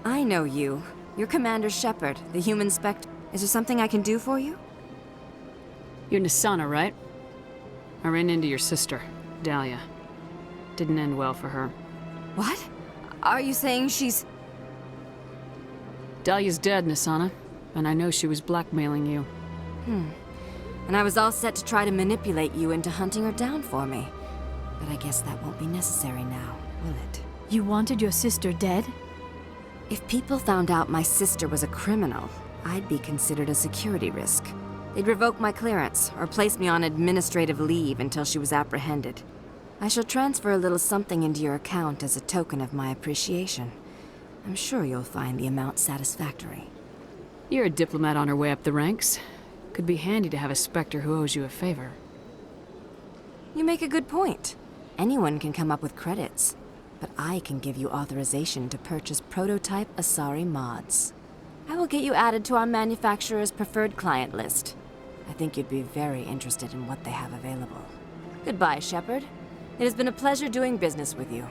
I know you. You're Commander Shepard, the human spect. Is there something I can do for you? You're Nisana, right? I ran into your sister, Dahlia. Didn't end well for her. What? Are you saying she's... Dahlia's dead, Nisana. And I know she was blackmailing you. And I was all set to try to manipulate you into hunting her down for me. But I guess that won't be necessary now, will it? You wanted your sister dead? If people found out my sister was a criminal, I'd be considered a security risk. They'd revoke my clearance, or place me on administrative leave until she was apprehended. I shall transfer a little something into your account as a token of my appreciation. I'm sure you'll find the amount satisfactory. You're a diplomat on her way up the ranks. Could be handy to have a Spectre who owes you a favor. You make a good point. Anyone can come up with credits, but I can give you authorization to purchase prototype Asari mods. I will get you added to our manufacturer's preferred client list. I think you'd be very interested in what they have available. Goodbye, Shepard. It has been a pleasure doing business with you.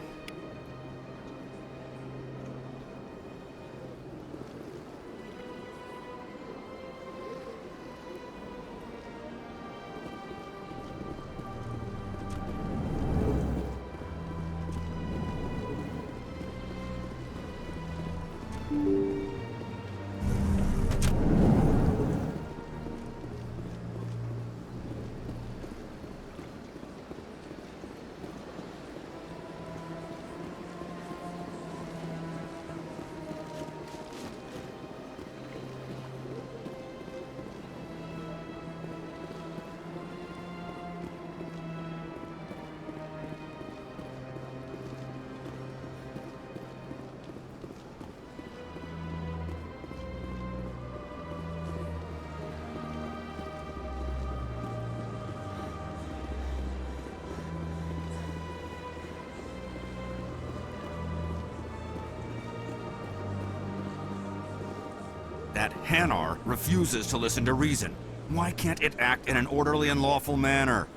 That Hanar refuses to listen to reason. Why can't it act in an orderly and lawful manner?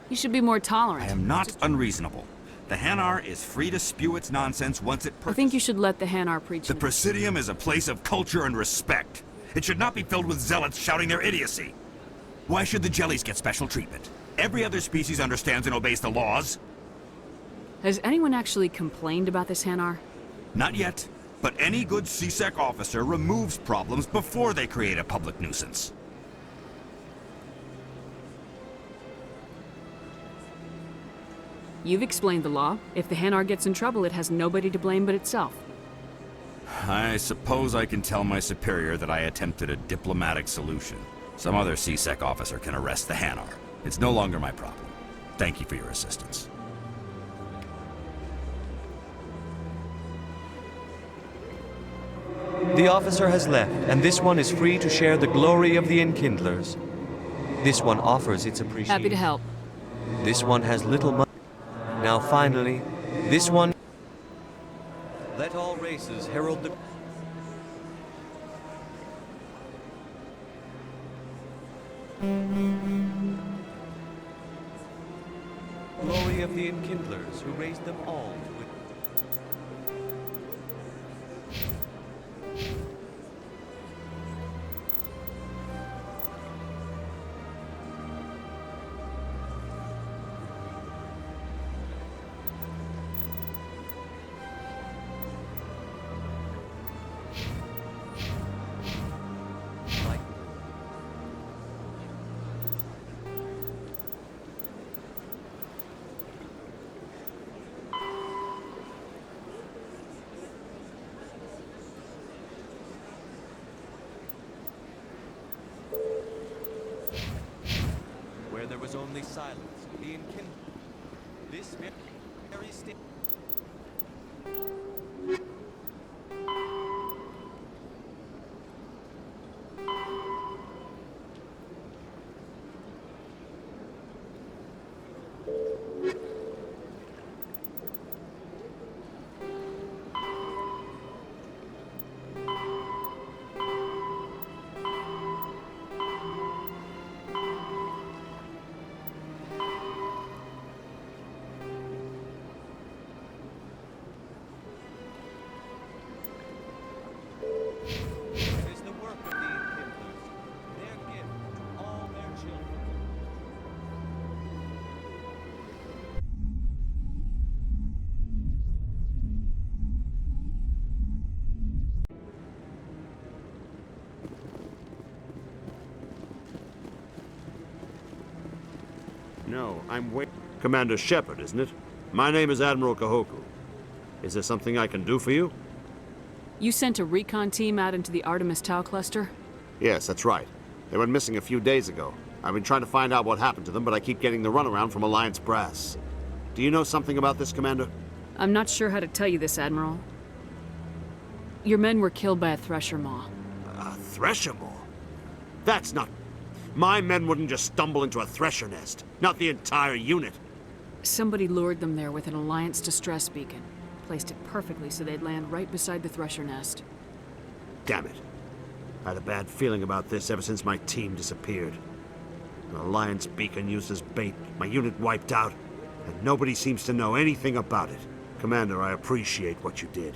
You should be more tolerant. I am not unreasonable. The Hanar is free to spew its nonsense once it I think you should let the Hanar preach. The Presidium is a place of culture and respect. It should not be filled with zealots shouting their idiocy. Why should the jellies get special treatment? Every other species understands and obeys the laws. Has anyone actually complained about this Hanar? Not yet. But any good CSEC officer removes problems before they create a public nuisance. You've explained the law. If the Hanar gets in trouble, it has nobody to blame but itself. I suppose I can tell my superior that I attempted a diplomatic solution. Some other CSEC officer can arrest the Hanar. It's no longer my problem. Thank you for your assistance. The officer has left, and this one is free to share the glory of the Enkindlers. This one offers its appreciation. Happy to help. This one has little money. Now finally, this one... Let all races herald the... glory of the Enkindlers, who raised them all to... Where there was only silence, the Enkindler. This very state. I'm waiting. Commander Shepard, isn't it? My name is Admiral Kahoku. Is there something I can do for you? You sent a recon team out into the Artemis Tau cluster? Yes, that's right. They went missing a few days ago. I've been trying to find out what happened to them, but I keep getting the runaround from Alliance brass. Do you know something about this, Commander? I'm not sure how to tell you this, Admiral. Your men were killed by a Thresher Maw. A Thresher Maw? That's not... My men wouldn't just stumble into a Thresher nest. Not the entire unit. Somebody lured them there with an Alliance distress beacon. Placed it perfectly so they'd land right beside the Thresher nest. Damn it. I had a bad feeling about this ever since my team disappeared. An Alliance beacon used as bait, my unit wiped out, and nobody seems to know anything about it. Commander, I appreciate what you did.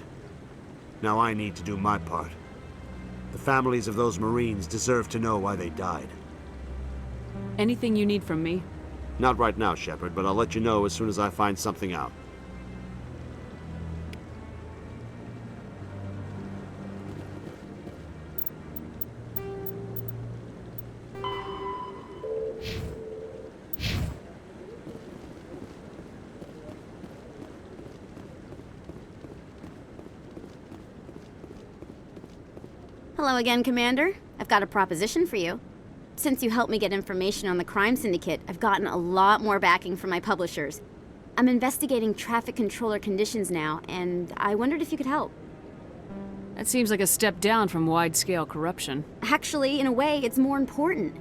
Now I need to do my part. The families of those Marines deserve to know why they died. Anything you need from me? Not right now, Shepard, but I'll let you know as soon as I find something out. Hello again, Commander. I've got a proposition for you. Since you helped me get information on the crime syndicate, I've gotten a lot more backing from my publishers. I'm investigating traffic controller conditions now, and I wondered if you could help. That seems like a step down from wide-scale corruption. Actually, in a way, it's more important.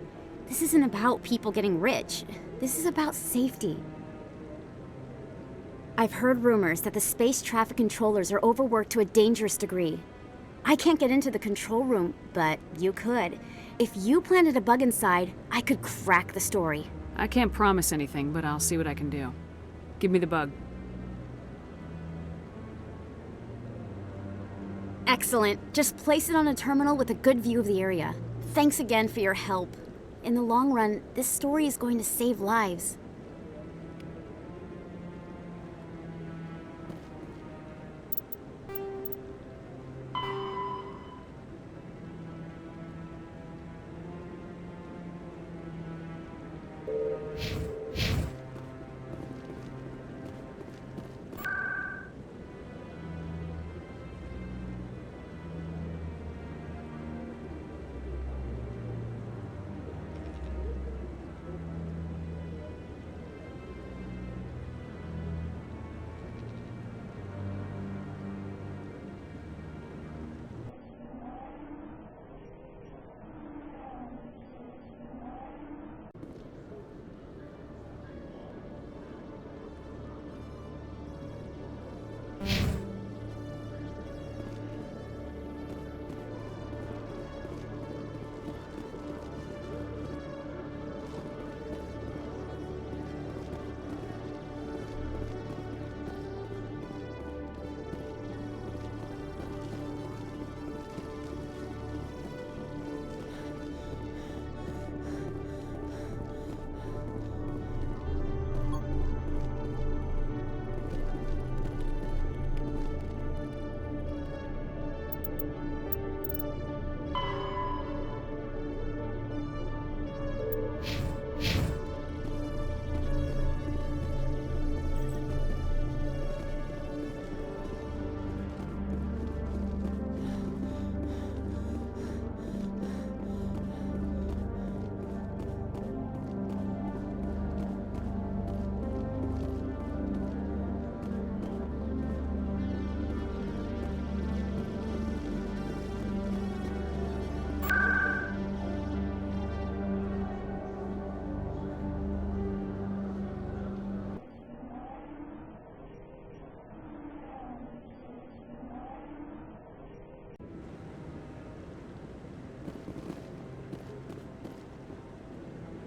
This isn't about people getting rich. This is about safety. I've heard rumors that the space traffic controllers are overworked to a dangerous degree. I can't get into the control room, but you could. If you planted a bug inside, I could crack the story. I can't promise anything, but I'll see what I can do. Give me the bug. Excellent. Just place it on a terminal with a good view of the area. Thanks again for your help. In the long run, this story is going to save lives.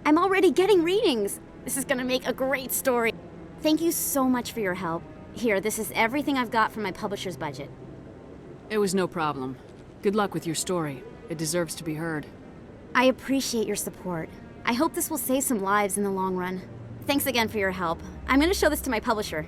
I'm already getting readings. This is gonna make a great story. Thank you so much for your help. Here, this is everything I've got from my publisher's budget. It was no problem. Good luck with your story. It deserves to be heard. I appreciate your support. I hope this will save some lives in the long run. Thanks again for your help. I'm gonna show this to my publisher.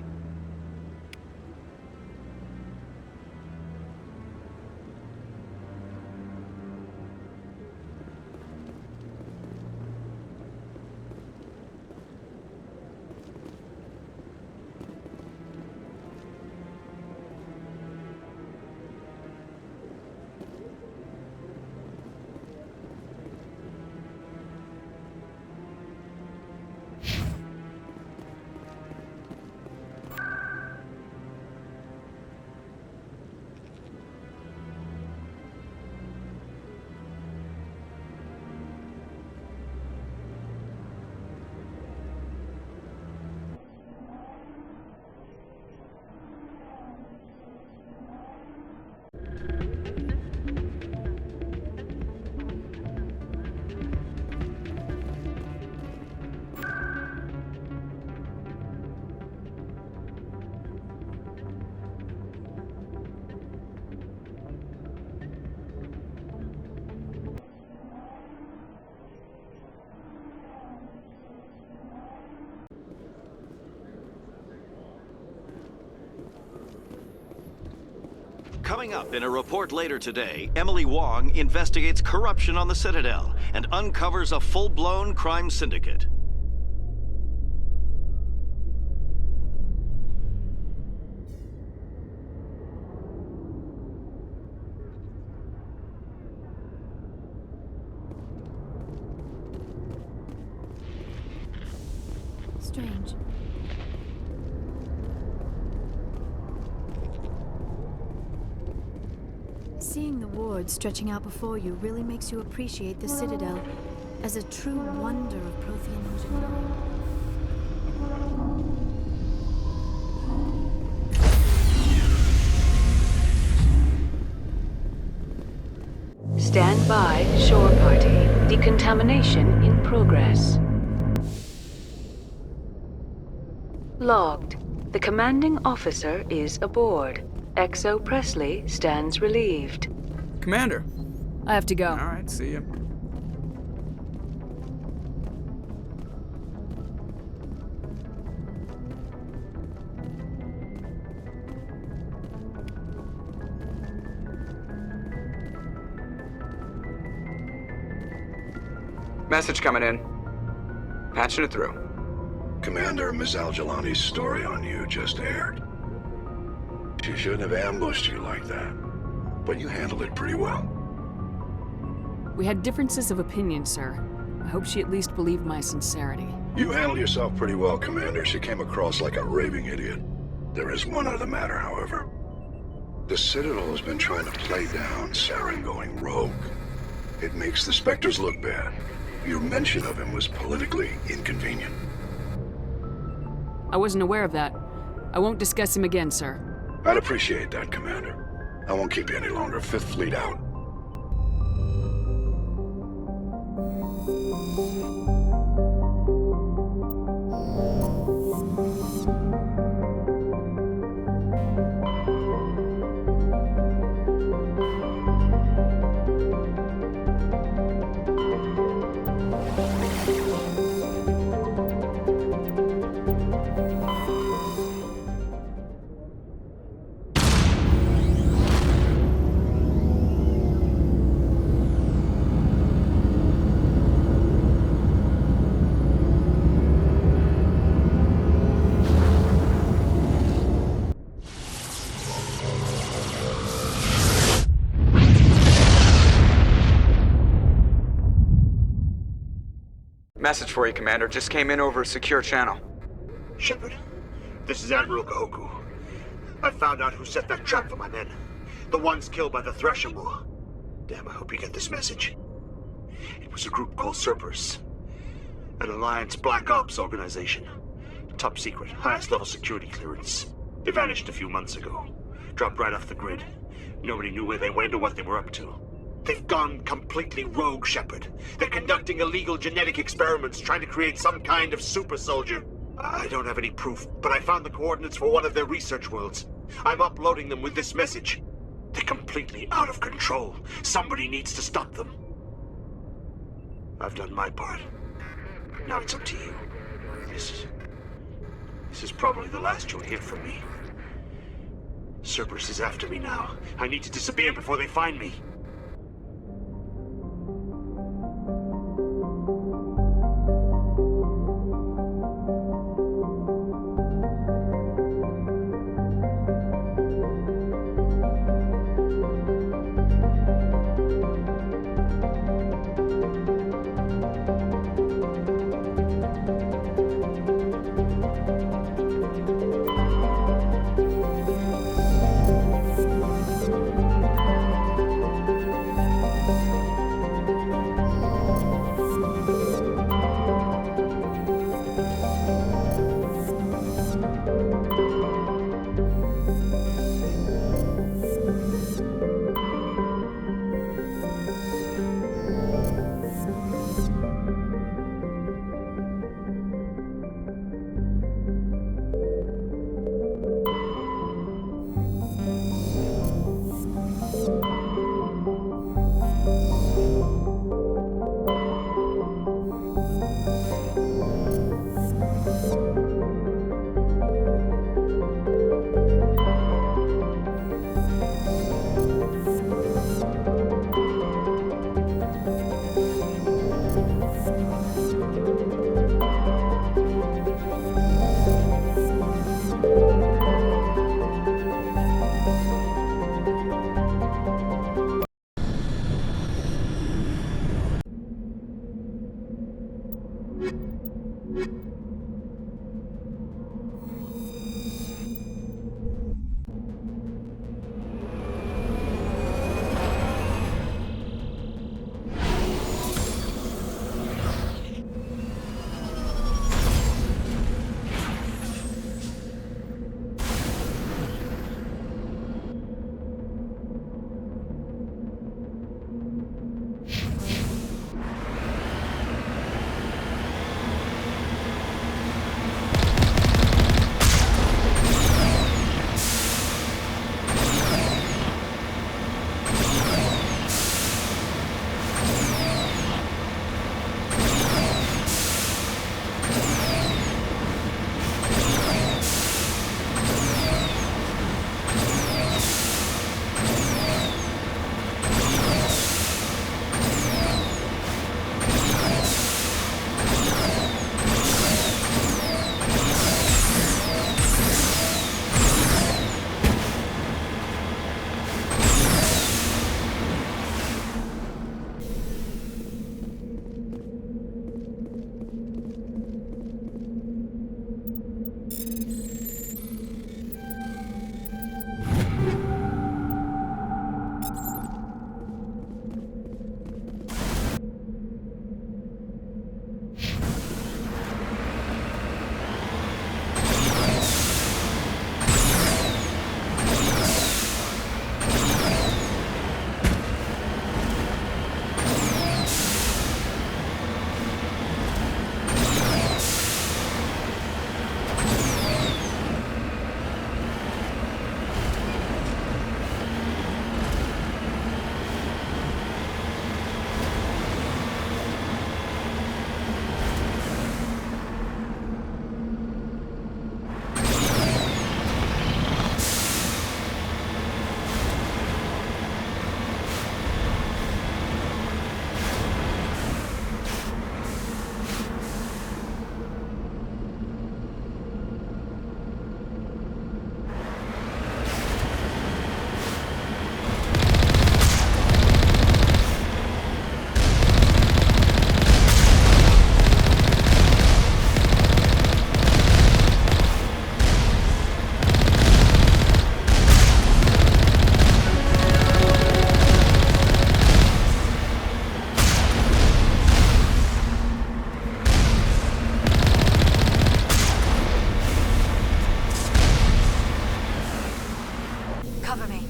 Coming up in a report later today, Emily Wong investigates corruption on the Citadel and uncovers a full-blown crime syndicate. Strange. Seeing the ward stretching out before you really makes you appreciate the Citadel as a true wonder of Prothean engineering. Stand by, shore party. Decontamination in progress. Logged. The commanding officer is aboard. XO Presley stands relieved. Commander. I have to go. All right, see ya. Message coming in. Patching it through. Commander, Ms. Al-Jalani's story on you just aired. She shouldn't have ambushed you like that, but you handled it pretty well. We had differences of opinion, sir. I hope she at least believed my sincerity. You handled yourself pretty well, Commander. She came across like a raving idiot. There is one other matter, however. The Citadel has been trying to play down Saren going rogue. It makes the Spectres look bad. Your mention of him was politically inconvenient. I wasn't aware of that. I won't discuss him again, sir. I'd appreciate that, Commander. I won't keep you any longer. Fifth Fleet out. Message for you, Commander. Just came in over a secure channel. Shepard, this is Admiral Kahoku. I found out who set that trap for my men. The ones killed by the Thresher War. Damn, I hope you get this message. It was a group called Cerberus. An Alliance Black Ops organization. Top secret, highest level security clearance. They vanished a few months ago. Dropped right off the grid. Nobody knew where they went or what they were up to. They've gone completely rogue, Shepard. They're conducting illegal genetic experiments, trying to create some kind of super soldier. I don't have any proof, but I found the coordinates for one of their research worlds. I'm uploading them with this message. They're completely out of control. Somebody needs to stop them. I've done my part. Now it's up to you. This is probably the last you'll hear from me. Cerberus is after me now. I need to disappear before they find me. Cover me.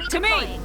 To me!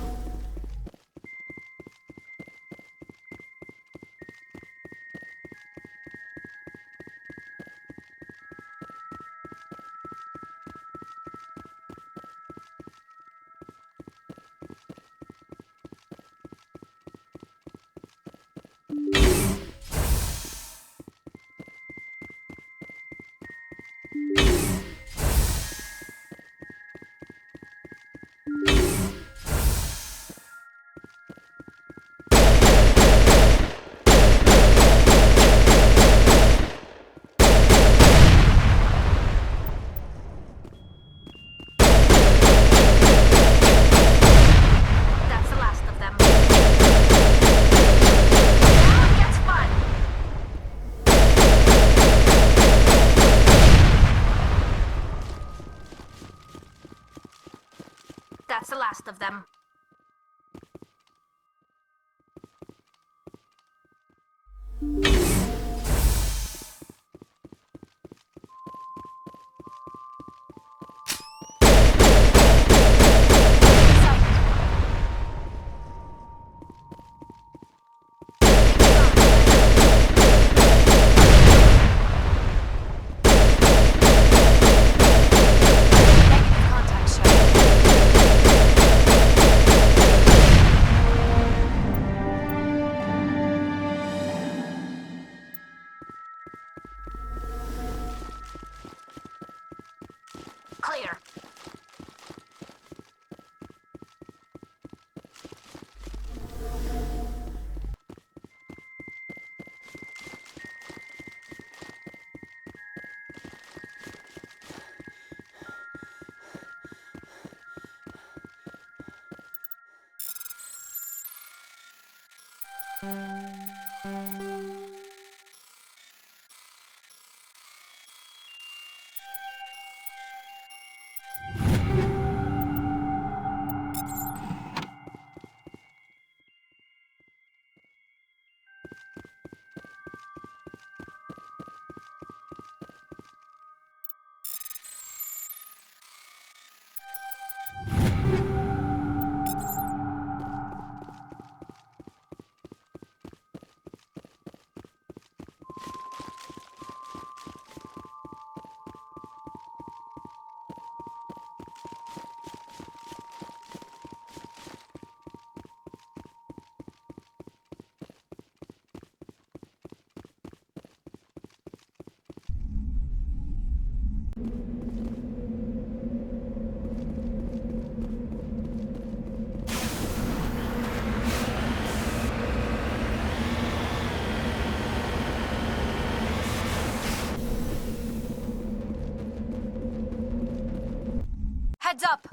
That's the last of them. Clear. Heads up!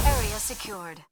Area secured.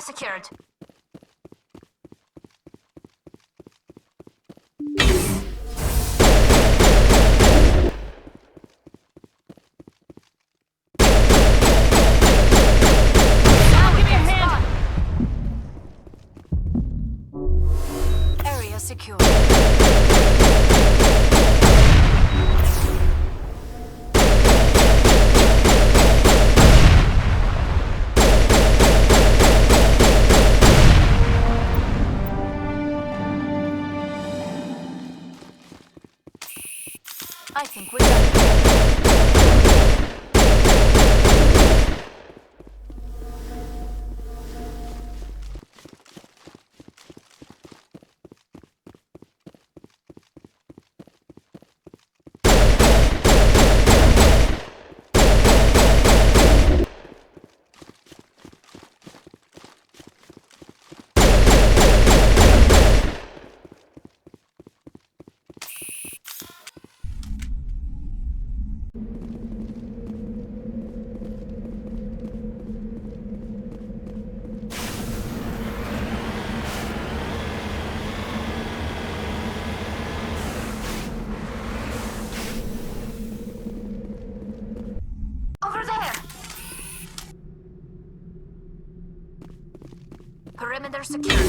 secured. Now give me a hand! Area secure. I think we're done. Over there! Perimeter secured.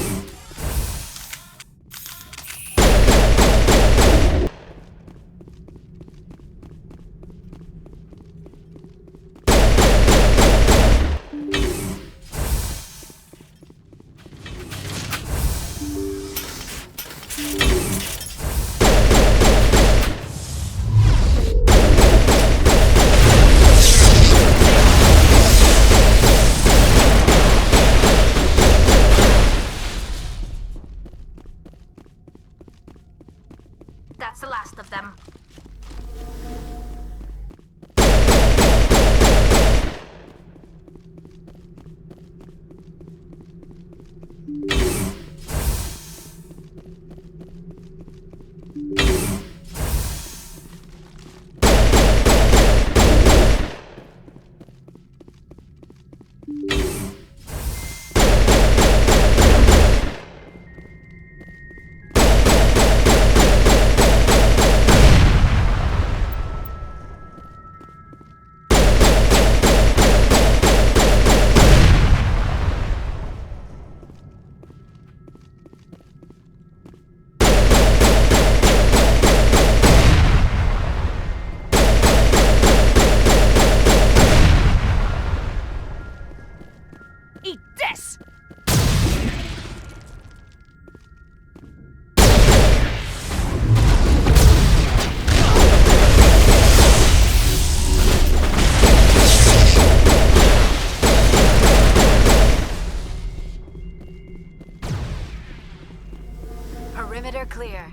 That's the last of them. Eat this! Perimeter clear.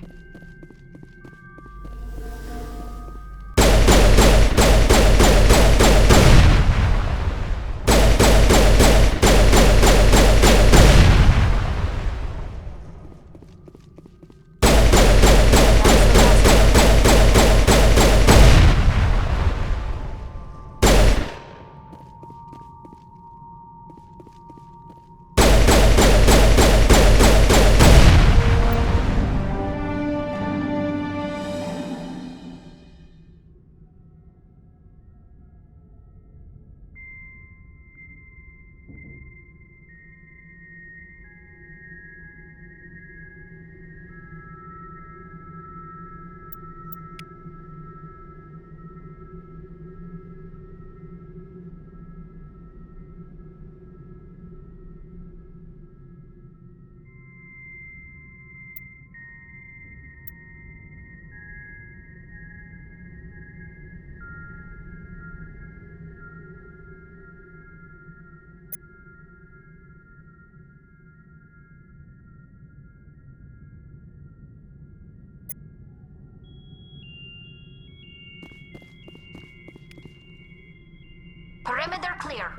Perimeter clear.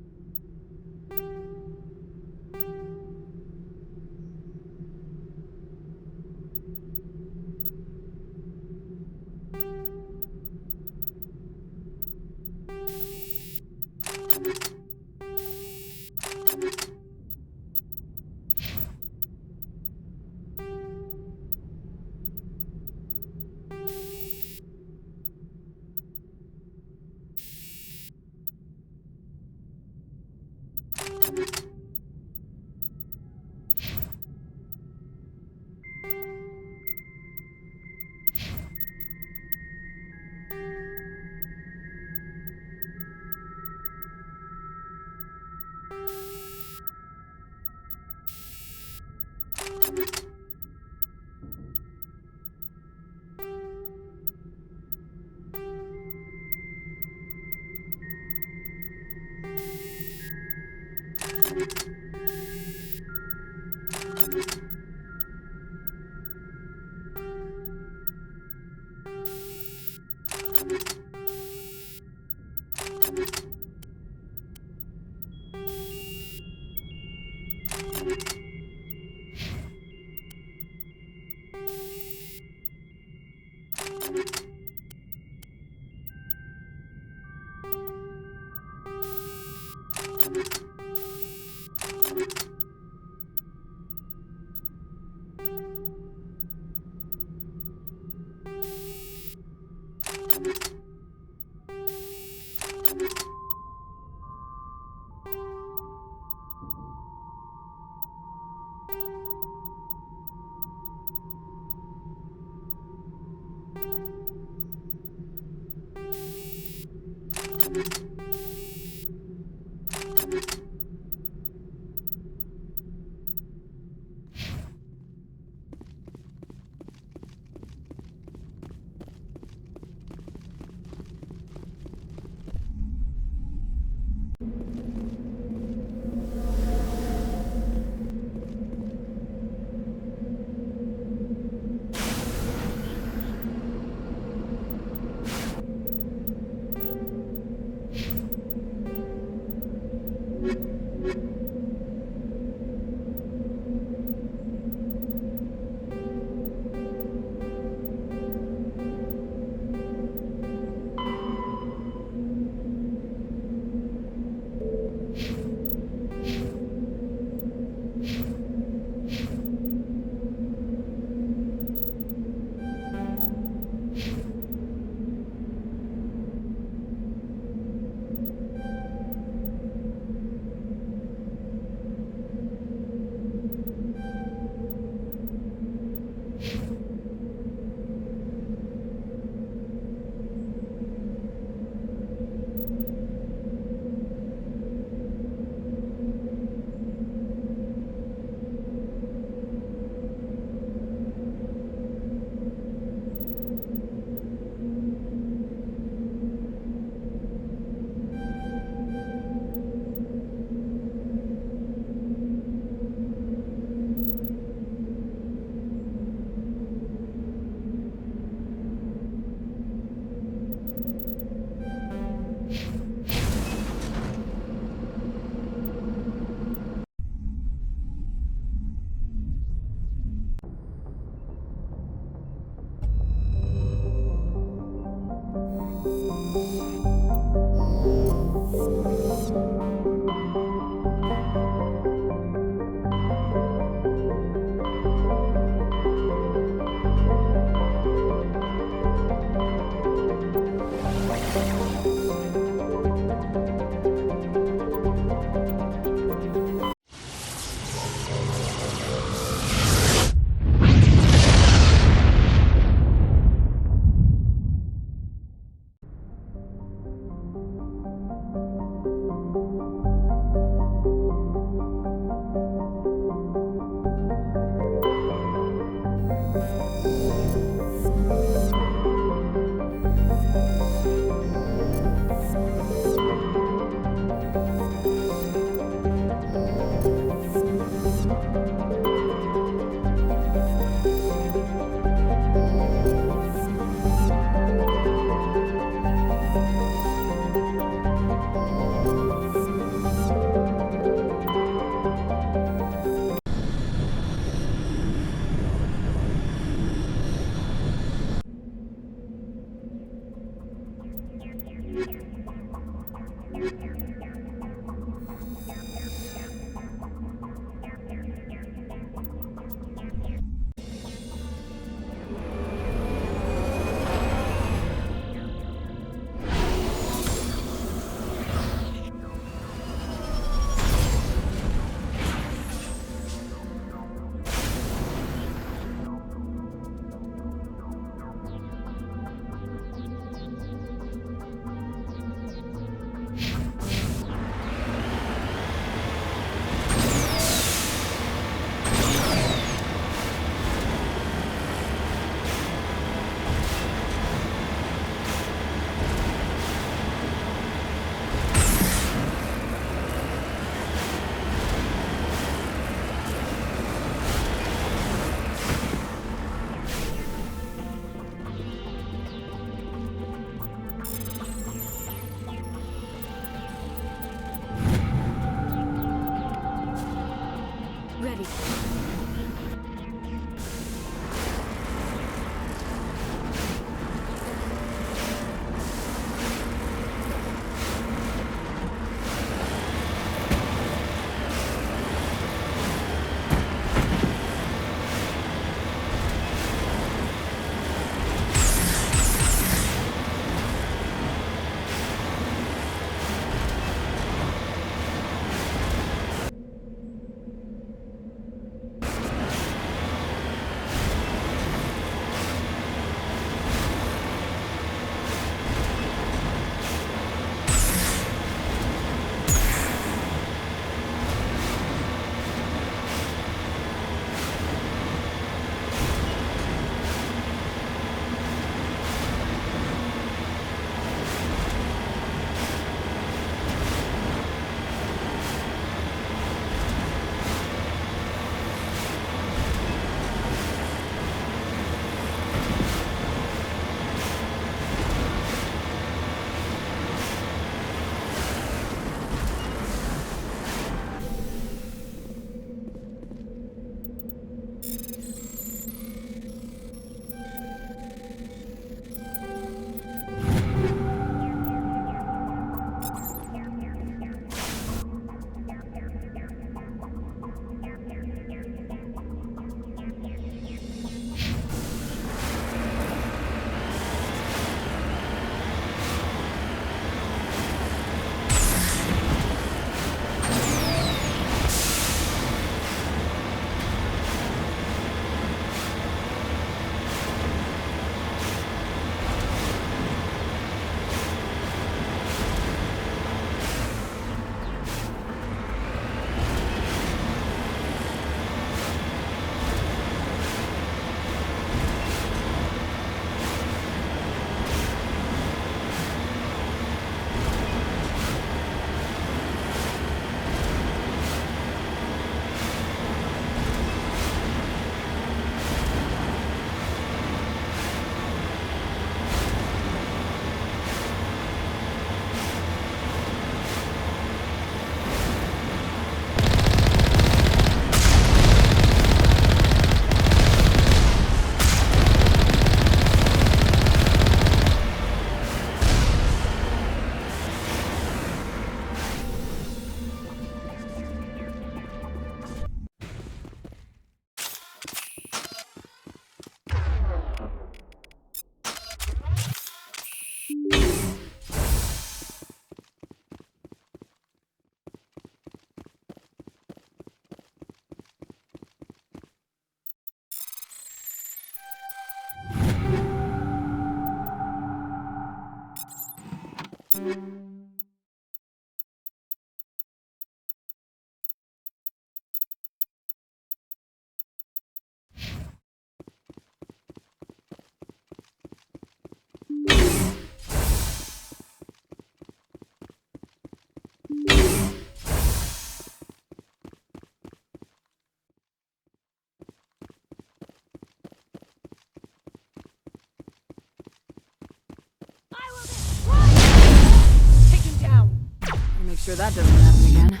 Make sure that doesn't happen again.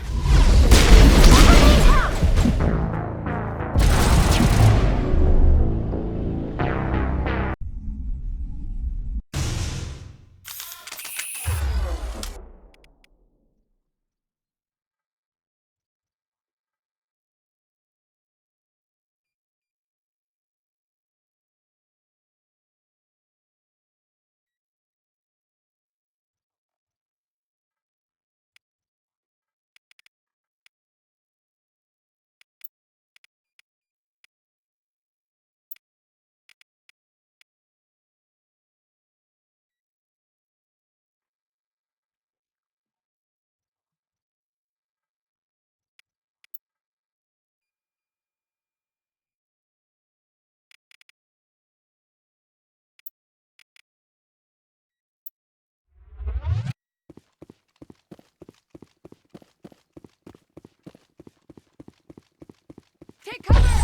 Take cover!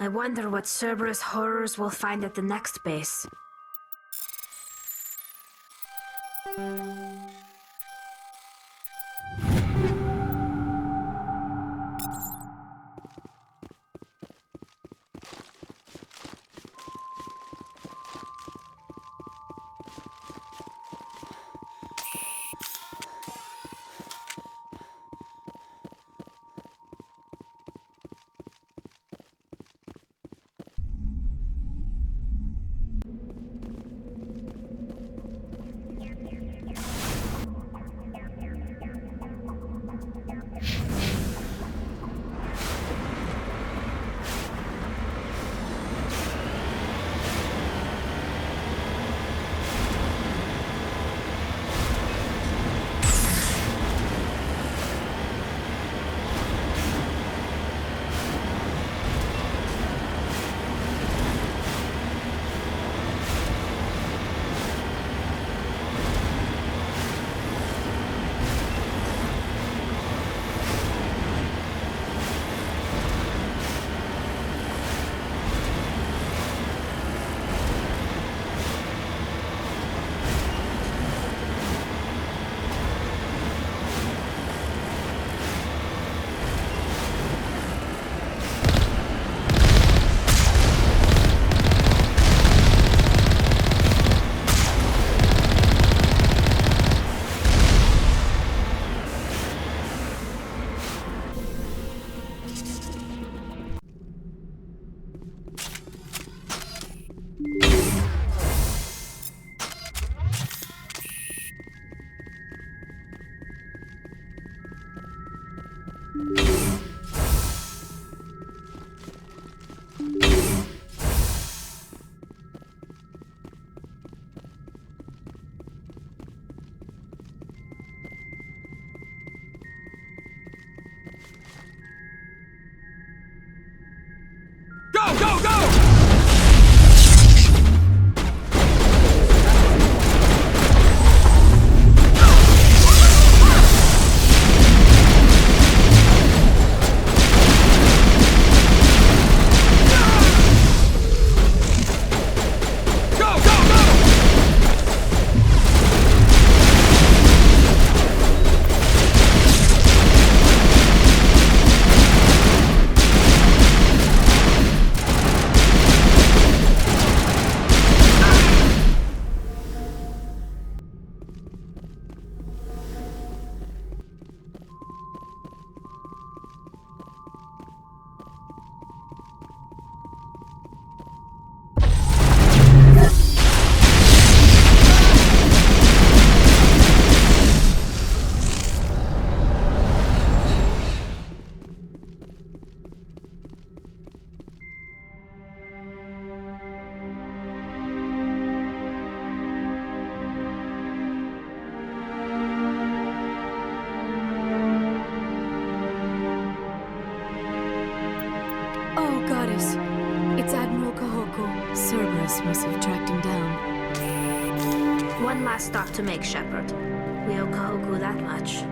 I wonder what Cerberus horrors we'll find at the next base. Go, go, go! Cerberus must have tracked him down. One last stop to make, Shepard. We owe Kahoku that much.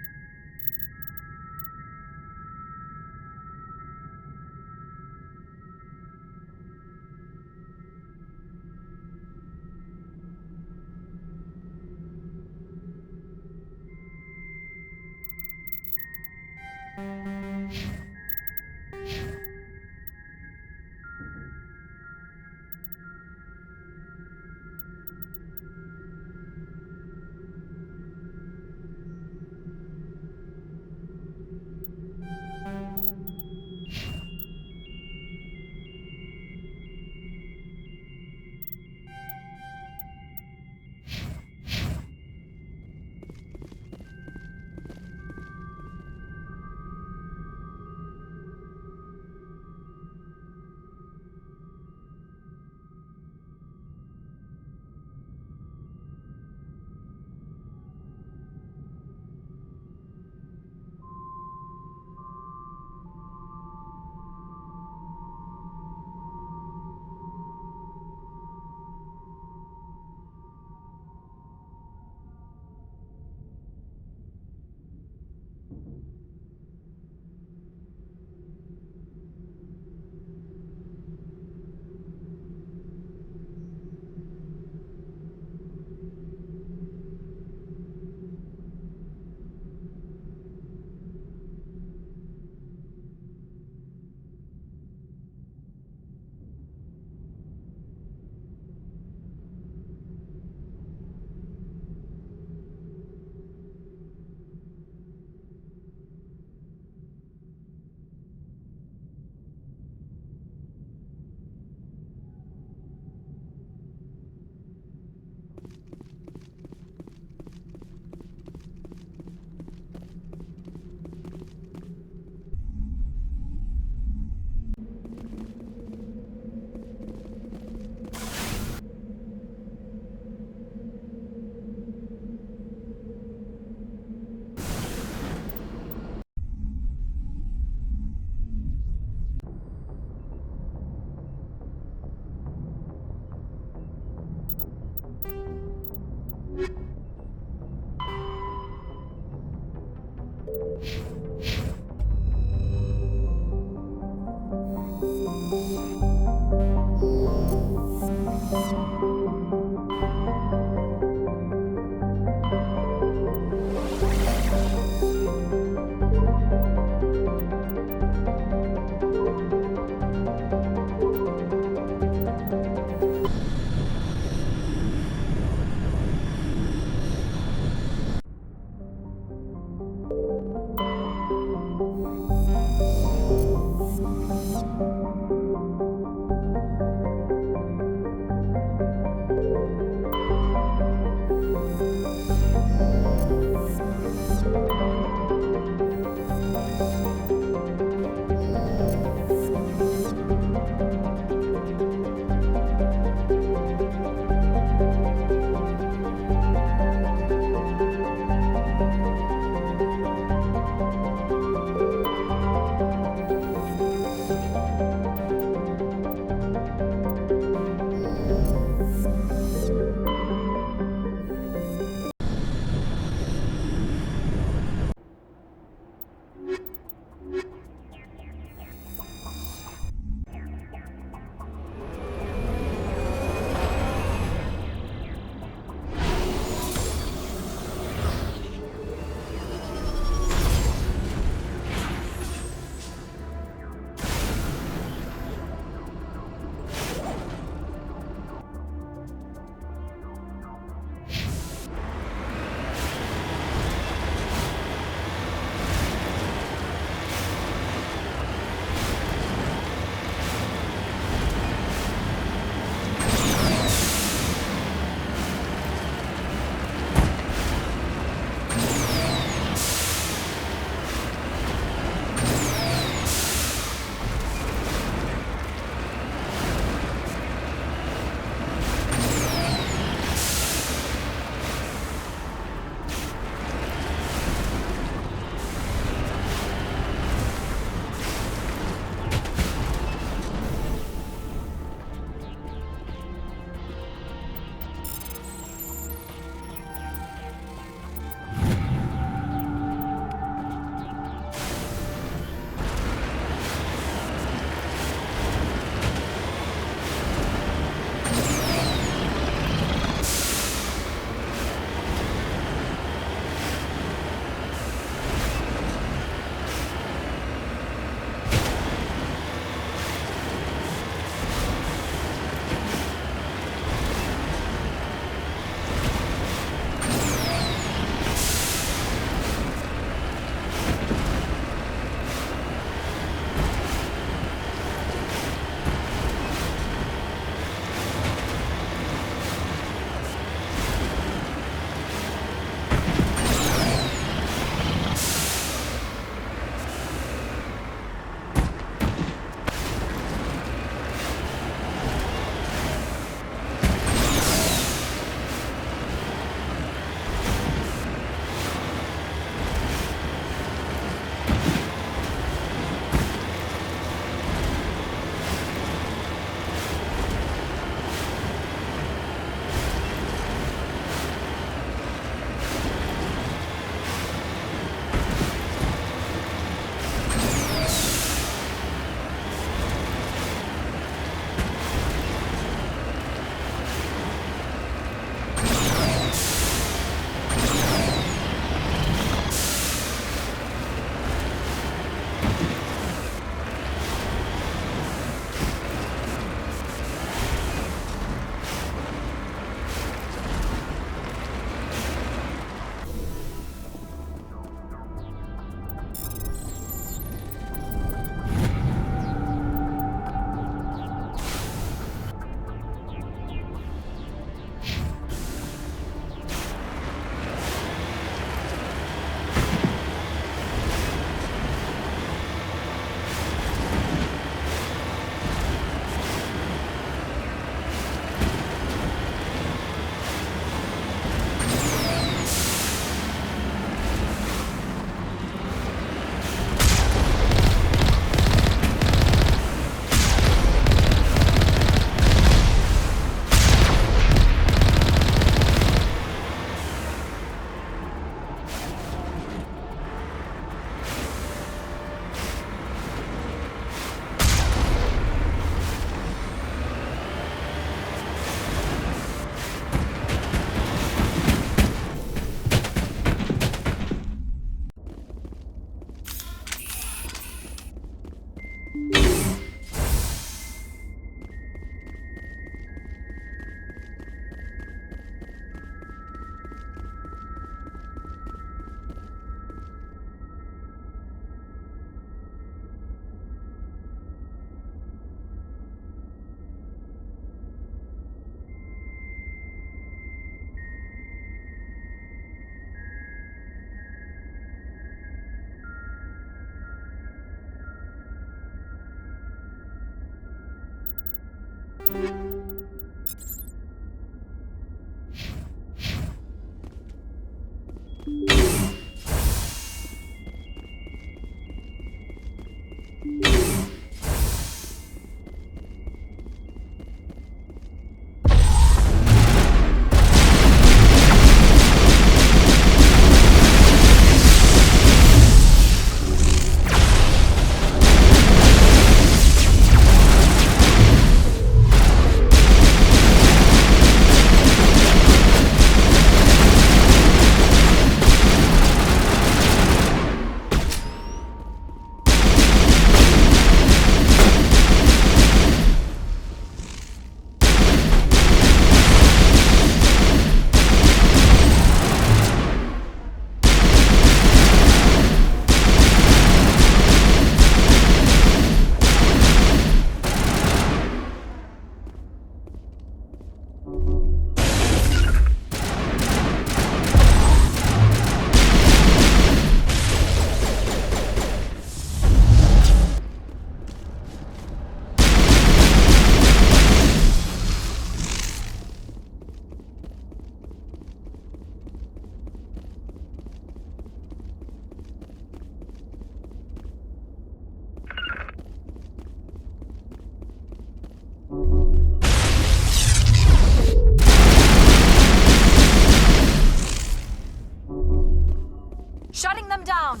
Shutting them down!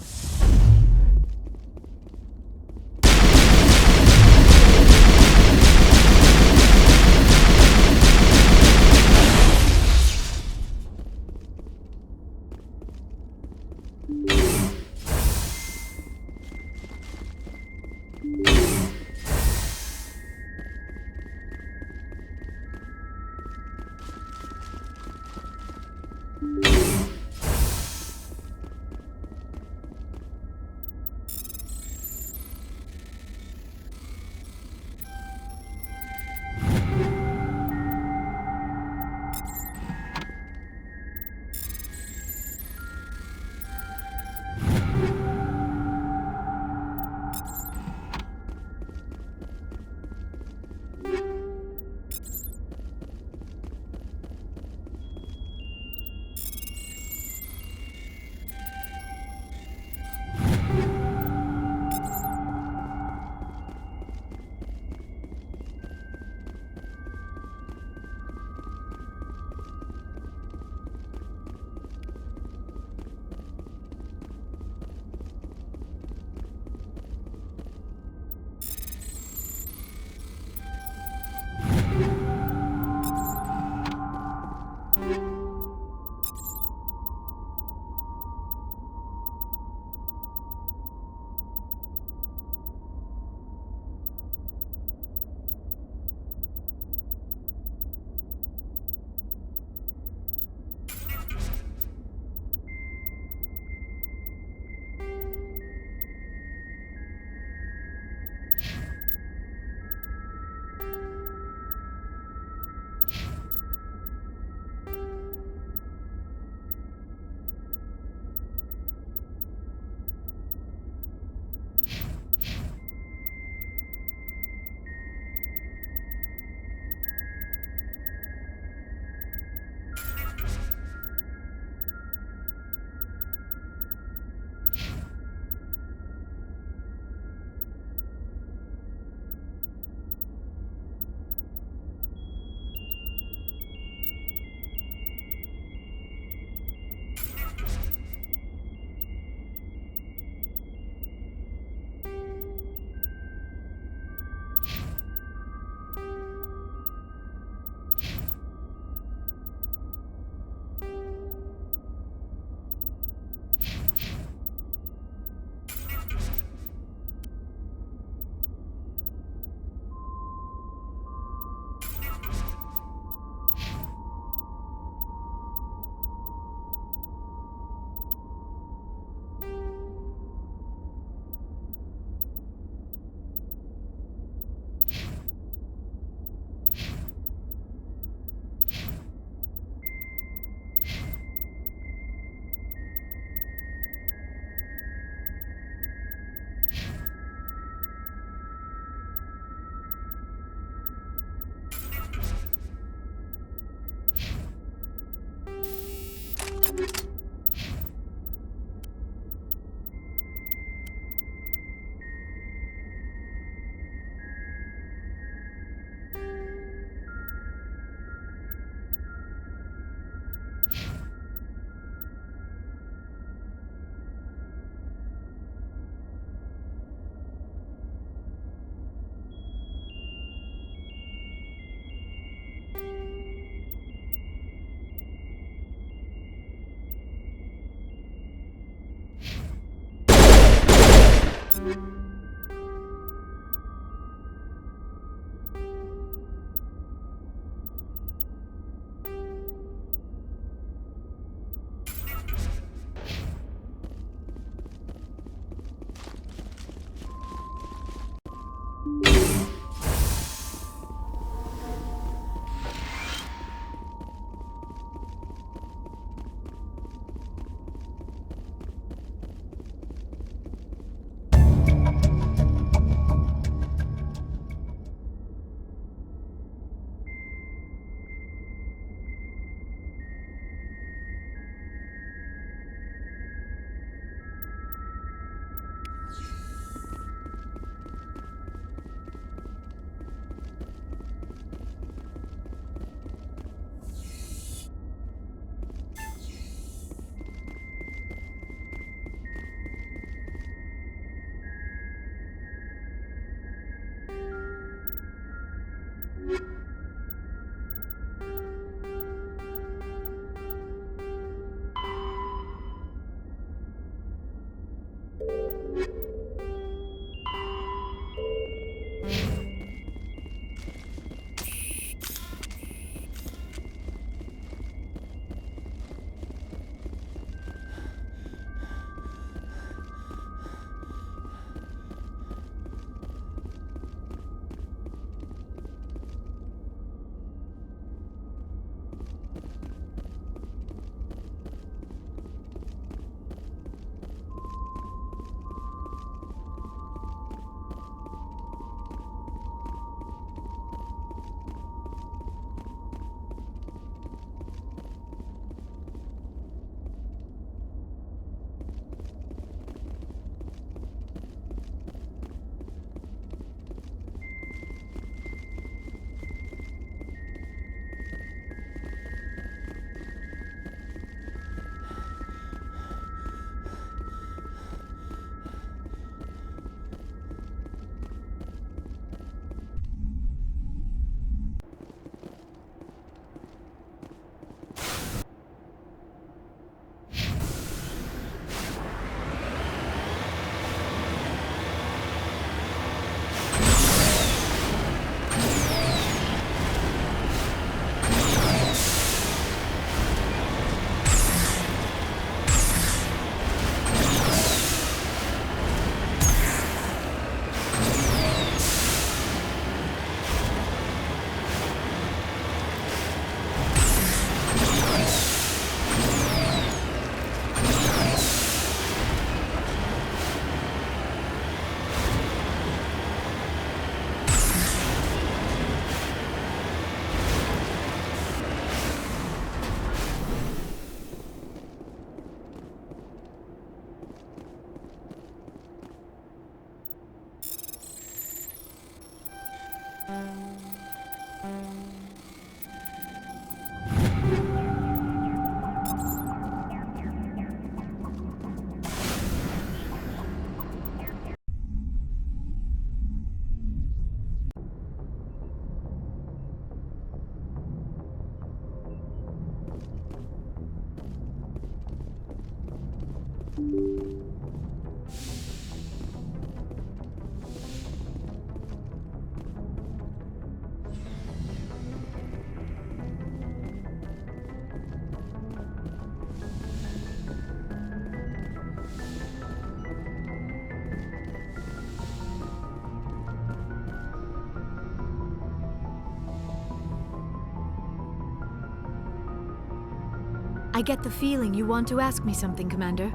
I get the feeling you want to ask me something, Commander.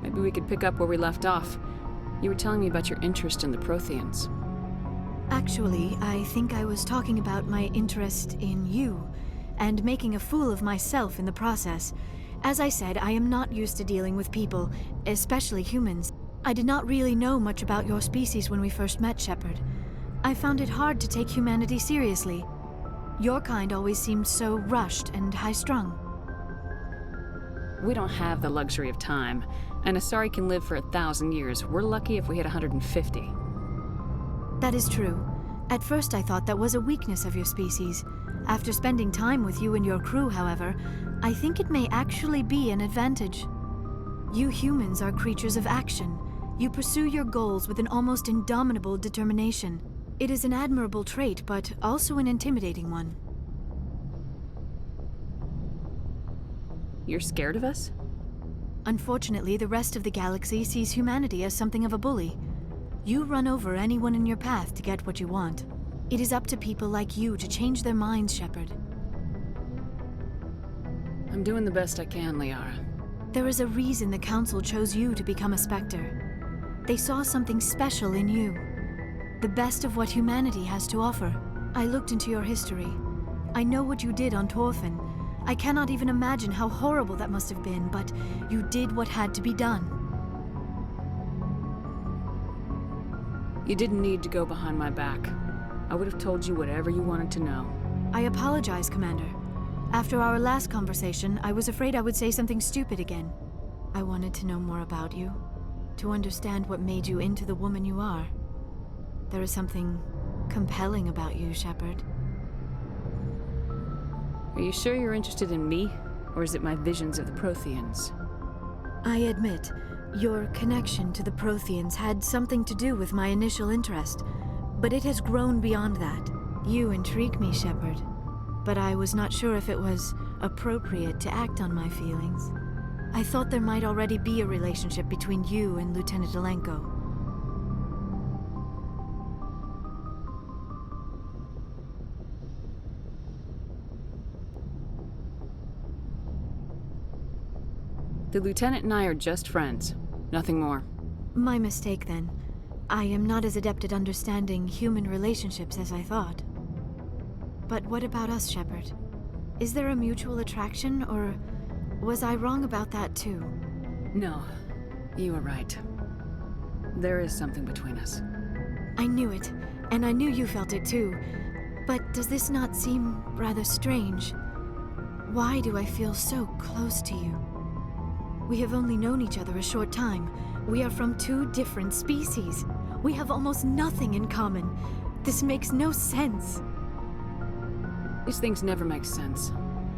Maybe we could pick up where we left off. You were telling me about your interest in the Protheans. Actually, I think I was talking about my interest in you, and making a fool of myself in the process. As I said, I am not used to dealing with people, especially humans. I did not really know much about your species when we first met, Shepard. I found it hard to take humanity seriously. Your kind always seemed so rushed and high-strung. We don't have the luxury of time. An Asari can live for 1,000 years. We're lucky if we hit 150. That is true. At first I thought that was a weakness of your species. After spending time with you and your crew, however, I think it may actually be an advantage. You humans are creatures of action. You pursue your goals with an almost indomitable determination. It is an admirable trait, but also an intimidating one. You're scared of us? Unfortunately, the rest of the galaxy sees humanity as something of a bully. You run over anyone in your path to get what you want. It is up to people like you to change their minds, Shepard. I'm doing the best I can, Liara. There is a reason the Council chose you to become a Spectre. They saw something special in you. The best of what humanity has to offer. I looked into your history. I know what you did on Torfin. I cannot even imagine how horrible that must have been, but you did what had to be done. You didn't need to go behind my back. I would have told you whatever you wanted to know. I apologize, Commander. After our last conversation, I was afraid I would say something stupid again. I wanted to know more about you, to understand what made you into the woman you are. There is something compelling about you, Shepard. Are you sure you're interested in me, or is it my visions of the Protheans? I admit, your connection to the Protheans had something to do with my initial interest, but it has grown beyond that. You intrigue me, Shepard, but I was not sure if it was appropriate to act on my feelings. I thought there might already be a relationship between you and Lieutenant Alenko. The Lieutenant and I are just friends. Nothing more. My mistake, then. I am not as adept at understanding human relationships as I thought. But what about us, Shepard? Is there a mutual attraction, or was I wrong about that too? No, you were right. There is something between us. I knew it, and I knew you felt it too. But does this not seem rather strange? Why do I feel so close to you? We have only known each other a short time. We are from two different species. We have almost nothing in common. This makes no sense. These things never make sense.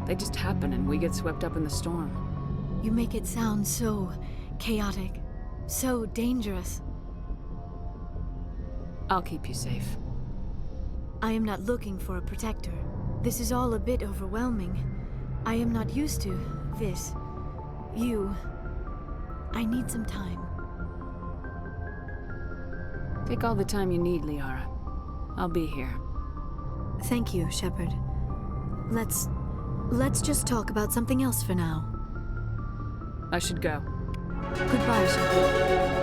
They just happen and we get swept up in the storm. You make it sound so chaotic, so dangerous. I'll keep you safe. I am not looking for a protector. This is all a bit overwhelming. I am not used to this. I need some time. Take all the time you need, Liara. I'll be here. Thank you, Shepard. Let's just talk about something else for now. I should go. Goodbye, Shepard.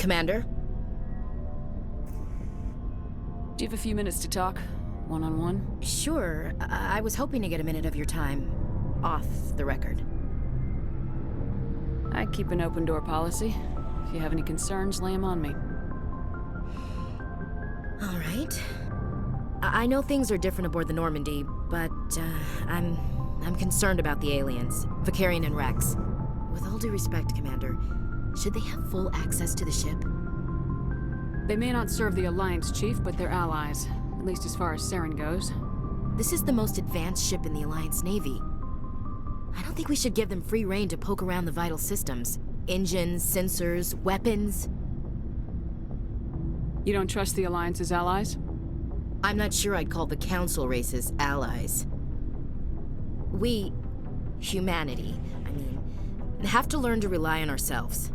Commander? Do you have a few minutes to talk? One-on-one? Sure. I was hoping to get a minute of your time off the record. I keep an open door policy. If you have any concerns, lay them on me. All right. I know things are different aboard the Normandy, but I'm concerned about the aliens, Vicarian and Rex. With all due respect, Commander, should they have full access to the ship? They may not serve the Alliance, Chief, but they're allies. At least as far as Saren goes. This is the most advanced ship in the Alliance Navy. I don't think we should give them free rein to poke around the vital systems. Engines, sensors, weapons. You don't trust the Alliance's allies? I'm not sure I'd call the Council races allies. We, humanity, have to learn to rely on ourselves.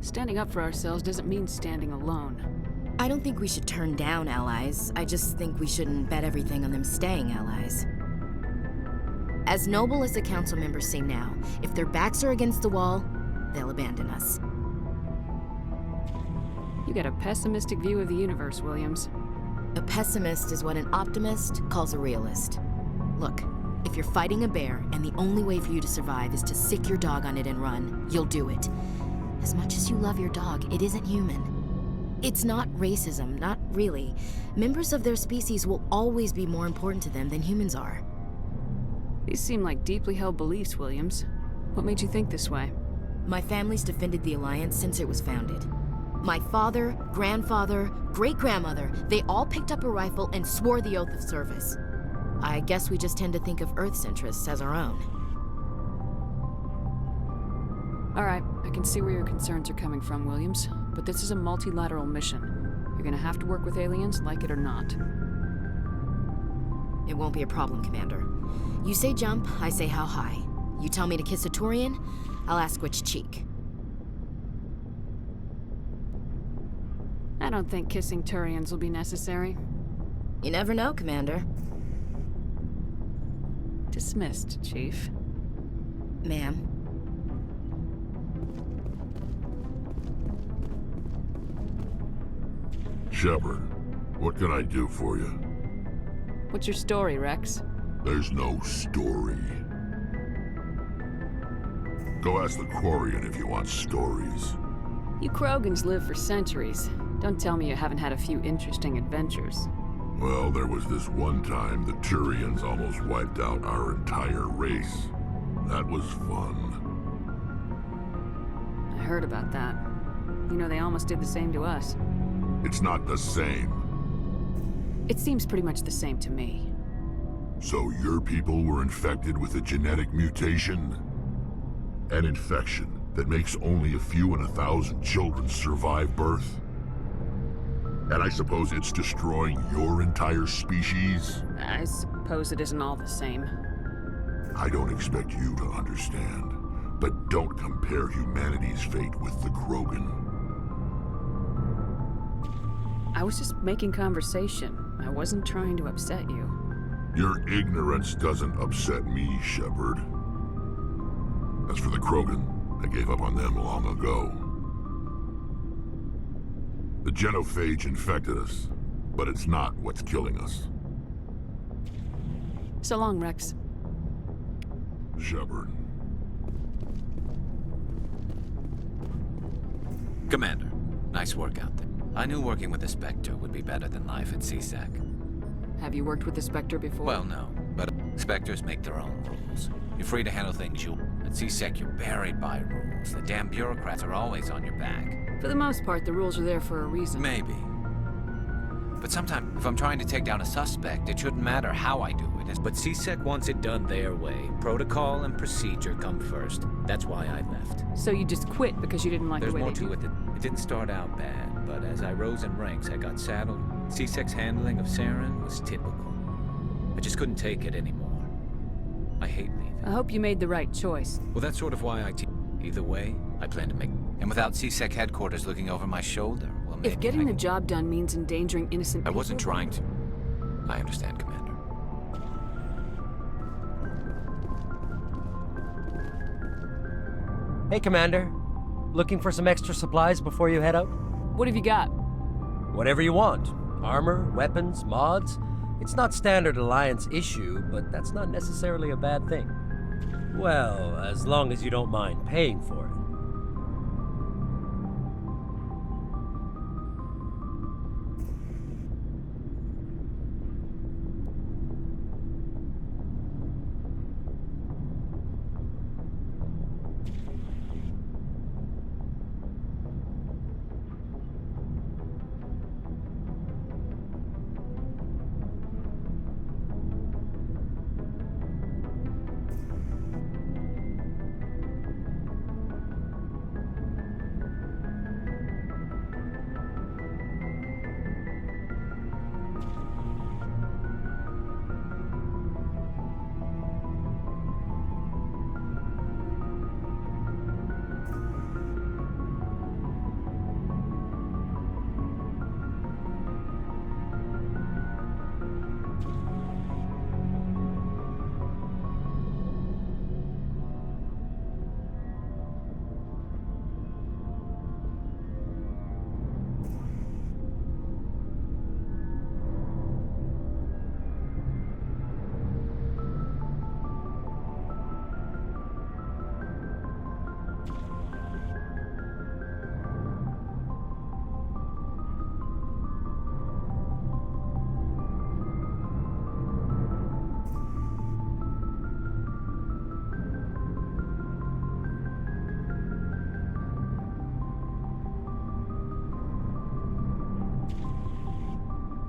Standing up for ourselves doesn't mean standing alone. I don't think we should turn down allies. I just think we shouldn't bet everything on them staying allies. As noble as the Council members seem now, if their backs are against the wall, they'll abandon us. You got a pessimistic view of the universe, Williams. A pessimist is what an optimist calls a realist. Look, if you're fighting a bear and the only way for you to survive is to sick your dog on it and run, you'll do it. As much as you love your dog, it isn't human. It's not racism, not really. Members of their species will always be more important to them than humans are. These seem like deeply held beliefs, Williams. What made you think this way? My family's defended the Alliance since it was founded. My father, grandfather, great-grandmother, they all picked up a rifle and swore the oath of service. I guess we just tend to think of Earth's interests as our own. All right, I can see where your concerns are coming from, Williams. But this is a multilateral mission. You're gonna have to work with aliens, like it or not. It won't be a problem, Commander. You say jump, I say how high. You tell me to kiss a Turian, I'll ask which cheek. I don't think kissing Turians will be necessary. You never know, Commander. Dismissed, Chief. Ma'am. Shepard, what can I do for you? What's your story, Rex? There's no story. Go ask the Quarian if you want stories. You Krogans live for centuries. Don't tell me you haven't had a few interesting adventures. Well, there was this one time the Turians almost wiped out our entire race. That was fun. I heard about that. You know, they almost did the same to us. It's not the same. It seems pretty much the same to me. So your people were infected with a genetic mutation? An infection that makes only a few in 1,000 children survive birth? And I suppose it's destroying your entire species? I suppose it isn't all the same. I don't expect you to understand, but don't compare humanity's fate with the Krogan. I was just making conversation. I wasn't trying to upset you. Your ignorance doesn't upset me, Shepard. As for the Krogan, I gave up on them long ago. The genophage infected us, but it's not what's killing us. So long, Rex. Shepard. Commander, nice work out there. I knew working with the Spectre would be better than life at CSEC. Have you worked with the Spectre before? Well, no, but Spectres make their own rules. You're free to handle things you want. At CSEC, you're buried by rules. The damn bureaucrats are always on your back. For the most part, the rules are there for a reason. Maybe. But sometimes, if I'm trying to take down a suspect, it shouldn't matter how I do it. But CSEC wants it done their way. Protocol and procedure come first. That's why I left. So you just quit because you didn't like the way they do? There's more to it. It didn't start out bad, but as I rose in ranks, I got saddled. CSEC's handling of Saren was typical. I just couldn't take it anymore. I hate leaving. I hope you made the right choice. Well, that's sort of why either way, I plan to make... And without CSEC headquarters looking over my shoulder, well, maybe if getting the job done means endangering innocent people... I wasn't trying to. I understand, Commander. Hey, Commander. Looking for some extra supplies before you head out? What have you got? Whatever you want. Armor, weapons, mods. It's not standard Alliance issue, but that's not necessarily a bad thing. Well, as long as you don't mind paying for it.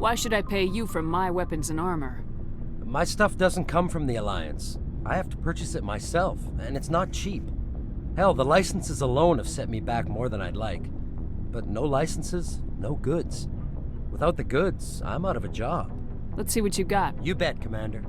Why should I pay you for my weapons and armor? My stuff doesn't come from the Alliance. I have to purchase it myself, and it's not cheap. Hell, the licenses alone have set me back more than I'd like. But no licenses, no goods. Without the goods, I'm out of a job. Let's see what you got. You bet, Commander.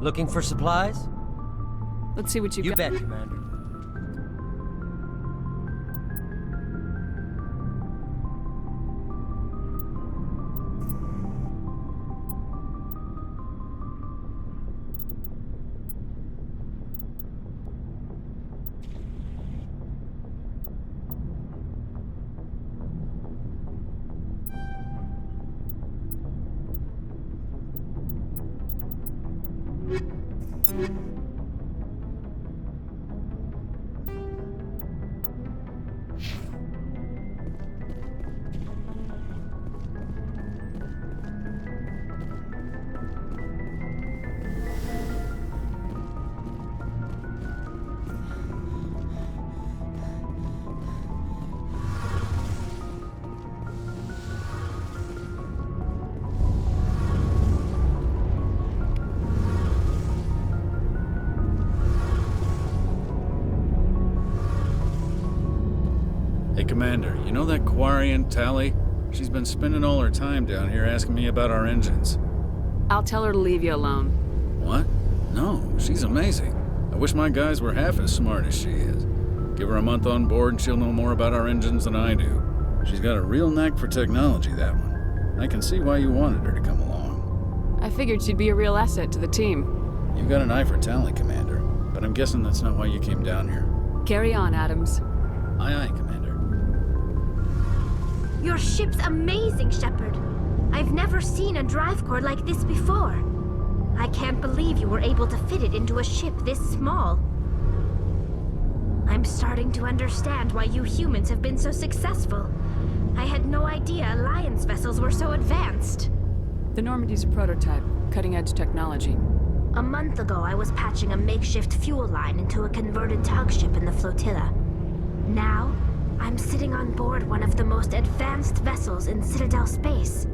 Looking for supplies? Let's see what you got. You bet, Commander. Hey, Commander, you know that Quarian, Tally? She's been spending all her time down here asking me about our engines. I'll tell her to leave you alone. What? No, she's amazing. I wish my guys were half as smart as she is. Give her a month on board and she'll know more about our engines than I do. She's got a real knack for technology, that one. I can see why you wanted her to come along. I figured she'd be a real asset to the team. You've got an eye for talent, Commander, but I'm guessing that's not why you came down here. Carry on, Adams. Aye, aye, Commander. Your ship's amazing, Shepard. I've never seen a drive core like this before. I can't believe you were able to fit it into a ship this small. I'm starting to understand why you humans have been so successful. I had no idea Alliance vessels were so advanced. The Normandy's a prototype, cutting-edge technology. A month ago, I was patching a makeshift fuel line into a converted tug ship in the flotilla. Now, I'm sitting on board one of the most advanced vessels in Citadel space.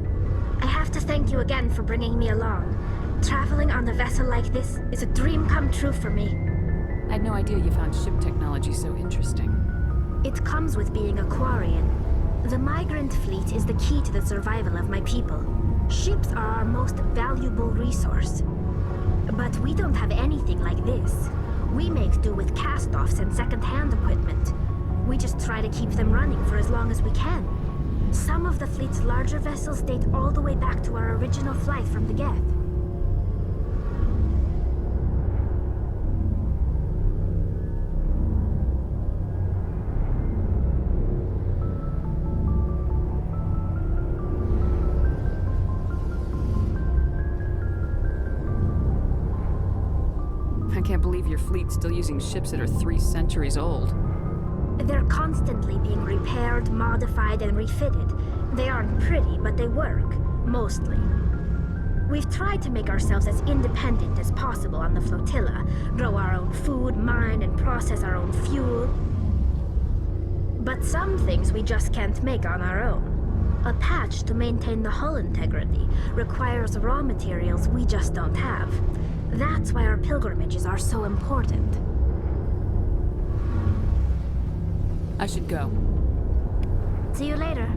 I have to thank you again for bringing me along. Traveling on a vessel like this is a dream come true for me. I had no idea you found ship technology so interesting. It comes with being a Quarian. The migrant fleet is the key to the survival of my people. Ships are our most valuable resource. But we don't have anything like this. We make do with cast-offs and second-hand equipment. We just try to keep them running for as long as we can. Some of the fleet's larger vessels date all the way back to our original flight from the Geth. I can't believe your fleet's still using ships that are 3 centuries old. They're constantly being repaired, modified, and refitted. They aren't pretty, but they work, mostly. We've tried to make ourselves as independent as possible on the flotilla, grow our own food, mine, and process our own fuel. But some things we just can't make on our own. A patch to maintain the hull integrity requires raw materials we just don't have. That's why our pilgrimages are so important. I should go. See you later.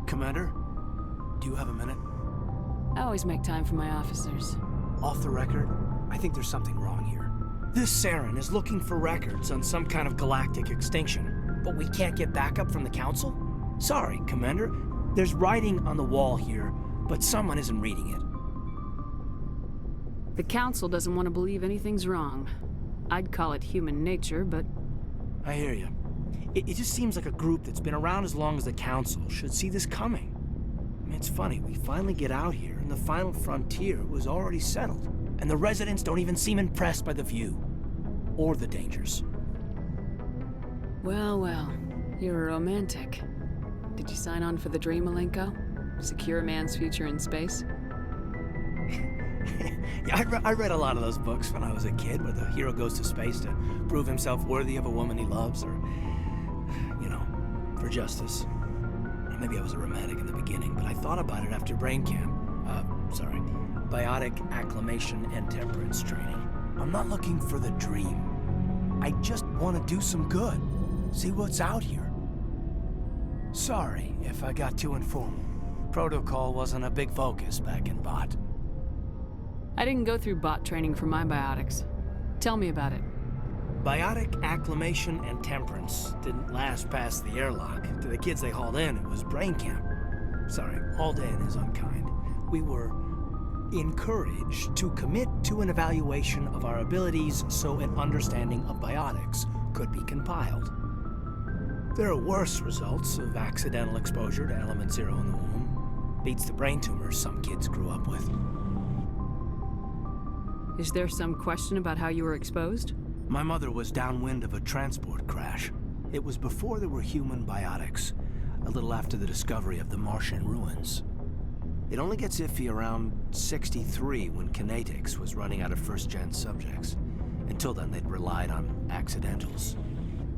Commander, do you have a minute? I always make time for my officers. Off the record, I think there's something wrong here. This Saren is looking for records on some kind of galactic extinction, but we can't get backup from the Council? Sorry, Commander. There's writing on the wall here, but someone isn't reading it. The Council doesn't want to believe anything's wrong. I'd call it human nature, but... I hear you. It just seems like a group that's been around as long as the Council should see this coming. I mean, it's funny, we finally get out here, and the final frontier was already settled. And the residents don't even seem impressed by the view. Or the dangers. Well, well. You're a romantic. Did you sign on for the dream, Malenko? Secure a man's future in space? Yeah, I read a lot of those books when I was a kid, where the hero goes to space to prove himself worthy of a woman he loves, or, you know, for justice. Maybe I was a romantic in the beginning, but I thought about it after brain camp. Biotic acclimation and temperance training. I'm not looking for the dream. I just want to do some good. See what's out here. Sorry if I got too informal. Protocol wasn't a big focus back in Bot. I didn't go through bot training for my biotics. Tell me about it. Biotic acclimation and temperance didn't last past the airlock. To the kids they hauled in, it was brain camp. Sorry, hauled in is unkind. We were encouraged to commit to an evaluation of our abilities so an understanding of biotics could be compiled. There are worse results of accidental exposure to element 0 in the womb. Beats the brain tumors some kids grew up with. Is there some question about how you were exposed? My mother was downwind of a transport crash. It was before there were human biotics, a little after the discovery of the Martian ruins. It only gets iffy around 63 when Kinetics was running out of first-gen subjects. Until then, they'd relied on accidentals.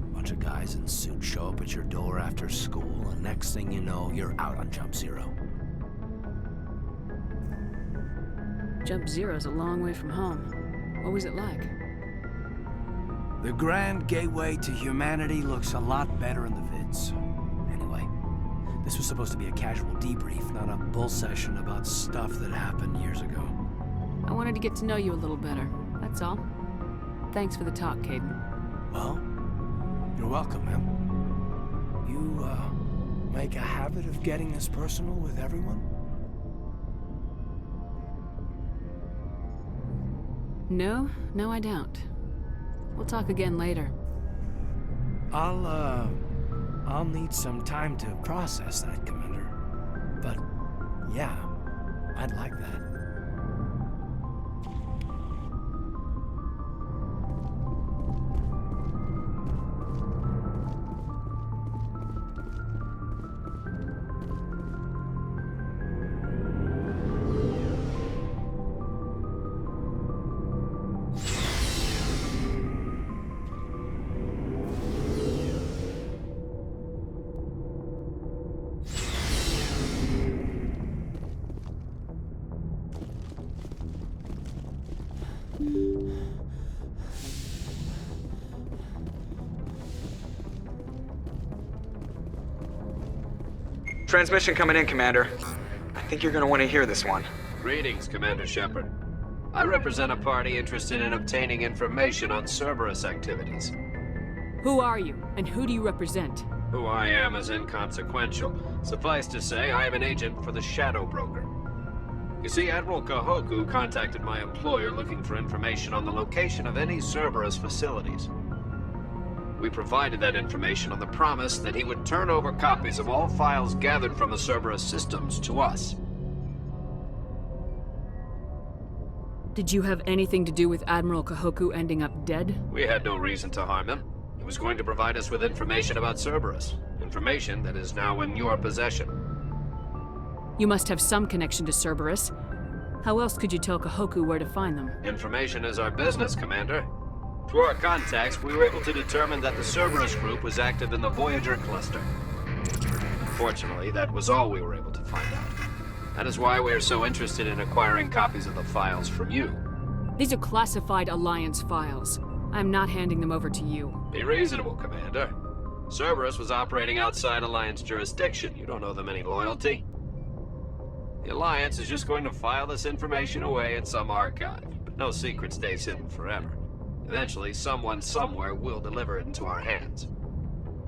A bunch of guys in suits show up at your door after school, and next thing you know, you're out on Jump Zero. Jump Zero's a long way from home. What was it like? The grand gateway to humanity looks a lot better in the vids. Anyway, this was supposed to be a casual debrief, not a bull session about stuff that happened years ago. I wanted to get to know you a little better, that's all. Thanks for the talk, Caden. Well, you're welcome, man. You, make a habit of getting this personal with everyone? No, I don't. We'll talk again later. I'll need some time to process that, Commander. But, yeah, I'd like that. Transmission coming in, Commander. I think you're gonna want to hear this one. Greetings, Commander Shepard. I represent a party interested in obtaining information on Cerberus activities. Who are you, and who do you represent? Who I am is inconsequential. Suffice to say, I am an agent for the Shadow Broker. You see, Admiral Kahoku contacted my employer looking for information on the location of any Cerberus facilities. We provided that information on the promise that he would turn over copies of all files gathered from the Cerberus systems to us. Did you have anything to do with Admiral Kahoku ending up dead? We had no reason to harm him. He was going to provide us with information about Cerberus. Information that is now in your possession. You must have some connection to Cerberus. How else could you tell Kahoku where to find them? Information is our business, Commander. Through our contacts, we were able to determine that the Cerberus group was active in the Voyager cluster. Unfortunately, that was all we were able to find out. That is why we are so interested in acquiring copies of the files from you. These are classified Alliance files. I'm not handing them over to you. Be reasonable, Commander. Cerberus was operating outside Alliance jurisdiction. You don't owe them any loyalty. The Alliance is just going to file this information away in some archive. But no secret stays hidden forever. Eventually, someone somewhere will deliver it into our hands.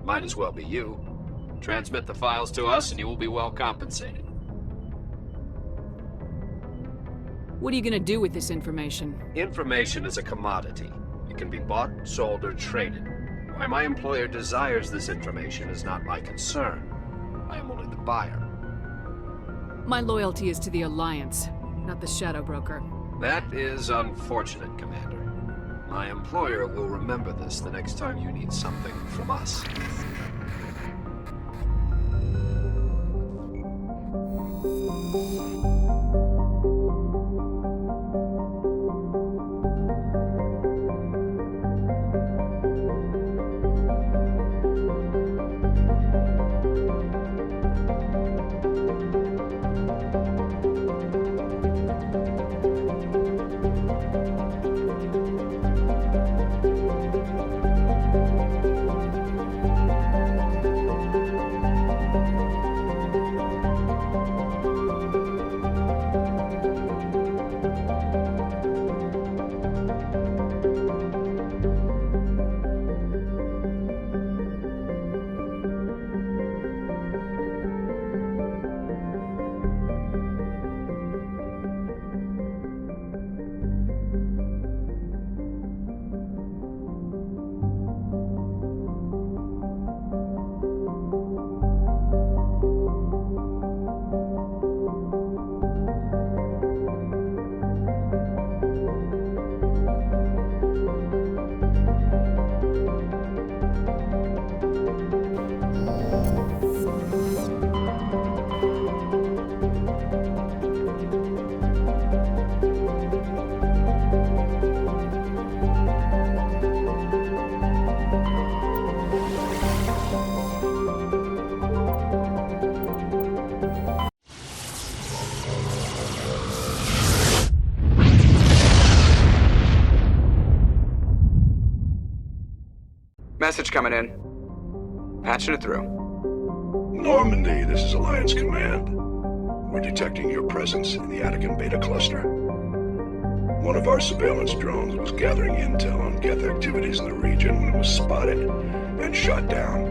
Might as well be you. Transmit the files to us and you will be well compensated. What are you gonna do with this information? Information is a commodity. It can be bought, sold, or traded. Why my employer desires this information is not my concern. I am only the buyer. My loyalty is to the Alliance, not the Shadow Broker. That is unfortunate, Commander. My employer will remember this the next time you need something from us. Message coming in. Patching it through. Normandy, this is Alliance Command. We're detecting your presence in the Attican Beta Cluster. One of our surveillance drones was gathering intel on Geth activities in the region when it was spotted and shot down.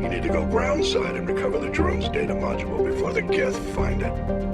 You need to go groundside and recover the drone's data module before the Geth find it.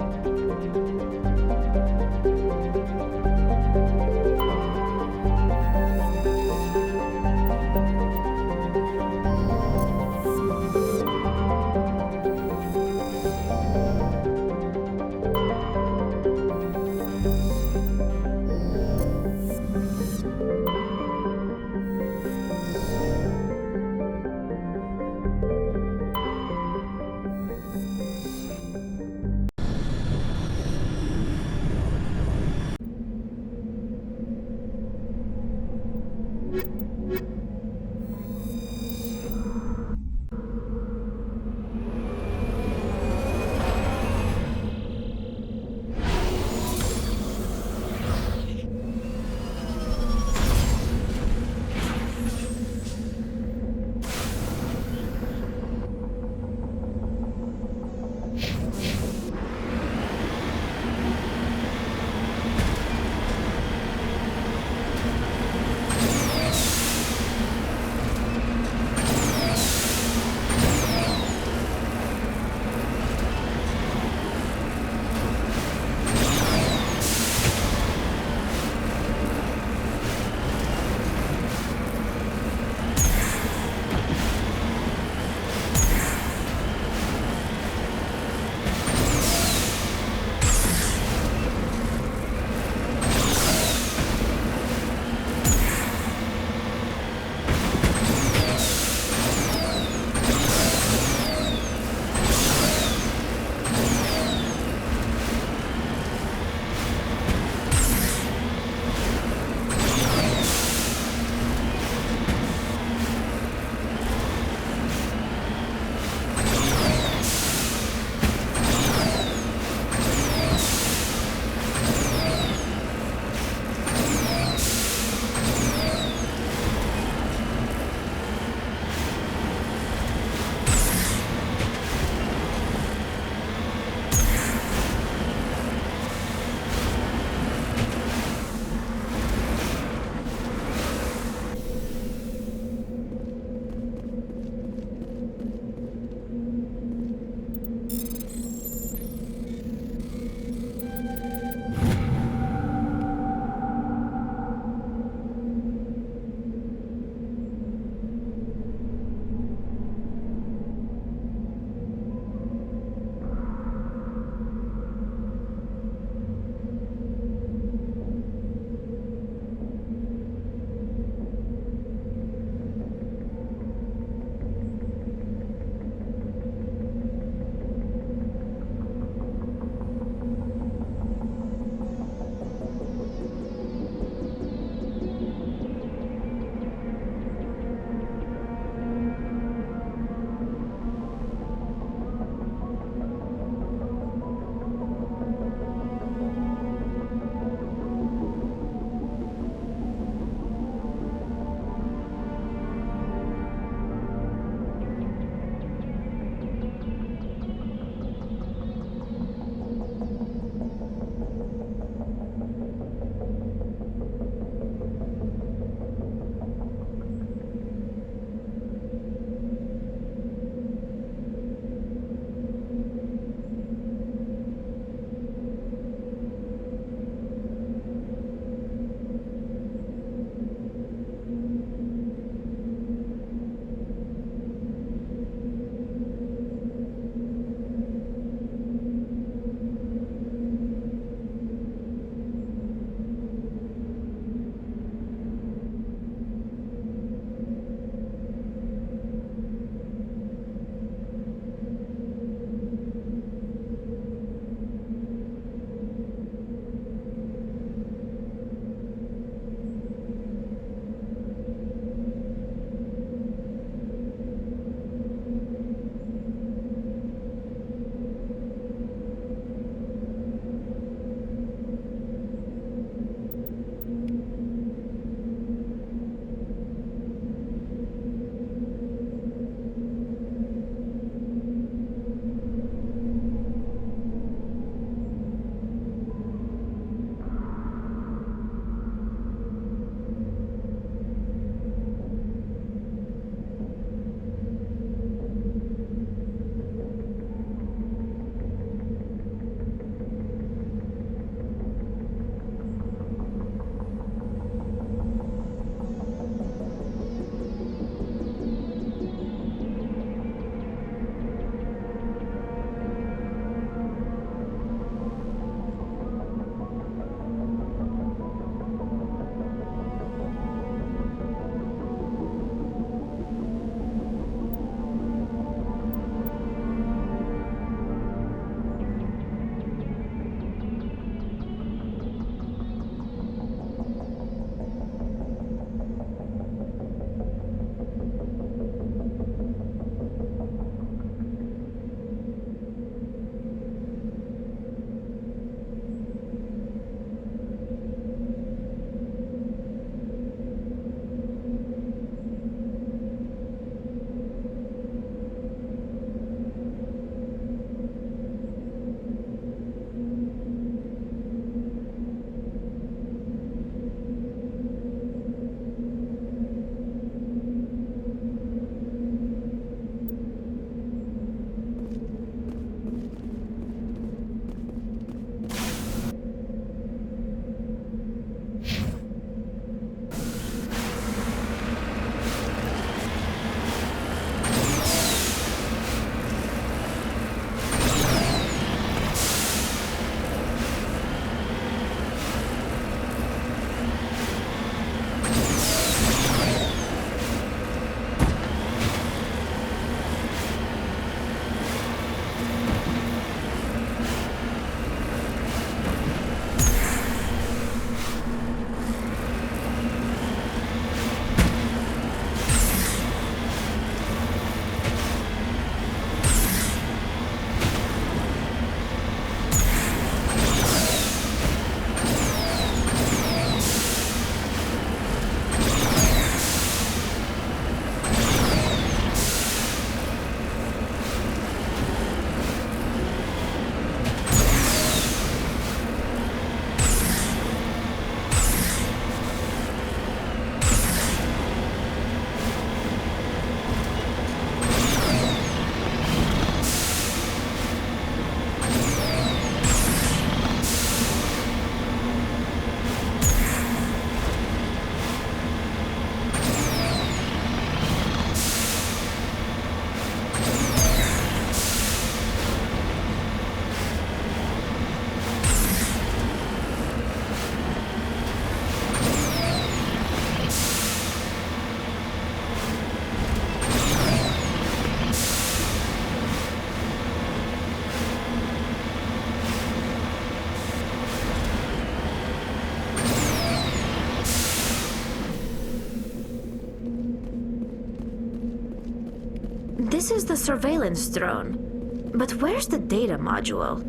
This is the surveillance drone. But where's the data module?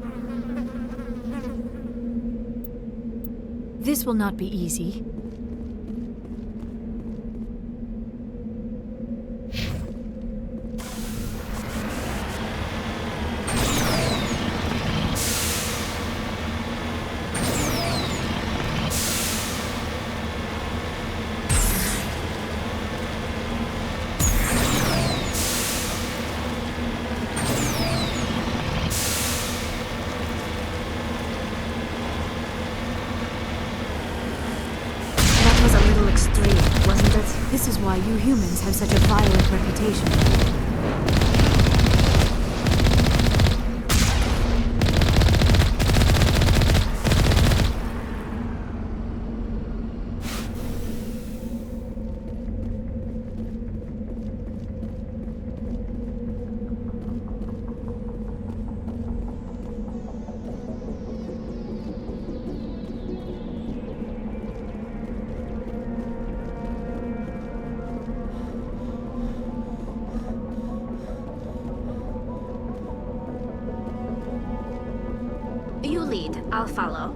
This will not be easy. This is why you humans have such a violent reputation. You lead, I'll follow.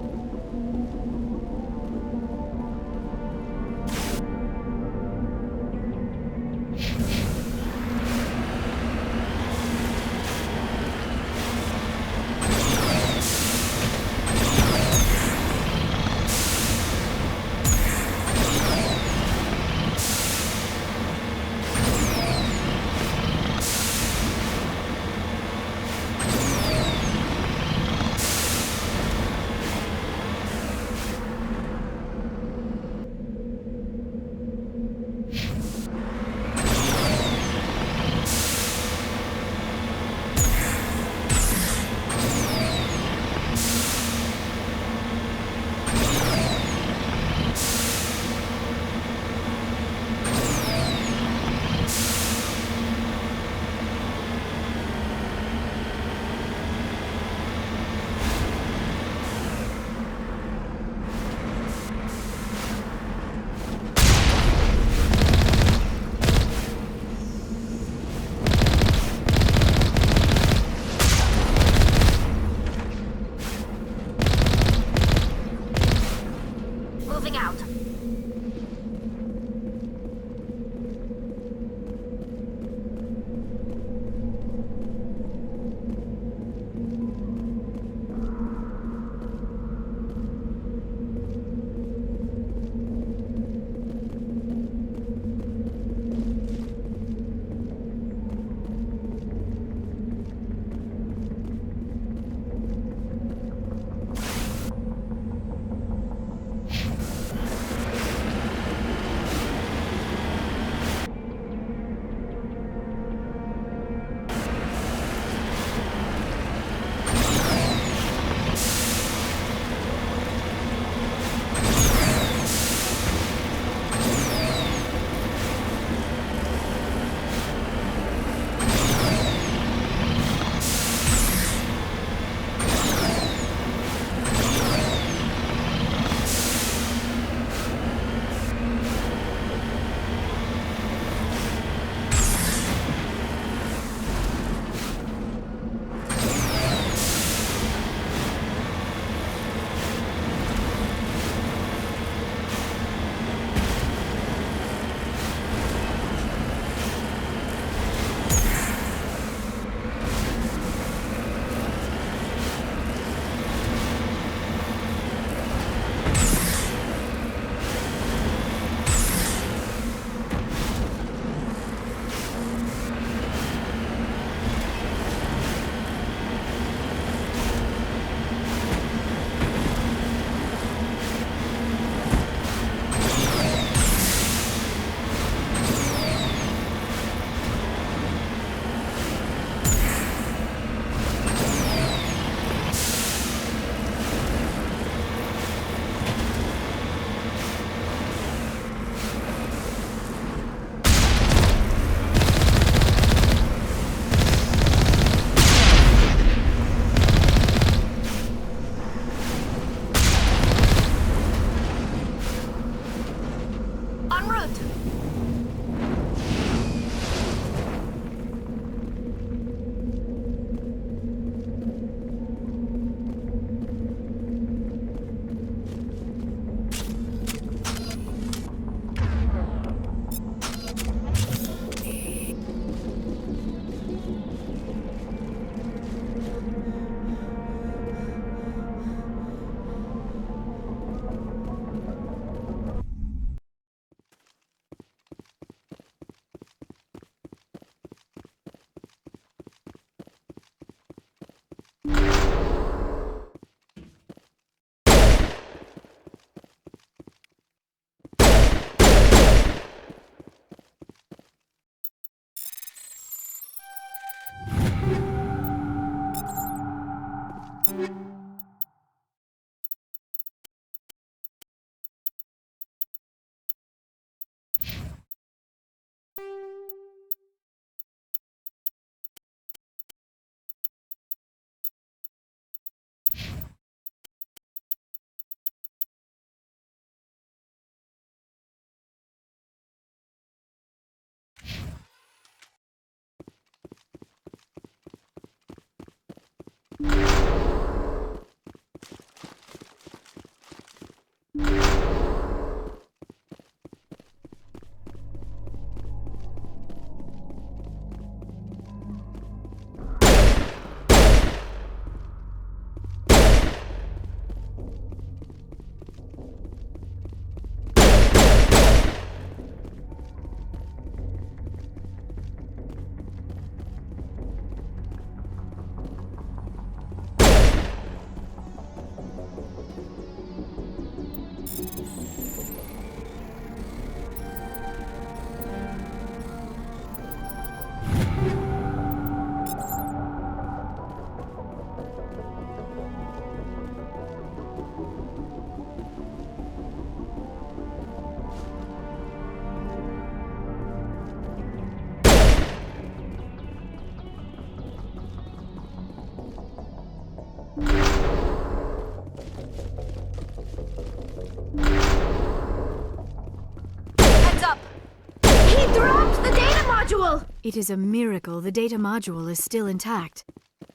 They dropped the data module! It is a miracle the data module is still intact.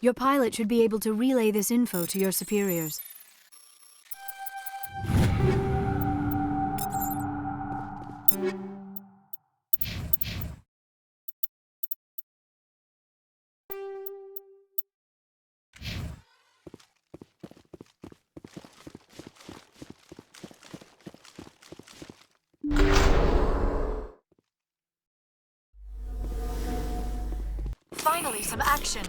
Your pilot should be able to relay this info to your superiors. Finally, some action.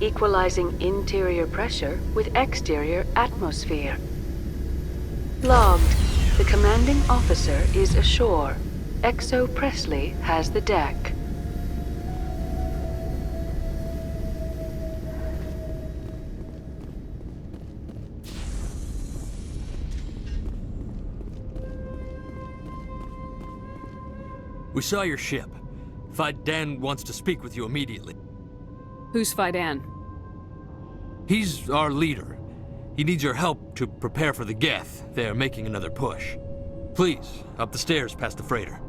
Equalizing interior pressure with exterior atmosphere. Logged. The commanding officer is ashore. XO Presley has the deck. We saw your ship. Fidan wants to speak with you immediately. Who's Fidan? He's our leader. He needs your help to prepare for the Geth. They're making another push. Please, up the stairs past the freighter.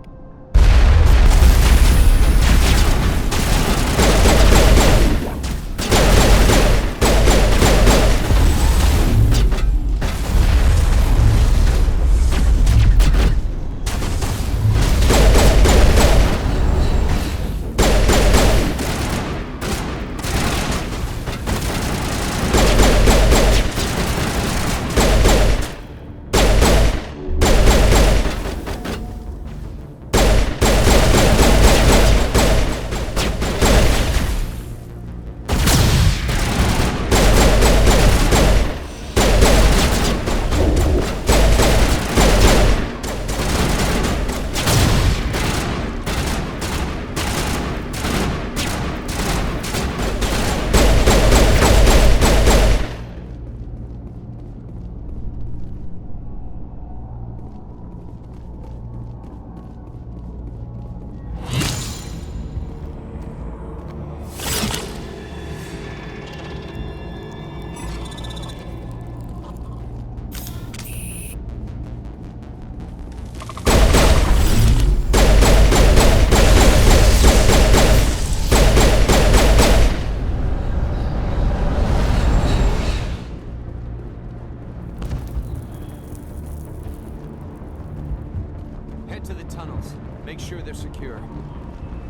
Head to the tunnels. Make sure they're secure.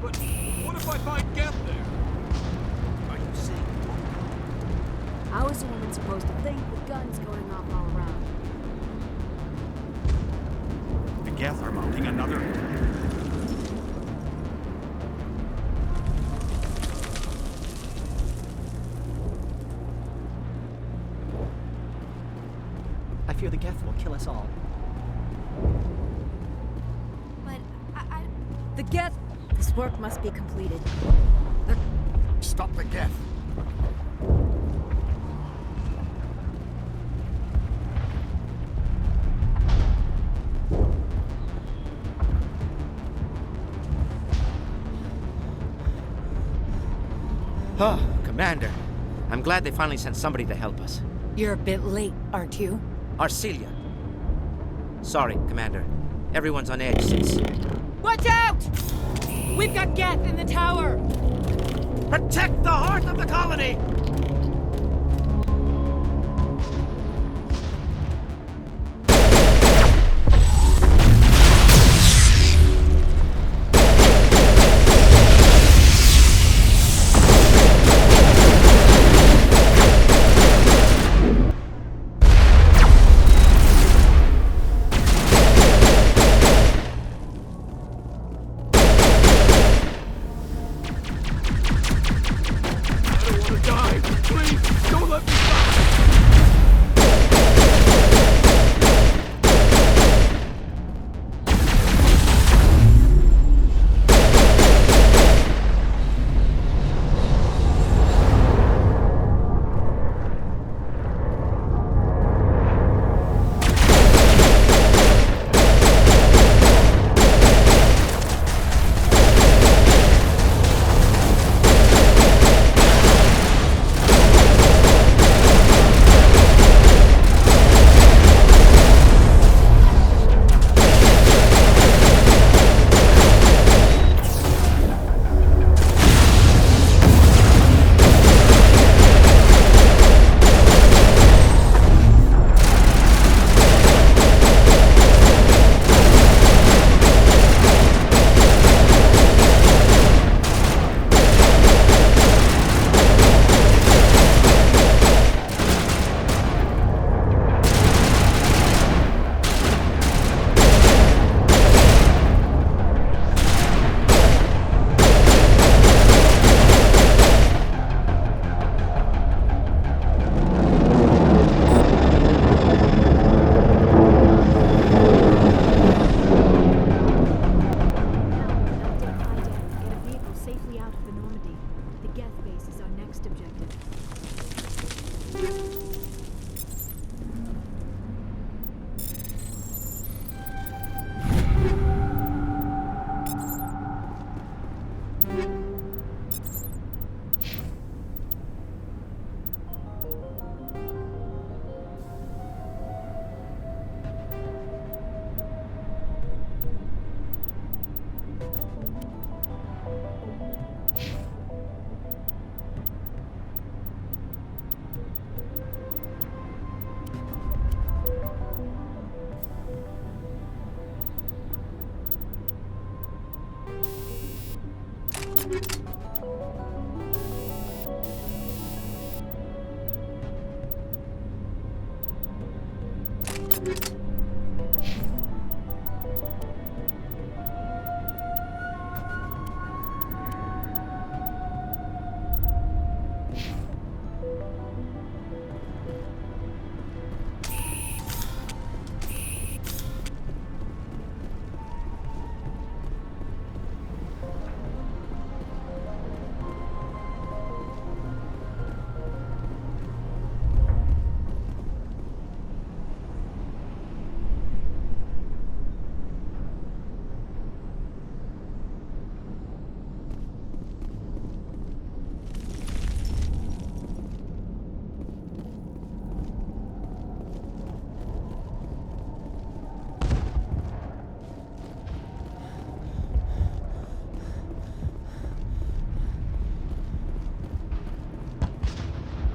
But what if I find Geth there? Are you saying? How is a woman supposed to think with guns going off all around? The Geth are mounting another. I fear the Geth will kill us all. The Geth! This work must be completed. Stop the Geth! Oh, Commander. I'm glad they finally sent somebody to help us. You're a bit late, aren't you? Arcelia. Sorry, Commander. Everyone's on edge since... Watch out! We've got Geth in the tower! Protect the heart of the colony!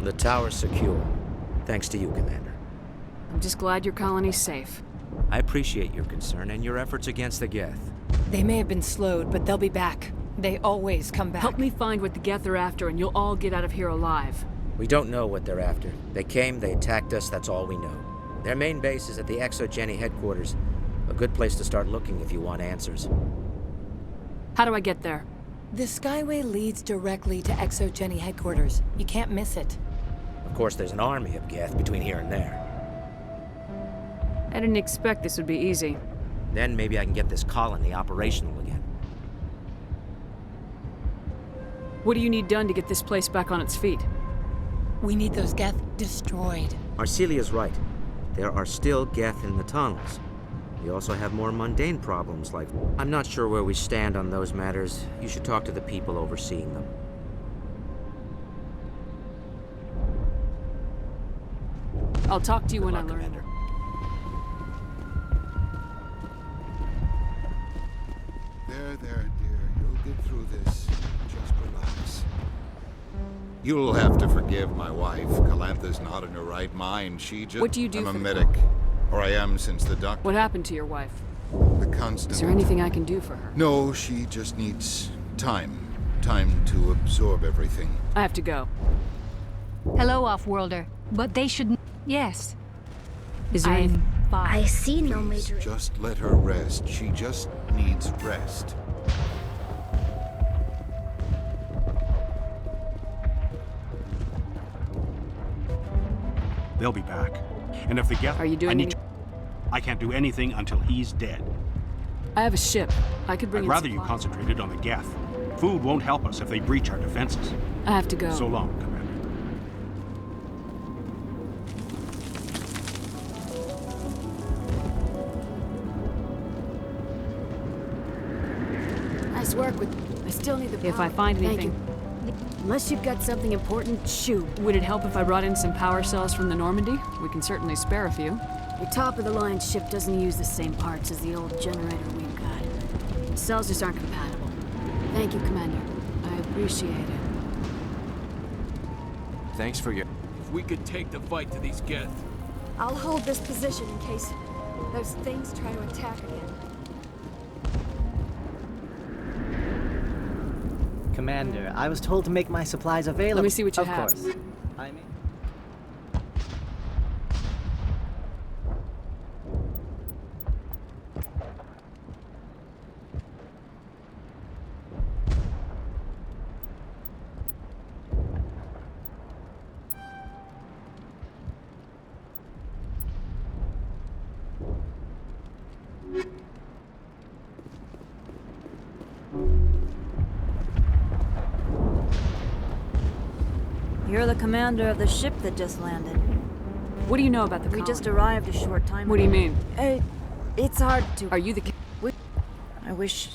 The tower's secure. Thanks to you, Commander. I'm just glad your colony's safe. I appreciate your concern and your efforts against the Geth. They may have been slowed, but they'll be back. They always come back. Help me find what the Geth are after, and you'll all get out of here alive. We don't know what they're after. They came, they attacked us, that's all we know. Their main base is at the ExoGeni headquarters. A good place to start looking if you want answers. How do I get there? The Skyway leads directly to ExoGeni headquarters. You can't miss it. Of course, there's an army of Geth between here and there. I didn't expect this would be easy. Then maybe I can get this colony operational again. What do you need done to get this place back on its feet? We need those Geth destroyed. Arcelia's right. There are still Geth in the tunnels. We also have more mundane problems like... I'm not sure where we stand on those matters. You should talk to the people overseeing them. I'll talk to you when I learn more. There, dear. You'll get through this. Just relax. You'll have to forgive my wife. Calantha's not in her right mind. She just... What do you do I'm a for the medic. Or I am since the doctor... What happened to your wife? The constant... Is there anything I can do for her? No, she just needs time. Time to absorb everything. I have to go. Hello, Off-Worlder. But they should... Yes. Is there anything... I see no major... Just let her rest. She just needs rest. They'll be back. And if the Geth... Are you doing I can't do anything until he's dead. I have a ship. I could bring I'd in rather you supplies. concentrated on the Geth. Food won't help us if they breach our defenses. I have to go. So long, Commander. Nice work with... I still need the power. If I find anything... Thank you. Unless you've got something important, shoot. Would it help if I brought in some power cells from the Normandy? We can certainly spare a few. Your top-of-the-line ship doesn't use the same parts as the old generator we've got. The cells just aren't compatible. Thank you, Commander. I appreciate it. Thanks for your... If we could take the fight to these Geth. I'll hold this position in case those things try to attack again. Commander, I was told to make my supplies available. Let me see what you have. Of course. I mean... You're the commander of the ship that just landed. What do you know about the We colony? just arrived a short time What do you ago. mean? It's hard to... Are you the... I wish...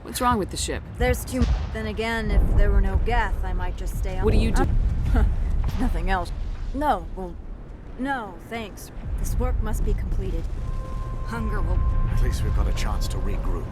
What's wrong with the ship? There's too... Then again, if there were no Geth, I might just stay on... What do you do? Nothing else. No, well... No, thanks. This work must be completed. Hunger will... At least we've got a chance to regroup.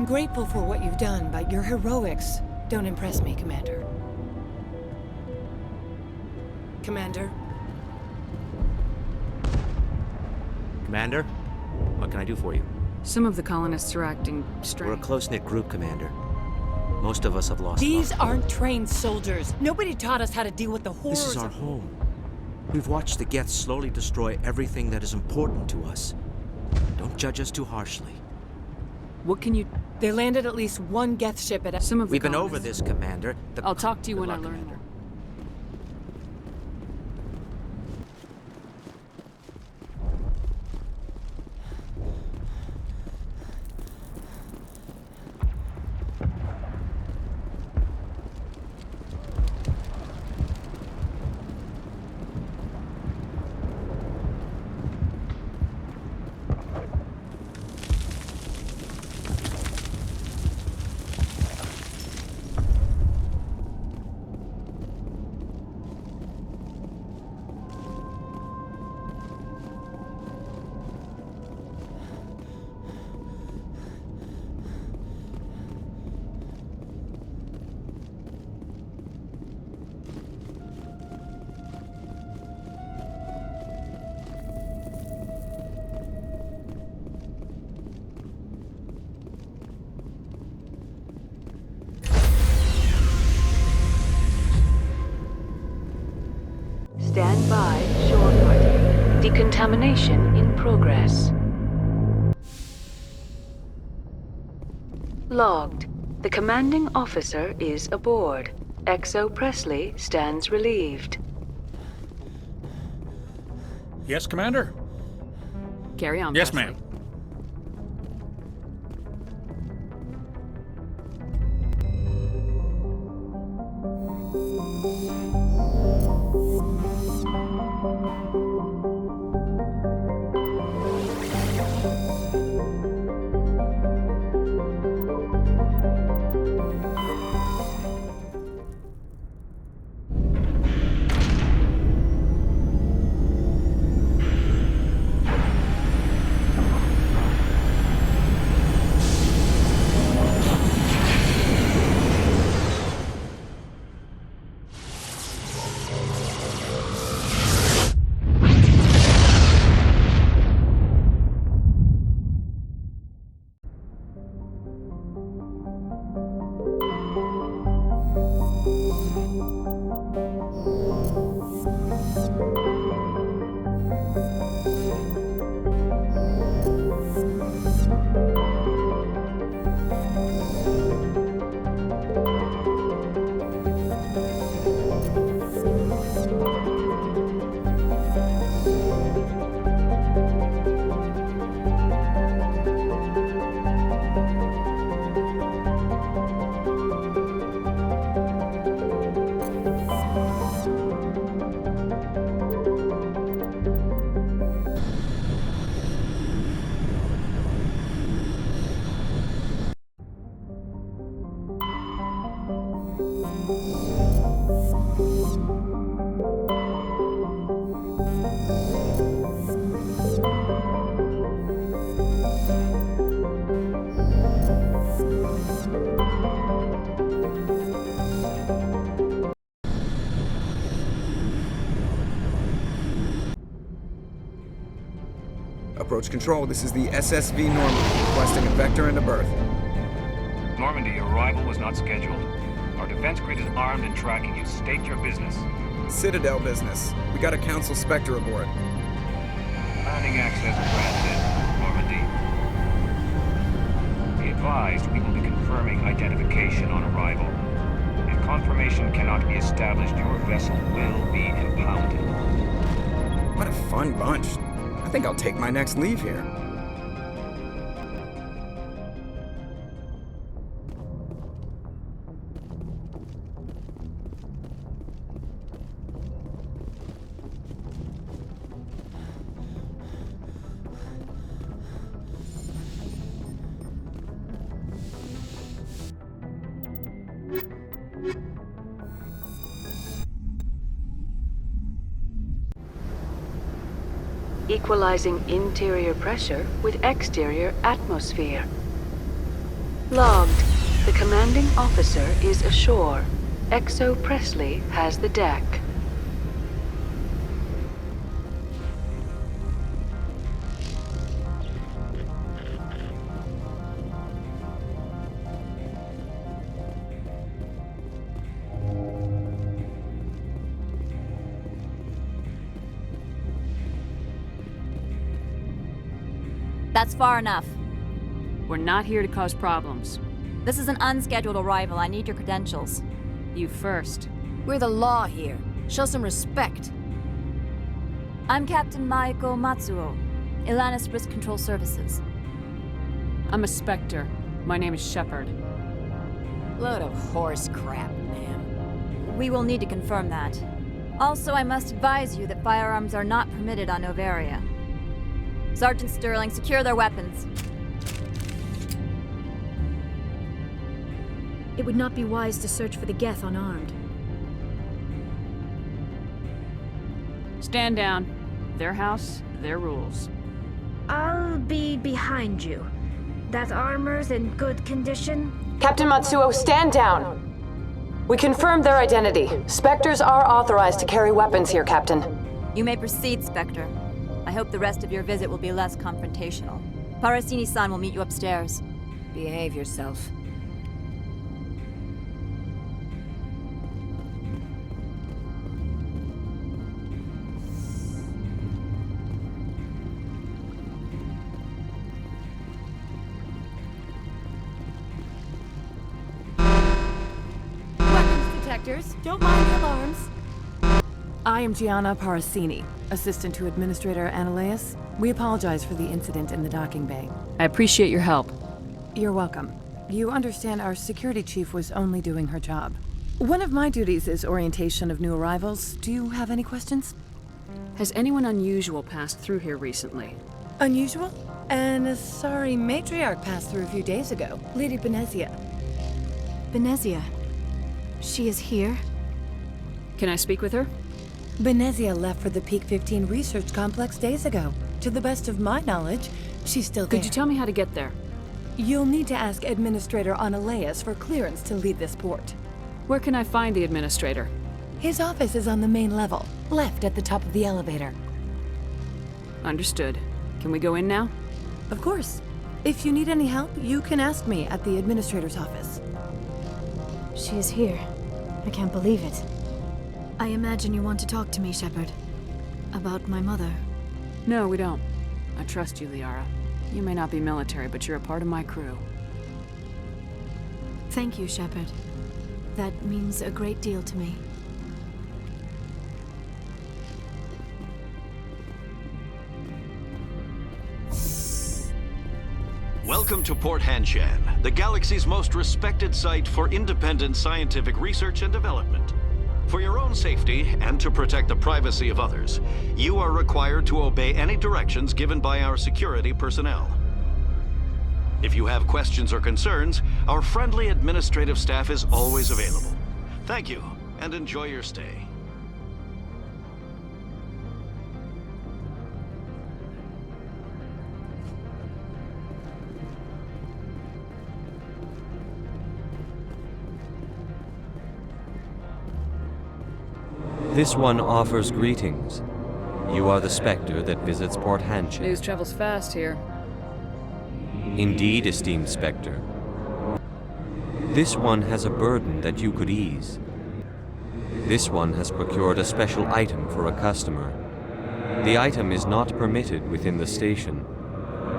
I'm grateful for what you've done, but your heroics don't impress me, Commander. Commander? Commander? What can I do for you? Some of the colonists are acting strange. We're a close-knit group, Commander. Most of us have lost These loved ones. aren't trained soldiers. Nobody taught us how to deal with the horrors. This is our home. We've watched the Geth slowly destroy everything that is important to us. Don't judge us too harshly. What can you... They landed at least one Geth ship at... Some of the We've been colonists. over this, Commander. I'll talk to you when I learn more. Stand by, shore party. Decontamination in progress. Logged. The commanding officer is aboard. XO Presley stands relieved. Yes, Commander? Carry on, Yes, Presley. ma'am. Approach control, this is the SSV Normandy, requesting a vector into berth. Normandy, your arrival was not scheduled. Our defense grid is armed and tracking you. State your business. Citadel business. We got a Council Spectre aboard. Landing access granted, Normandy. Be advised, we will be confirming identification on arrival. If confirmation cannot be established, your vessel will be impounded. What a fun bunch. I think I'll take my next leave here. Equalizing interior pressure with exterior atmosphere. Logged. The commanding officer is ashore. XO Presley has the deck. That's far enough. We're not here to cause problems. This is an unscheduled arrival. I need your credentials. You first. We're the law here. Show some respect. I'm Captain Maiko Matsuo, Ilanis Risk Control Services. I'm a Spectre. My name is Shepard. Load of horse crap, ma'am. We will need to confirm that. Also, I must advise you that firearms are not permitted on Novaria. Sergeant Sterling, secure their weapons. It would not be wise to search for the Geth unarmed. Stand down. Their house, their rules. I'll be behind you. That armor's in good condition? Captain Matsuo, stand down! We confirmed their identity. Spectres are authorized to carry weapons here, Captain. You may proceed, Spectre. I hope the rest of your visit will be less confrontational. Parasini-san will meet you upstairs. Behave yourself. Don't mind the alarms. I am Gianna Parasini, assistant to Administrator Ananias. We apologize for the incident in the docking bay. I appreciate your help. You're welcome. You understand our security chief was only doing her job. One of my duties is orientation of new arrivals. Do you have any questions? Has anyone unusual passed through here recently? Unusual? An Asari matriarch passed through a few days ago. Lady Benezia. Benezia? She is here? Can I speak with her? Benezia left for the Peak 15 research complex days ago. To the best of my knowledge, she's still there. Could you tell me how to get there? You'll need to ask Administrator Ananias for clearance to leave this port. Where can I find the Administrator? His office is on the main level, left at the top of the elevator. Understood. Can we go in now? Of course. If you need any help, you can ask me at the Administrator's office. She is here. I can't believe it. I imagine you want to talk to me, Shepard. About my mother. No, we don't. I trust you, Liara. You may not be military, but you're a part of my crew. Thank you, Shepard. That means a great deal to me. Welcome to Port Hanshan, the galaxy's most respected site for independent scientific research and development. For your own safety and to protect the privacy of others, you are required to obey any directions given by our security personnel. If you have questions or concerns, our friendly administrative staff is always available. Thank you, and enjoy your stay. This one offers greetings. You are the Spectre that visits Port Hanshan. News travels fast here. Indeed, esteemed Spectre. This one has a burden that you could ease. This one has procured a special item for a customer. The item is not permitted within the station,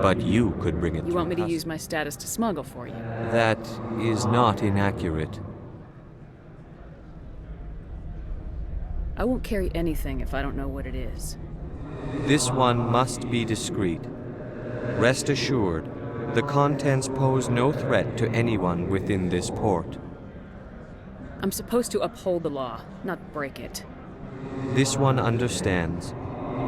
but you could bring it to You want me to use my status to smuggle for you? That is not inaccurate. I won't carry anything if I don't know what it is. This one must be discreet. Rest assured, the contents pose no threat to anyone within this port. I'm supposed to uphold the law, not break it. This one understands.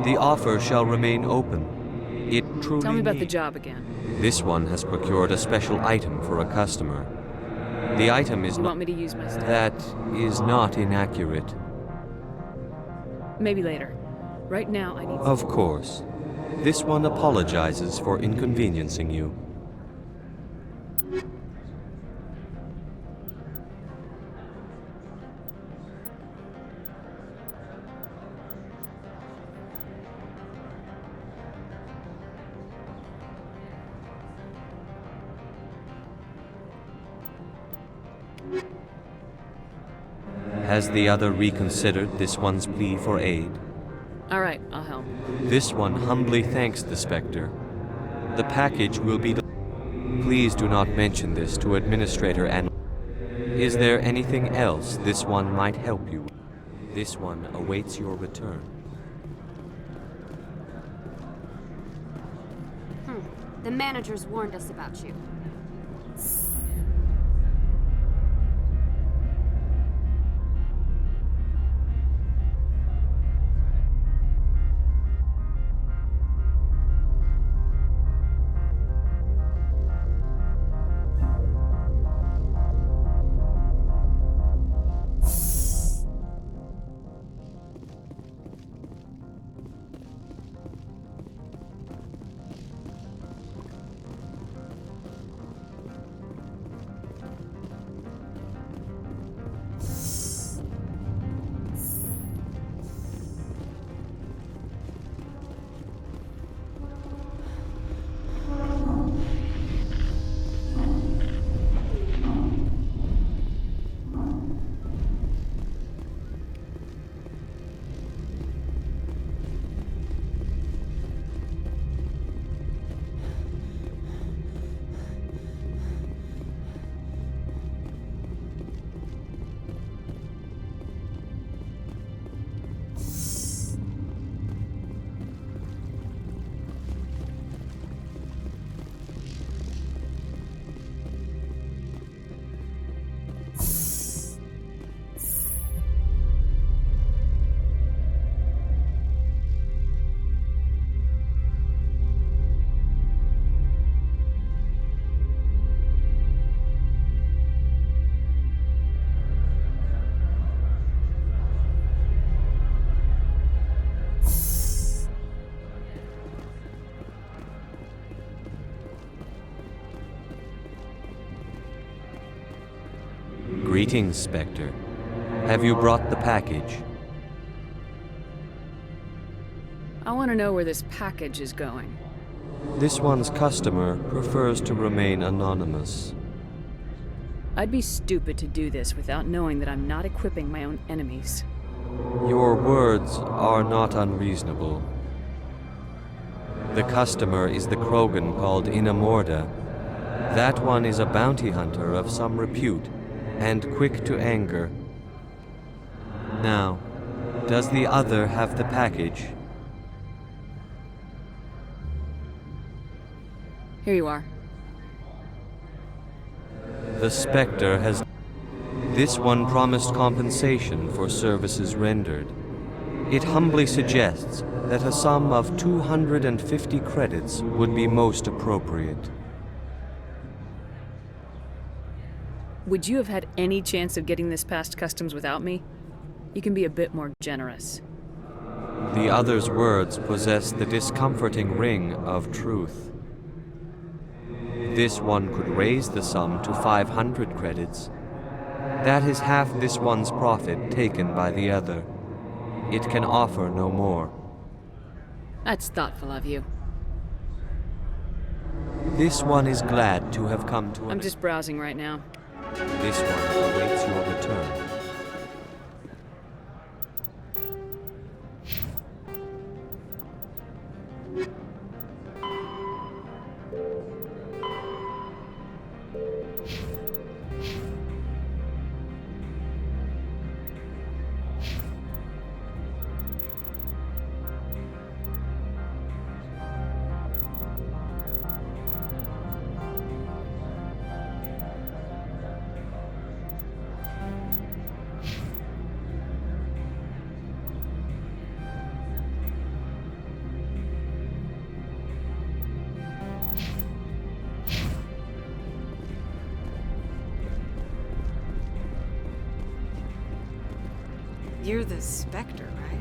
The offer shall remain open. It truly Tell me about the job again. This one has procured a special item for a customer. The item is You not... want me to use my status? That is not inaccurate. Maybe later. Right now, I need... Of course. This one apologizes for inconveniencing you. Has the other reconsidered this one's plea for aid? All right, I'll help. This one humbly thanks the Spectre. The package will be... Please do not mention this to Administrator and... Is there anything else this one might help you with? This one awaits your return. The managers warned us about you. Greetings, Spectre. Have you brought the package? I want to know where this package is going. This one's customer prefers to remain anonymous. I'd be stupid to do this without knowing that I'm not equipping my own enemies. Your words are not unreasonable. The customer is the Krogan called Inamorda. That one is a bounty hunter of some repute, and quick to anger. Now, does the other have the package? Here you are. The Spectre has... This one promised compensation for services rendered. It humbly suggests that a sum of 250 credits would be most appropriate. Would you have had any chance of getting this past customs without me? You can be a bit more generous. The other's words possess the discomforting ring of truth. This one could raise the sum to 500 credits. That is half this one's profit taken by the other. It can offer no more. That's thoughtful of you. This one is glad to have come to I'm just browsing right now. This one awaits your return. You're the Spectre, right?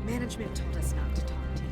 Management told us not to talk to you.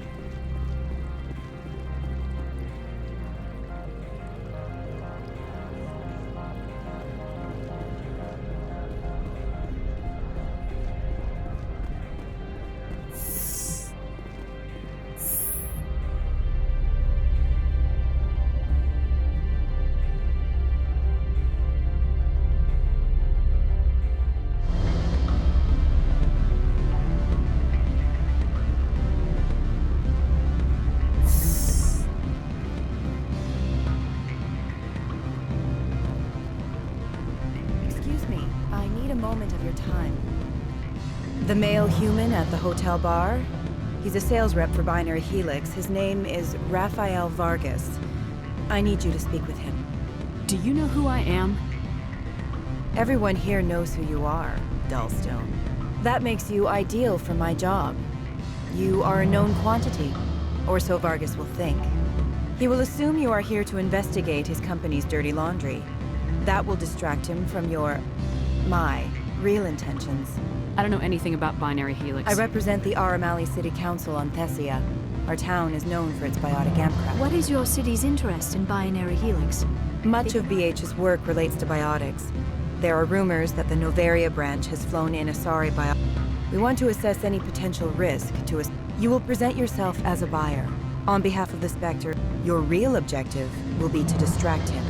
The male human at the hotel bar? He's a sales rep for Binary Helix. His name is Rafael Vargas. I need you to speak with him. Do you know who I am? Everyone here knows who you are, Dullstone. That makes you ideal for my job. You are a known quantity, or so Vargas will think. He will assume you are here to investigate his company's dirty laundry. That will distract him from my real intentions. I don't know anything about Binary Helix. I represent the Aramali City Council on Thessia. Our town is known for its biotic ampcraft. What is your city's interest in Binary Helix? Much of BH's work relates to biotics. There are rumors that the Novaria branch has flown in Asari biotics. We want to assess any potential risk to us. You will present yourself as a buyer. On behalf of the Spectre, your real objective will be to distract him.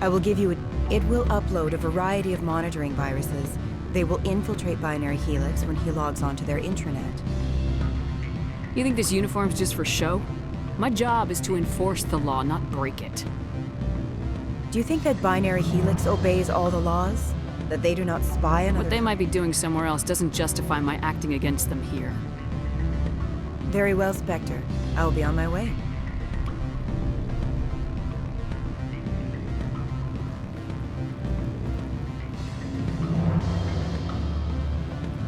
I will give you It will upload a variety of monitoring viruses. They will infiltrate Binary Helix when he logs onto their intranet. You think this uniform's just for show? My job is to enforce the law, not break it. Do you think that Binary Helix obeys all the laws? That they do not spy on What they might be doing somewhere else doesn't justify my acting against them here. Very well, Spectre. I will be on my way.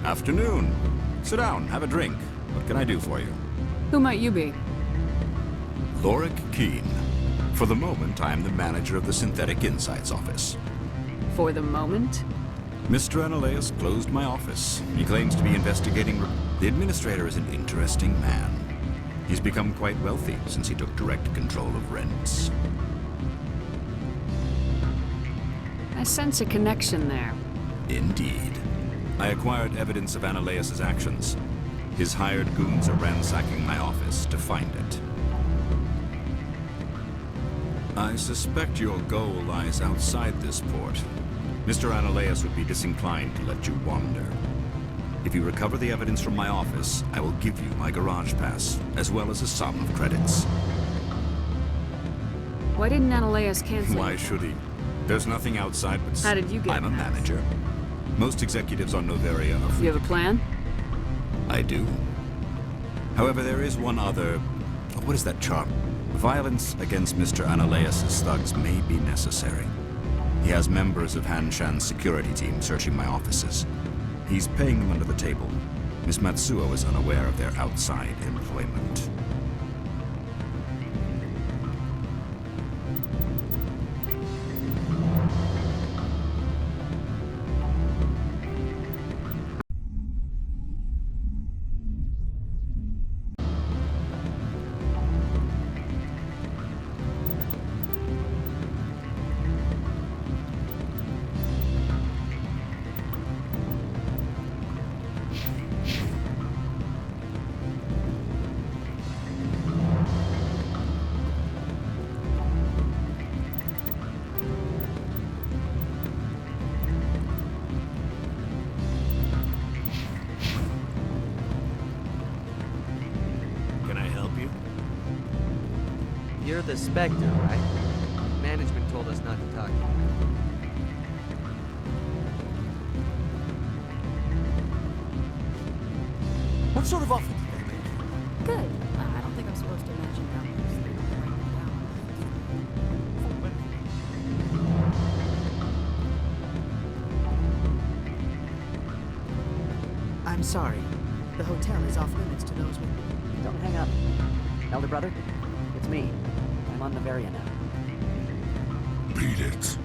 Afternoon. Sit down, have a drink. What can I do for you? Who might you be? Lorik Keene. For the moment, I am the manager of the Synthetic Insights office. For the moment? Mr. Analeus closed my office. He claims to be investigating... The administrator is an interesting man. He's become quite wealthy since he took direct control of rents. I sense a connection there. Indeed. I acquired evidence of Analeus's actions. His hired goons are ransacking my office to find it. I suspect your goal lies outside this port. Mr. Analeus would be disinclined to let you wander. If you recover the evidence from my office, I will give you my garage pass, as well as a sum of credits. Why didn't Analeus cancel? Why should he? There's nothing outside but... How did you get I'm a manager. Most executives on Novaria are free. You have a plan? I do. However, there is one other... What is that charm? Violence against Mr. Analeus' thugs may be necessary. He has members of Hanshan's security team searching my offices. He's paying them under the table. Miss Matsuo is unaware of their outside employment. You're the Spectre, right? Management told us not to talk to you. What sort of offer did they make you? Good. I don't think I'm supposed to mention numbers. They don't write them down. I'm sorry. The hotel is off limits to those with... Don't hang up. Elder brother, it's me. I'm on Novaria now. Beat it.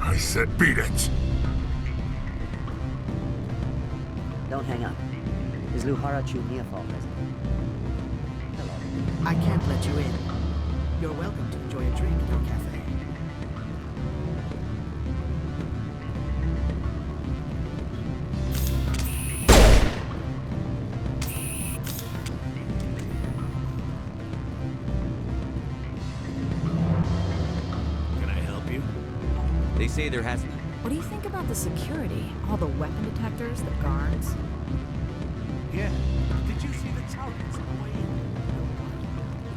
I said beat it! Don't hang up. Is Luhara Chu Neafal present? Hello. I can't let you in. You're welcome to enjoy a drink at our cafe. They say there hasn't. What do you think about the security? All the weapon detectors, the guards? Yeah. Did you see the turrets on the way in?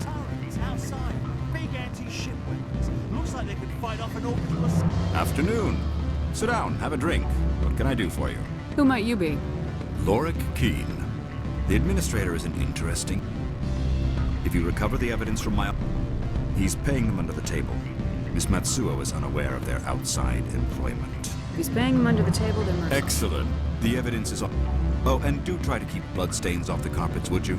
Turrets outside. Big anti-ship weapons. Looks like they could fight off an orbital assault. Afternoon. Sit down, have a drink. What can I do for you? Who might you be? Lorik Keene. The administrator isn't interesting. If you recover the evidence from my... He's paying them under the table. Miss Matsuo is unaware of their outside employment. If he's paying them under the table, then we're... Excellent. The evidence is on... Oh, and do try to keep bloodstains off the carpets, would you?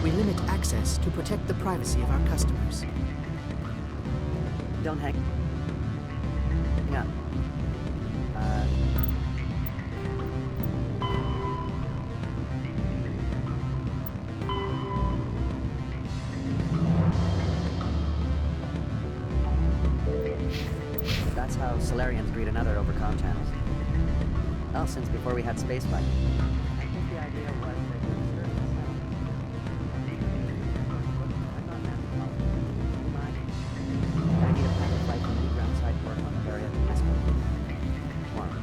We limit access to protect the privacy of our customers. Don't hang up. That's how Solarians greet another over comm channels. Well, since before we had spaceflight. I think the idea was that the service I'm not anthropologist. Do you mind? I need a private flight from any groundside port on the area to Mexico. Tomorrow.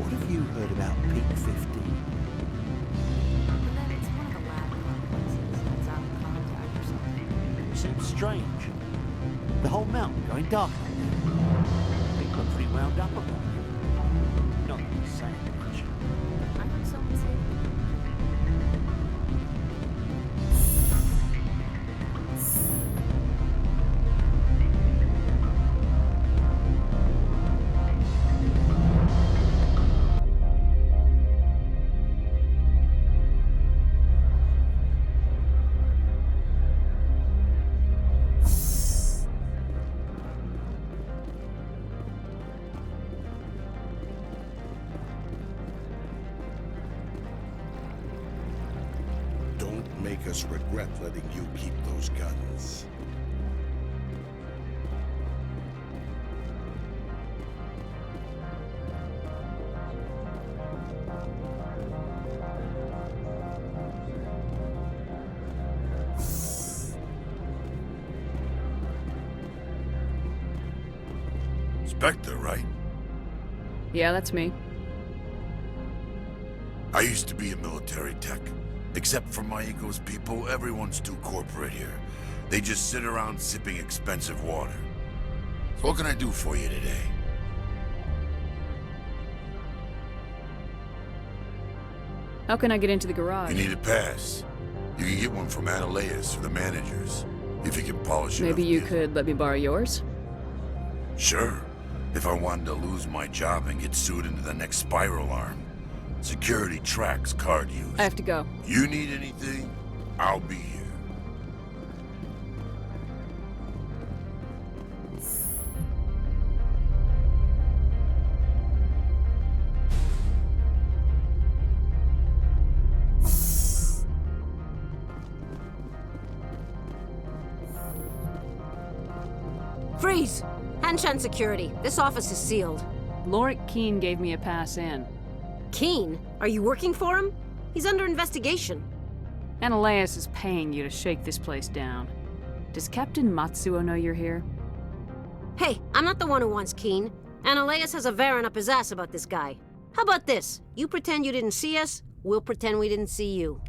What have you heard about Peak 15? Then it's one of the lab complexes. It's out of contact or something. Seems strange. The whole mountain going dark like that. People are pretty wound up about it. Not saying much. I heard someone say make us regret letting you keep those guns. Spectre, right? Yeah, that's me. I used to be a military tech. Except for my ego's people, everyone's too corporate here. They just sit around sipping expensive water. So what can I do for you today? How can I get into the garage? You need a pass. You can get one from Analeas or the managers, if you can polish it. Maybe you could let me borrow yours? Sure. If I wanted to lose my job and get sued into the next spiral arm. Security tracks card use. I have to go. You need anything? I'll be here. Freeze! Hanshan security. This office is sealed. Lorik Keene gave me a pass in. Keene? Are you working for him? He's under investigation. Analeas is paying you to shake this place down. Does Captain Matsuo know you're here? Hey, I'm not the one who wants Keene. Analeas has a Varen up his ass about this guy. How about this? You pretend you didn't see us, we'll pretend we didn't see you.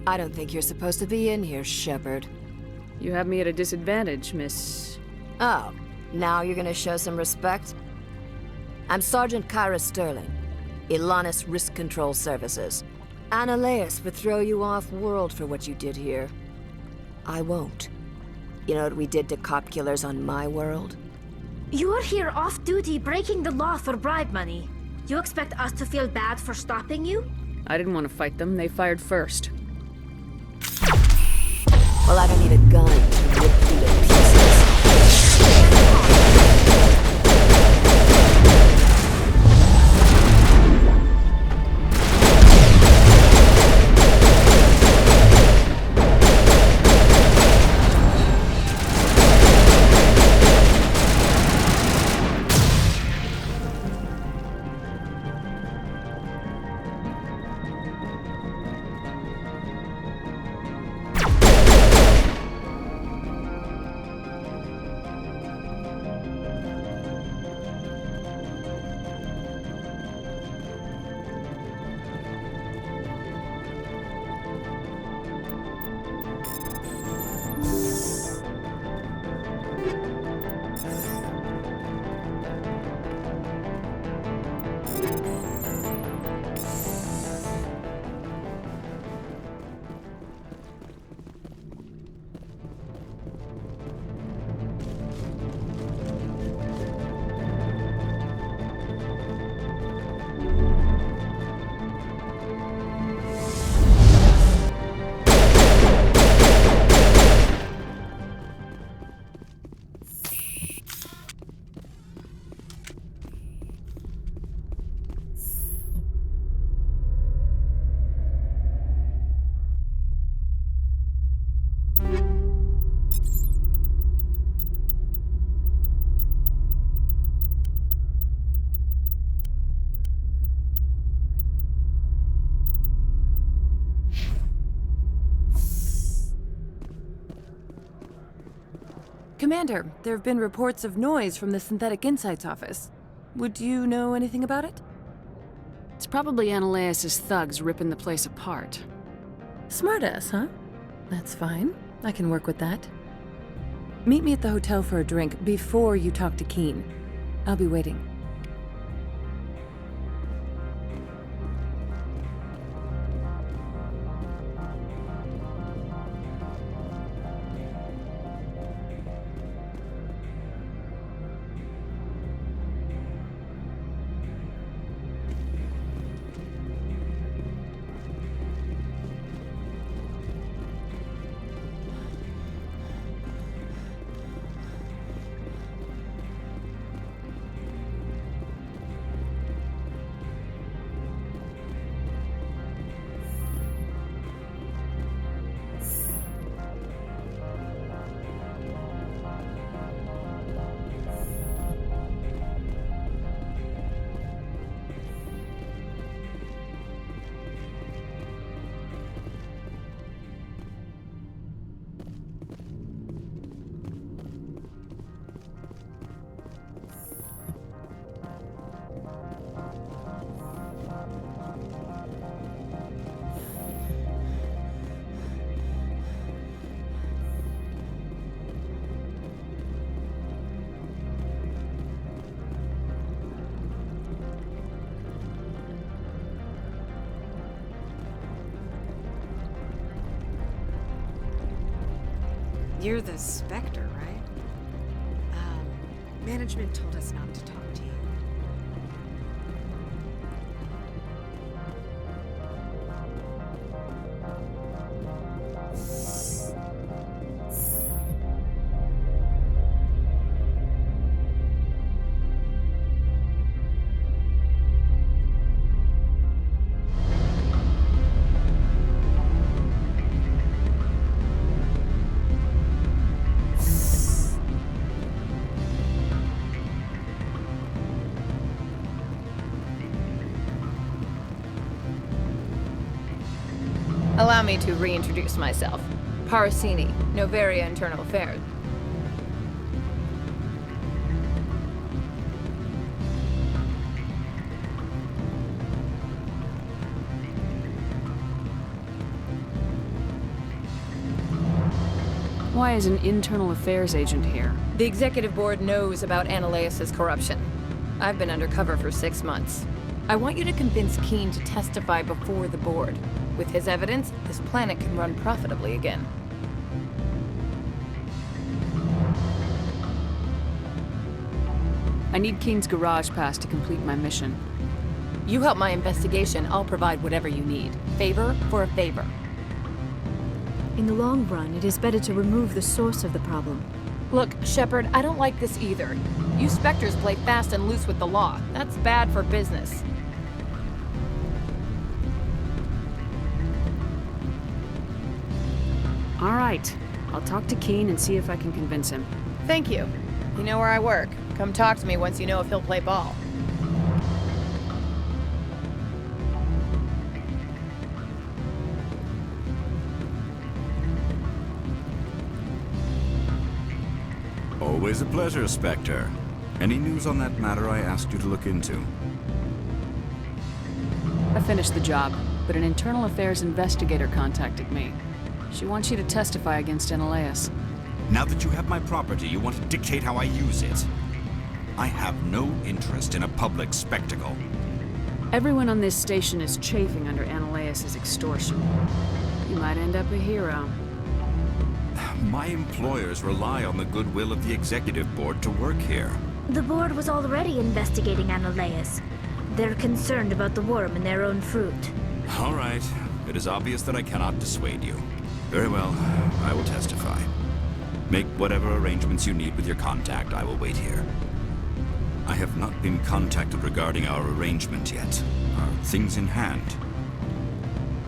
I don't think you're supposed to be in here, Shepard. You have me at a disadvantage, Miss... Oh, now you're gonna show some respect? I'm Sergeant Kyra Sterling, Ilanis Risk Control Services. Analeas would throw you off-world for what you did here. I won't. You know what we did to cop killers on my world? You're here off-duty breaking the law for bribe money. You expect us to feel bad for stopping you? I didn't want to fight them. They fired first. Well, I don't need a gun to rip you to pieces. Commander, there have been reports of noise from the Synthetic Insights office. Would you know anything about it? It's probably Analeas' thugs ripping the place apart. Smartass, huh? That's fine. I can work with that. Meet me at the hotel for a drink before you talk to Keen. I'll be waiting. You're the Spectre, right? Management told us not to talk to you. Allow me to reintroduce myself. Parasini, Novaria Internal Affairs. Why is an internal affairs agent here? The executive board knows about Ananias' corruption. I've been undercover for 6 months. I want you to convince Keene to testify before the board. With his evidence, this planet can run profitably again. I need Keene's garage pass to complete my mission. You help my investigation, I'll provide whatever you need. Favor for a favor. In the long run, it is better to remove the source of the problem. Look, Shepard, I don't like this either. You Spectres play fast and loose with the law. That's bad for business. All right. I'll talk to Keene and see if I can convince him. Thank you. You know where I work. Come talk to me once you know if he'll play ball. Always a pleasure, Spectre. Any news on that matter I asked you to look into? I finished the job, but an internal affairs investigator contacted me. She wants you to testify against Ananias. Now that you have my property, you want to dictate how I use it. I have no interest in a public spectacle. Everyone on this station is chafing under Ananias' extortion. You might end up a hero. My employers rely on the goodwill of the executive board to work here. The board was already investigating Ananias. They're concerned about the worm in their own fruit. All right. It is obvious that I cannot dissuade you. Very well. I will testify. Make whatever arrangements you need with your contact. I will wait here. I have not been contacted regarding our arrangement yet. Are things in hand?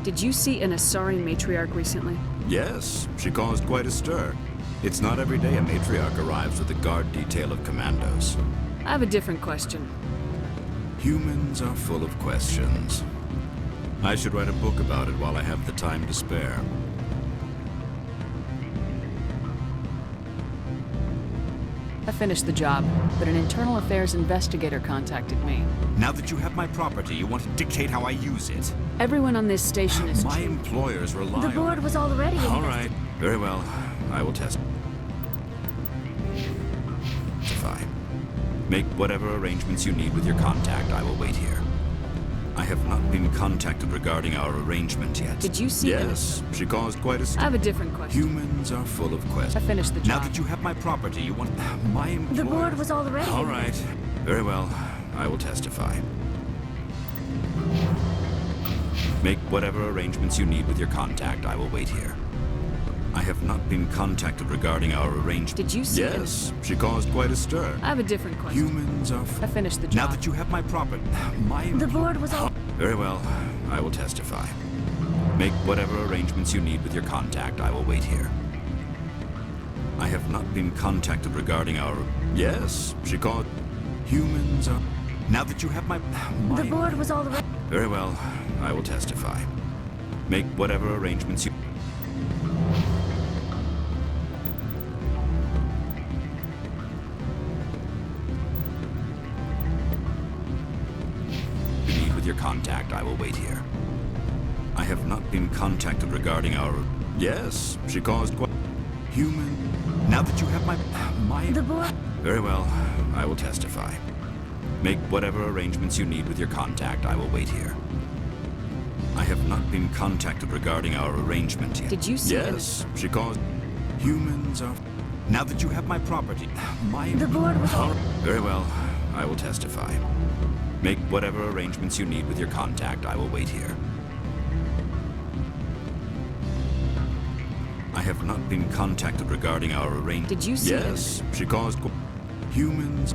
Did you see an Asari matriarch recently? Yes, she caused quite a stir. It's not every day a matriarch arrives with a guard detail of commandos. I have a different question. Humans are full of questions. I should write a book about it while I have the time to spare. I finished the job, but an internal affairs investigator contacted me. Now that you have my property, you want to dictate how I use it. Everyone on this station is... My employers rely on... The board was already... All right. Very well. I will testify. Make whatever arrangements you need with your contact. I will wait here. I have not been contacted regarding our arrangement yet. Did you see... Yes, she caused quite a... I have a different question. Humans are full of questions. I finished the job. Now that you have my property, you want... My employer... The board was already... All right. Very well. I will testify. Make whatever arrangements you need with your contact. I will wait here. I have not been contacted regarding our arrangement. Did you see... Yes, she caused quite a stir. I have a different question. Humans are... I finished the job. Now that you have my property... My... The board was all... Very well. I will testify. Make whatever arrangements you need with your contact. I will wait here. I have not been contacted regarding our... Yes, she caused... Humans are... Now that you have my... The board was already... Very well. I will testify. Make whatever arrangements you... need with your contact. I will wait here. I have not been contacted regarding our... Yes, she caused quite... Human... Now that you have my... The board... Very well. I will testify. Make whatever arrangements you need with your contact. I will wait here. I have not been contacted regarding our arrangement yet. Did you see... Yes, she caused... Humans are... Now that you have my property... My... The board was... Very well. I will testify. Make whatever arrangements you need with your contact. I will wait here. I have not been contacted regarding our arrangement. Did you see... Yes, she caused... Humans...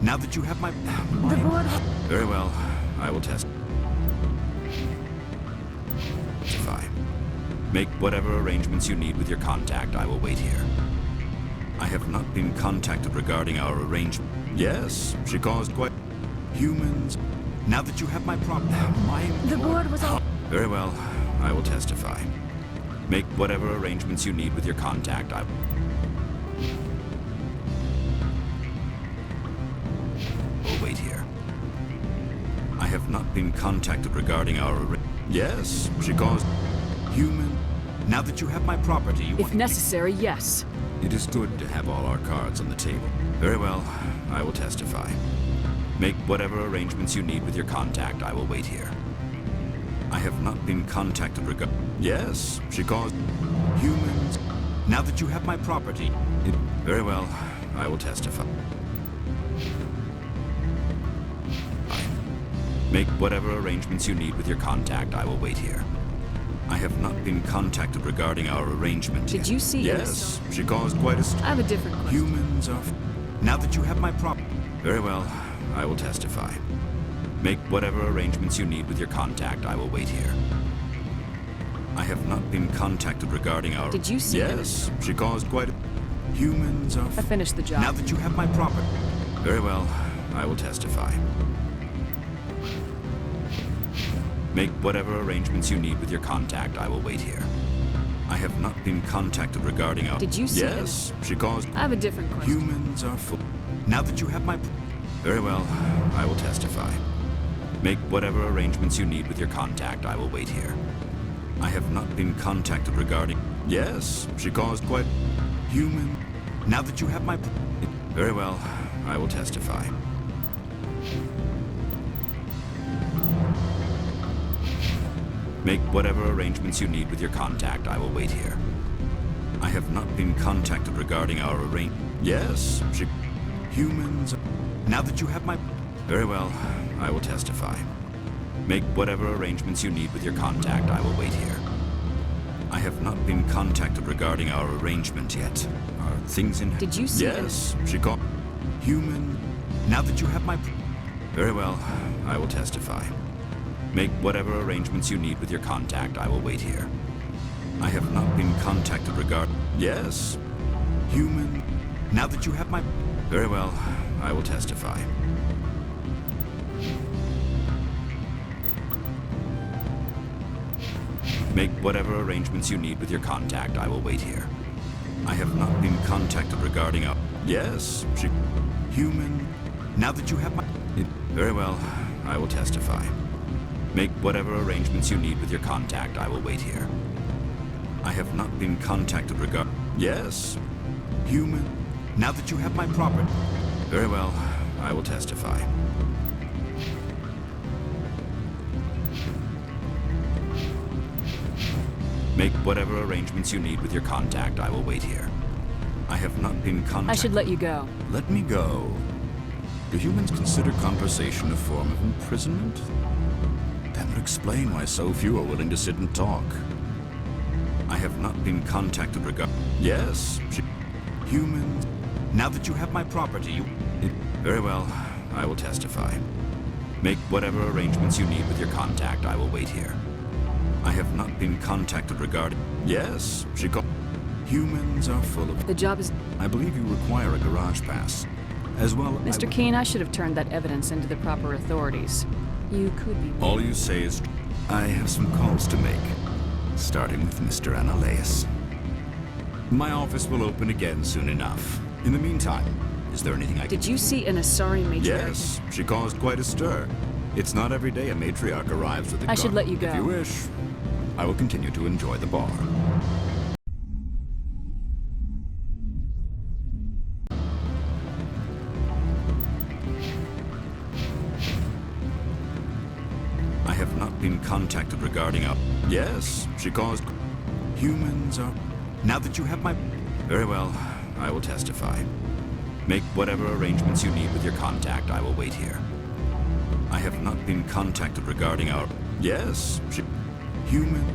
Now that you have my... The board... Very well. I will testify. Make whatever arrangements you need with your contact. I will wait here. I have not been contacted regarding our arrangement. Yes, she caused quite... Humans... Now that you have my My... The board was all... Very well. I will testify. Make whatever arrangements you need with your contact. I will wait here. I have not been contacted regarding our... Yes, she caused... Human... Now that you have my property, you If necessary, yes. It is good to have all our cards on the table. Very well, I will testify. Make whatever arrangements you need with your contact. I will wait here. I have not been contacted regarding... Yes, she caused... humans... Now that you have my property... Very well, I will testify. Make whatever arrangements you need with your contact. I will wait here. I have not been contacted regarding our arrangement Did yet. you see Yes, she caused quite a... I have a different question. Humans are... Now that you have my property... Very well, I will testify. Make whatever arrangements you need with your contact. I will wait here. I have not been contacted regarding our... Did you see Yes, she caused quite a... Humans are... I finished the job. Now that you have my property... Very well, I will testify. Make whatever arrangements you need with your contact. I will wait here. I have not been contacted regarding our... Did you see Yes, she caused... I have a different question. Humans are full... Now that you have my... Very well, I will testify. Make whatever arrangements you need with your contact. I will wait here. I have not been contacted regarding... Yes, she caused quite... Human... Now that you have my... Very well, I will testify. Make whatever arrangements you need with your contact. I will wait here. I have not been contacted regarding our arrangement. Yes, she... Humans... Now that you have my... Very well, I will testify. Make whatever arrangements you need with your contact. I will wait here. I have not been contacted regarding our arrangement yet. Are things in... Did you see Yes, she called... Human... Now that you have my... Very well, I will testify. Make whatever arrangements you need with your contact. I will wait here. I have not been contacted regarding... Yes. Human... Now that you have my... Very well, I will testify. Make whatever arrangements you need with your contact. I will wait here. I have not been contacted regarding a... Yes, she... Human... Now that you have my... Very well, I will testify. Make whatever arrangements you need with your contact. I will wait here. I have not been contacted regarding... Yes, human... Now that you have my property... Very well, I will testify. Make whatever arrangements you need with your contact. I will wait here. I have not been contacted... I should let you go. Let me go. Do humans consider conversation a form of imprisonment? That would explain why so few are willing to sit and talk. I have not been contacted regarding... Yes, she... Humans... Now that you have my property, you... Very well, I will testify. Make whatever arrangements you need with your contact. I will wait here. I have not been contacted regarding... Yes, she called... Humans are full of... The job is... I believe you require a garage pass. As well... Mr. Keene, I should have turned that evidence into the proper authorities. You could be... All you say is... I have some calls to make. Starting with Mr. Analaeus. My office will open again soon enough. In the meantime, is there anything I can... Did you see an Asari matriarch? Yes, she caused quite a stir. It's not every day a matriarch arrives with a gun. I should let you go. If you wish, I will continue to enjoy the bar. I have not been contacted regarding a... Yes, she caused... Humans are... Now that you have my... Very well, I will testify. Make whatever arrangements you need with your contact. I will wait here. I have not been contacted regarding our... Yes, she... Human...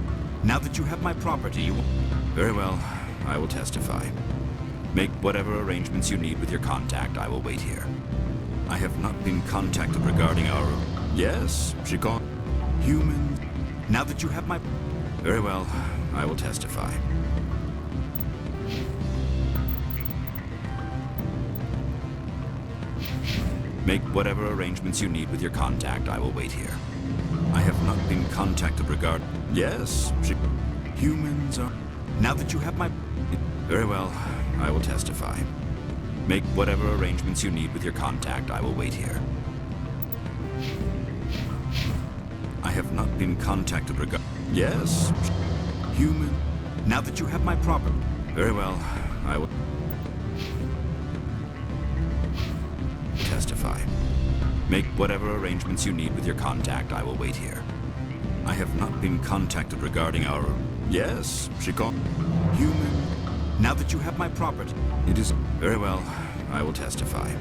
Now that you have my property, you... Very well, I will testify. Make whatever arrangements you need with your contact. I will wait here. I have not been contacted regarding our... Yes, she called... Human... Now that you have my... Very well, I will testify. Make whatever arrangements you need with your contact. I will wait here. I have not been contacted regarding... Yes, she... Humans are... Now that you have my... Very well, I will testify. Make whatever arrangements you need with your contact. I will wait here. I have not been contacted regarding... Yes, human... Now that you have my property... Very well, I will testify. Make whatever arrangements you need with your contact. I will wait here. I have not been contacted regarding our... Yes, she called... Human. Now that you have my property, it is... Very well. I will testify.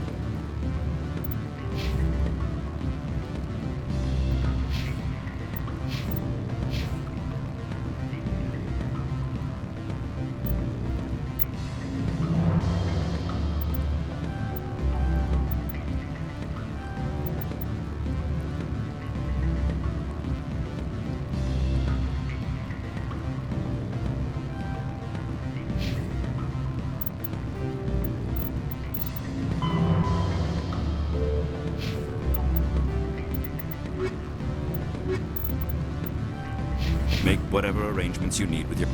Make whatever arrangements you need with your...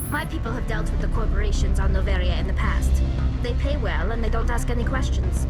My people have dealt with the corporations on Noveria in the past. They pay well and they don't ask any questions.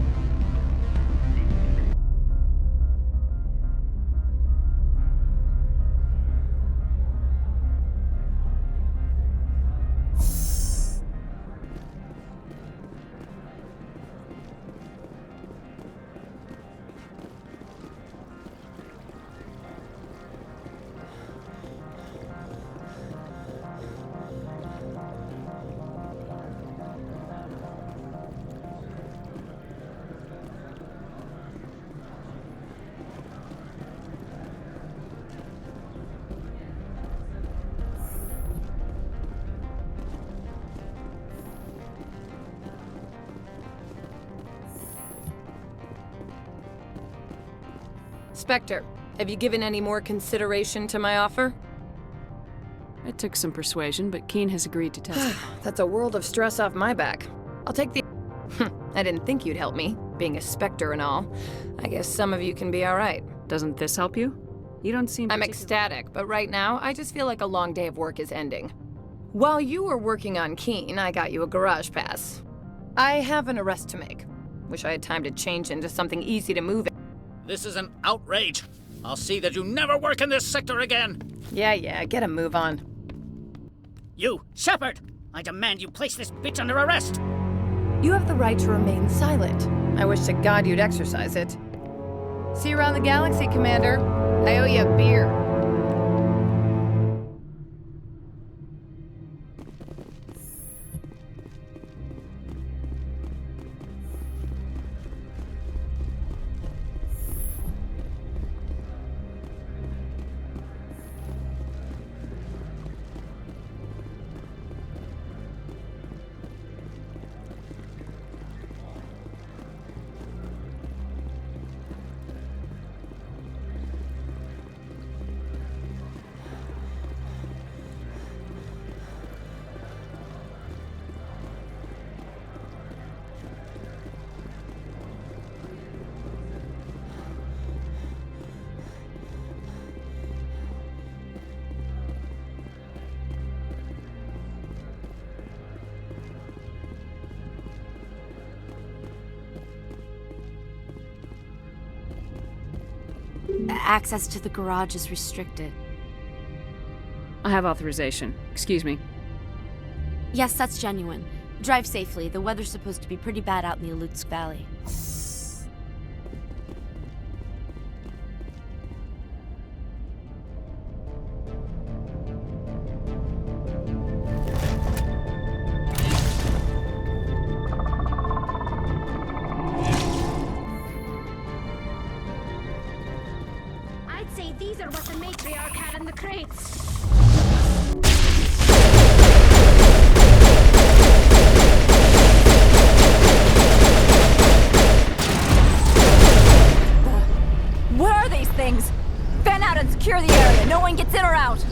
Spectre, have you given any more consideration to my offer? It took some persuasion, but Keen has agreed to testify. That's a world of stress off my back. I'll take the... I didn't think you'd help me, being a Spectre and all. I guess some of you can be alright. Doesn't this help you? You don't seem... I'm ecstatic, but right now, I just feel like a long day of work is ending. While you were working on Keen, I got you a garage pass. I have an arrest to make. Wish I had time to change into something easy to move in. This is an outrage. I'll see that you never work in this sector again. Yeah, get a move on. You, Shepard! I demand you place this bitch under arrest! You have the right to remain silent. I wish to God you'd exercise it. See you around the galaxy, Commander. I owe you a beer. Access to the garage is restricted. I have authorization. Excuse me. Yes, that's genuine. Drive safely. The weather's supposed to be pretty bad out in the Alutsk Valley. I'd say these are what the matriarch had in the crates. Where are these things? Fan out and secure the area. No one gets in or out.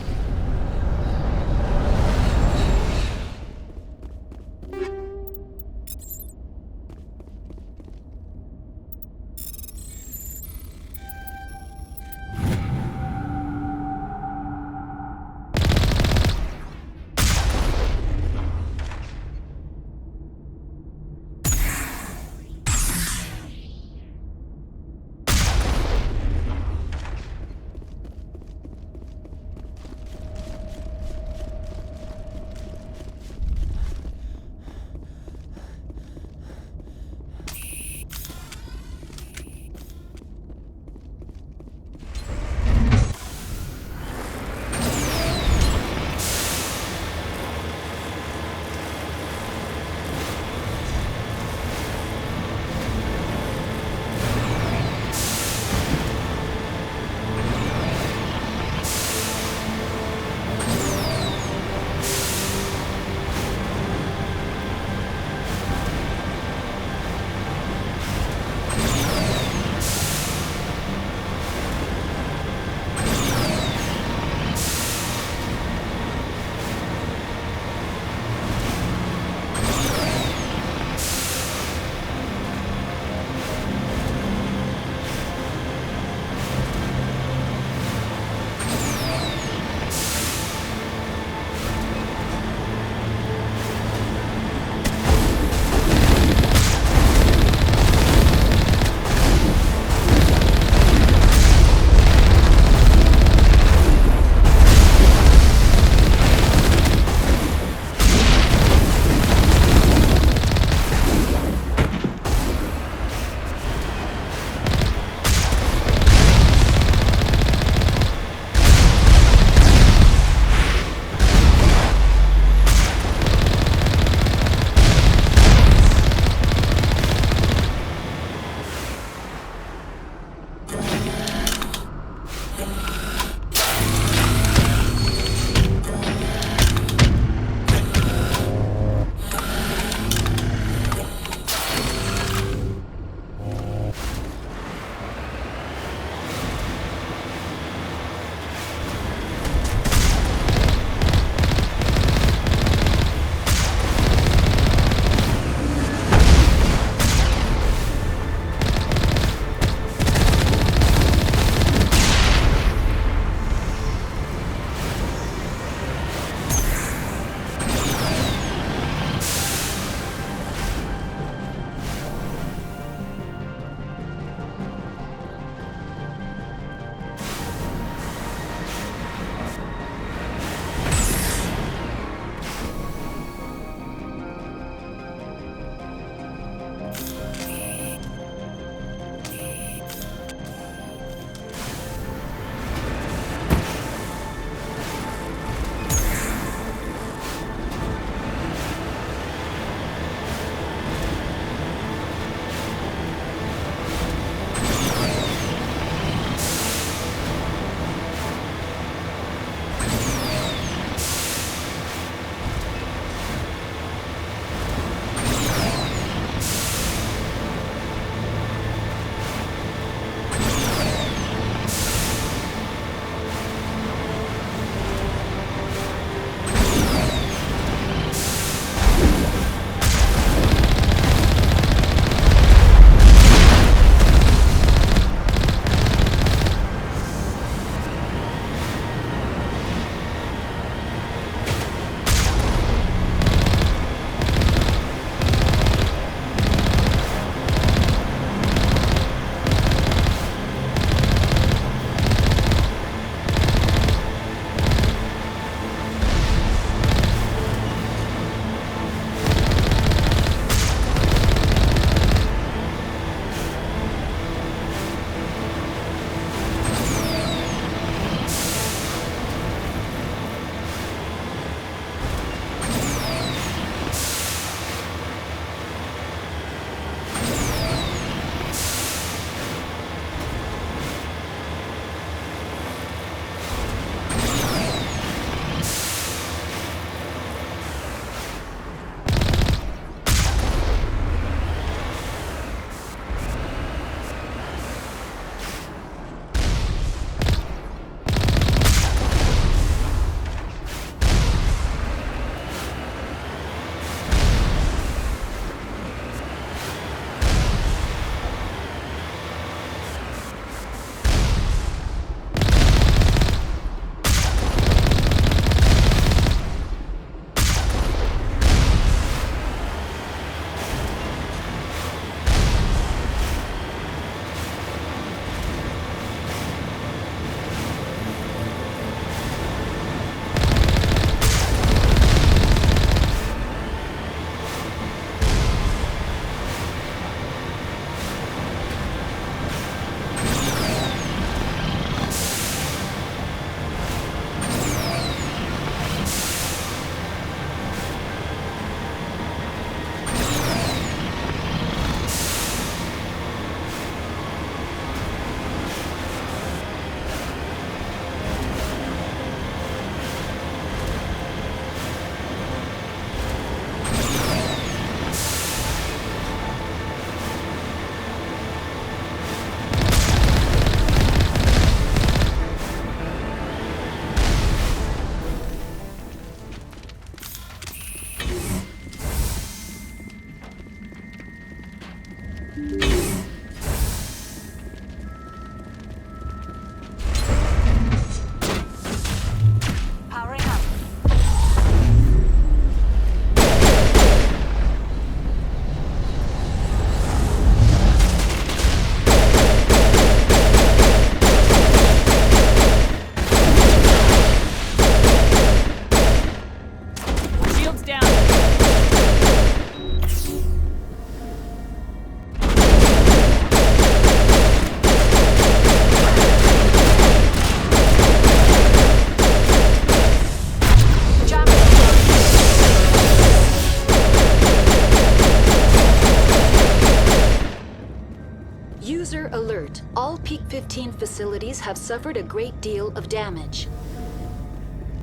facilities have suffered a great deal of damage.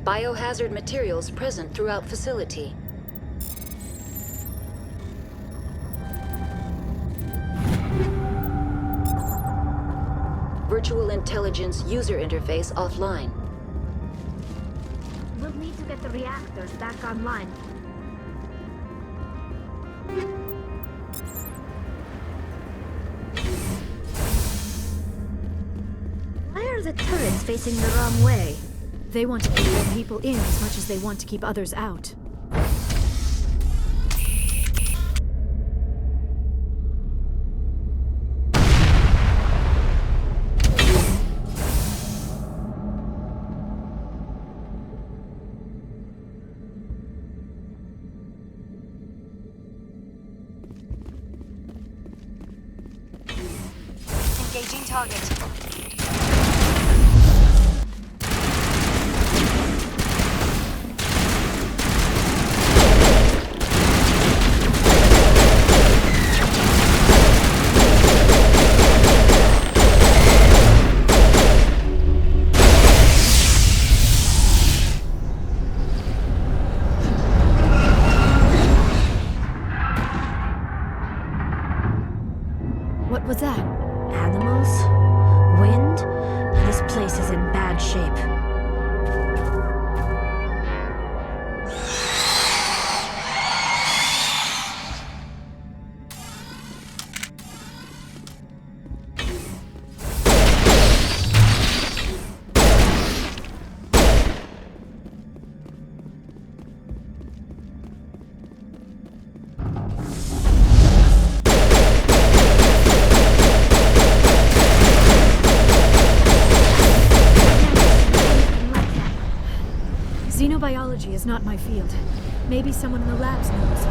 Biohazard materials present throughout facility. Virtual intelligence user interface offline. We'll need to get the reactors back online. Why are the turrets facing the wrong way? They want to keep their people in as much as they want to keep others out. Engaging target. What was that? Animals? Wind? This place is in bad shape. Xenobiology is not my field. Maybe someone in the labs knows.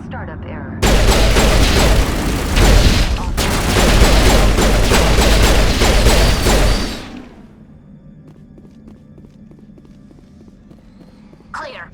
Startup error. Clear.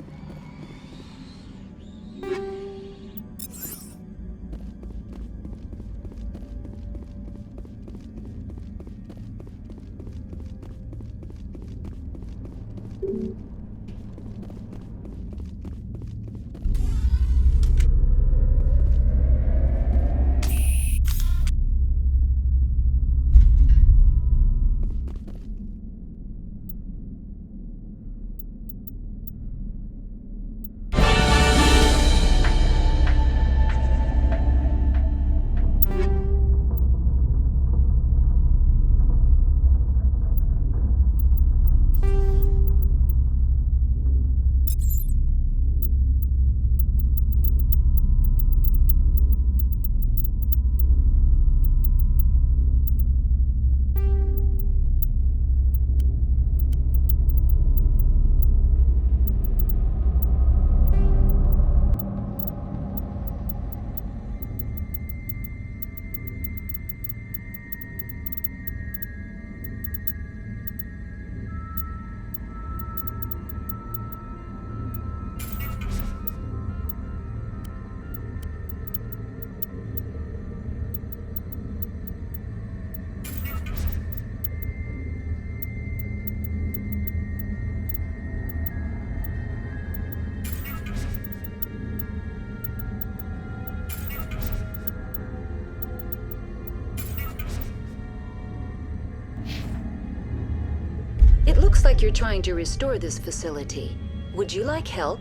It looks like you're trying to restore this facility. Would you like help?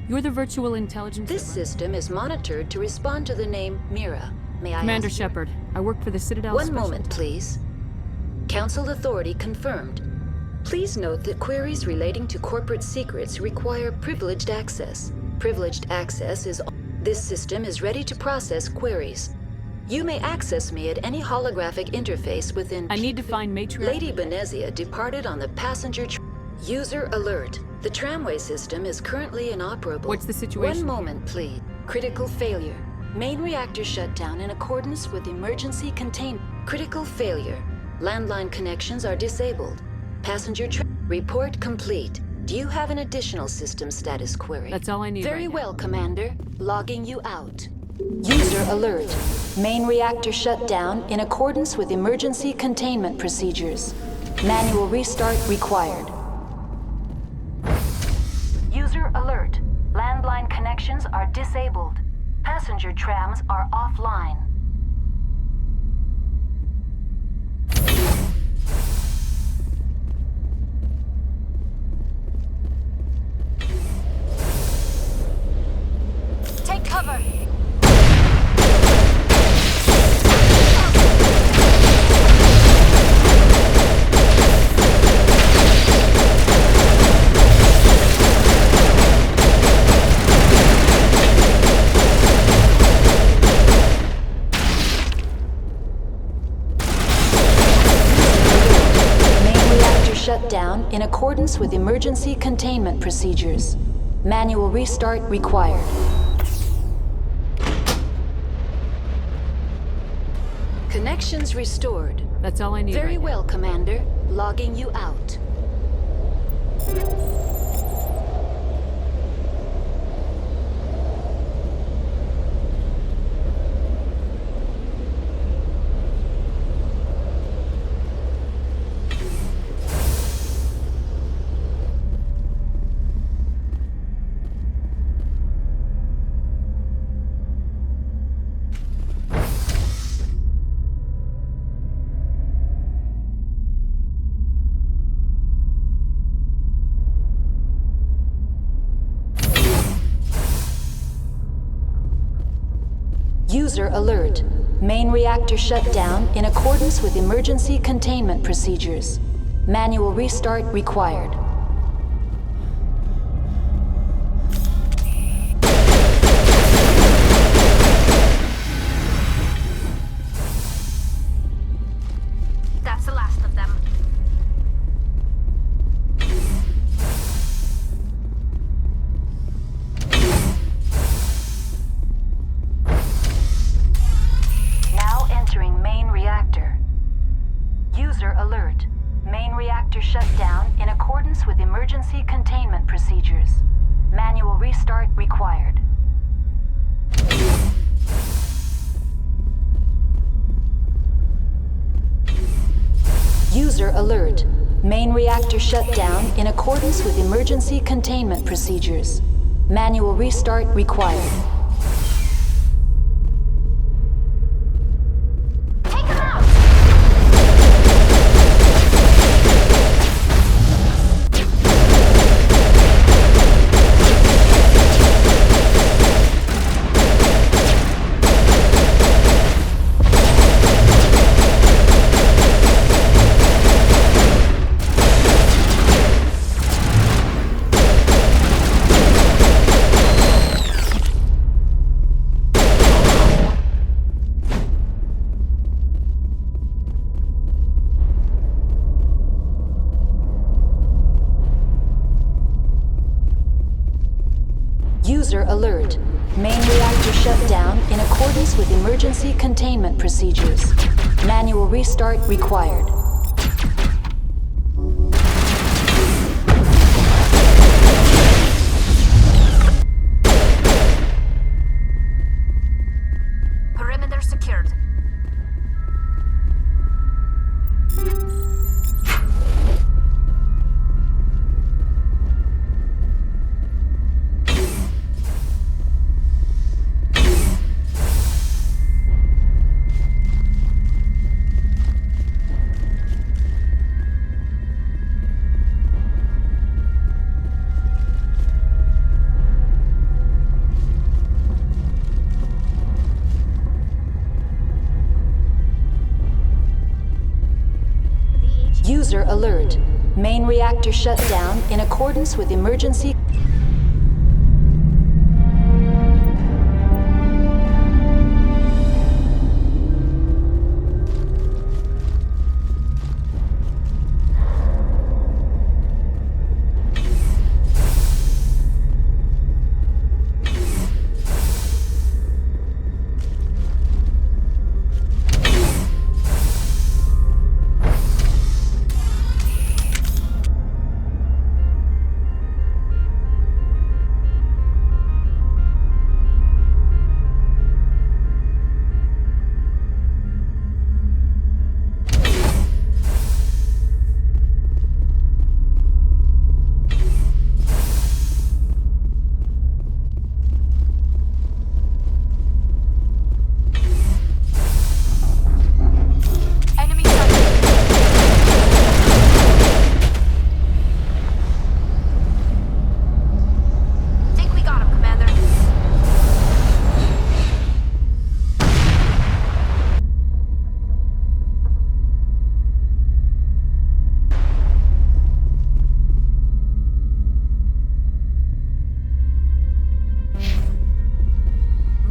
You're the virtual intelligence... This system is monitored to respond to the name Mira. May I Commander ask Shepard, I work for the Citadel One Special... moment, please. Council authority confirmed. Please note that queries relating to corporate secrets require privileged access. Privileged access is... This system is ready to process queries. You may access me at any holographic interface within... I need to find Matriarch... Lady Benezia departed on the passenger... User alert. The tramway system is currently inoperable. What's the situation? One moment, please. Critical failure. Main reactor shut down in accordance with emergency containment. Critical failure. Landline connections are disabled. Passenger report complete. Do you have an additional system status query? That's all I need. Very right well, Commander. Logging you out. User alert. Main reactor shut down in accordance with emergency containment procedures. Manual restart required. User alert. Landline connections are disabled. Passenger trams are offline. Take cover! Shut down in accordance with emergency containment procedures. Manual restart required. Connections restored. That's all I need. Very well, Commander. Logging you out. User alert. Main reactor shut down in accordance with emergency containment procedures. Manual restart required. That's the last of them. Alert. Main reactor shut down in accordance with emergency containment procedures. Manual restart required. User alert. Main reactor shut down in accordance with emergency containment procedures. Manual restart required. User alert. Main reactor shut down in accordance with emergency containment procedures. Manual restart required. Perimeter secured. User alert. Main reactor shut down in accordance with emergency...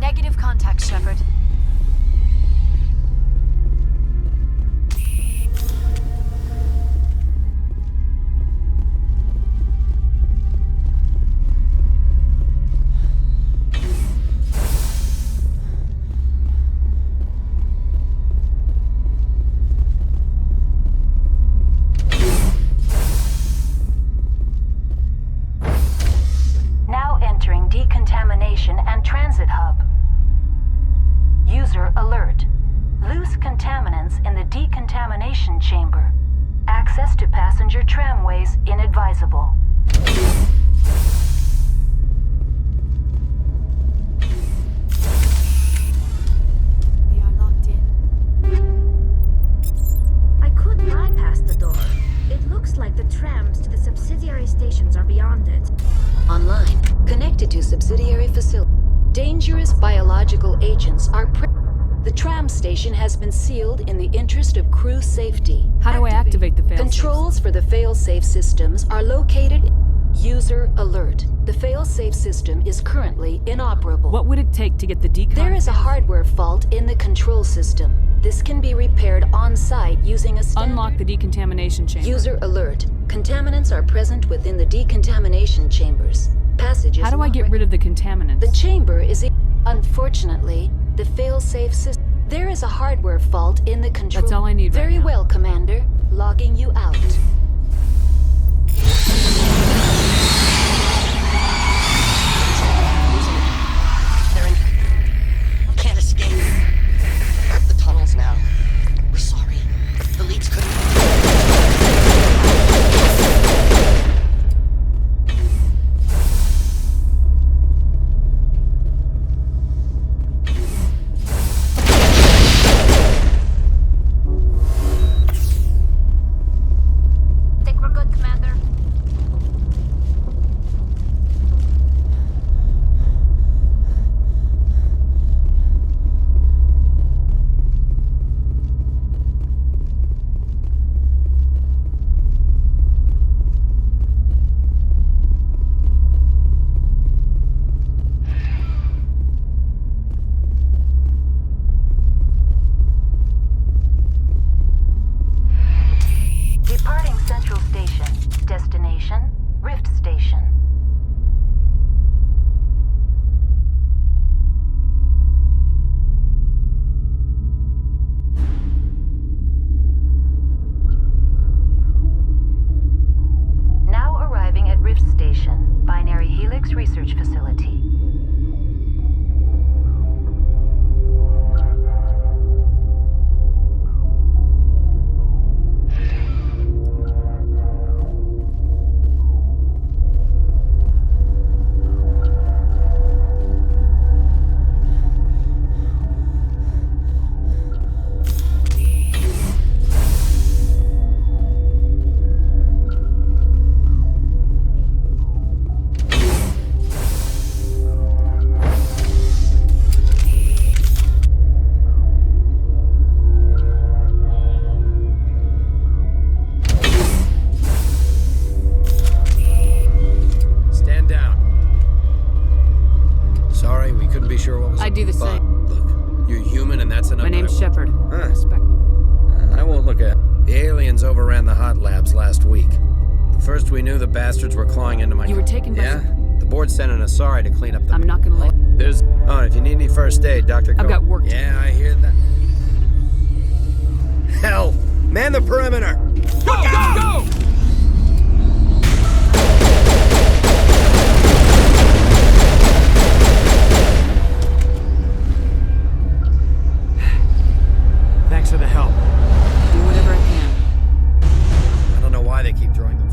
Negative contact, Shepard. Now entering decontamination and transit hub. User alert. Loose contaminants in the decontamination chamber. Access to passenger tramways inadvisable. They are locked in. I could bypass the door. It looks like the trams to the subsidiary stations are beyond it. Online. Connected to subsidiary facility. Dangerous biological agents are The tram station has been sealed in the interest of crew safety. How do I activate the failsafe? Controls for the failsafe systems are located. User alert. The failsafe system is currently inoperable. What would it take to get the decon? There is a hardware fault in the control system. This can be repaired on-site using a standard... Unlock the decontamination chamber. User alert. Contaminants are present within the decontamination chambers. Passages... How do I get rid of the contaminants? The chamber is... Unfortunately, the failsafe system... There is a hardware fault in the control... That's all I need right Very now. well, Commander. Logging you out. They're in... Can't escape. The tunnels now. We're sorry. The leads couldn't... what was I do the but, same. Look, you're human and that's enough. My name's Shepard. Huh. Respect. I won't look at it. The aliens overran the hot labs last week. First we knew the bastards were clawing into my... You were taken by... Yeah? The board sent an Asari to clean up the... I'm not gonna let... There's... Oh, if you need any first aid, Dr. I've got work to do. Yeah, I hear that. Hell! Man the perimeter! Go! Go! Thanks for the help. Do whatever I can. I don't know why they keep throwing them.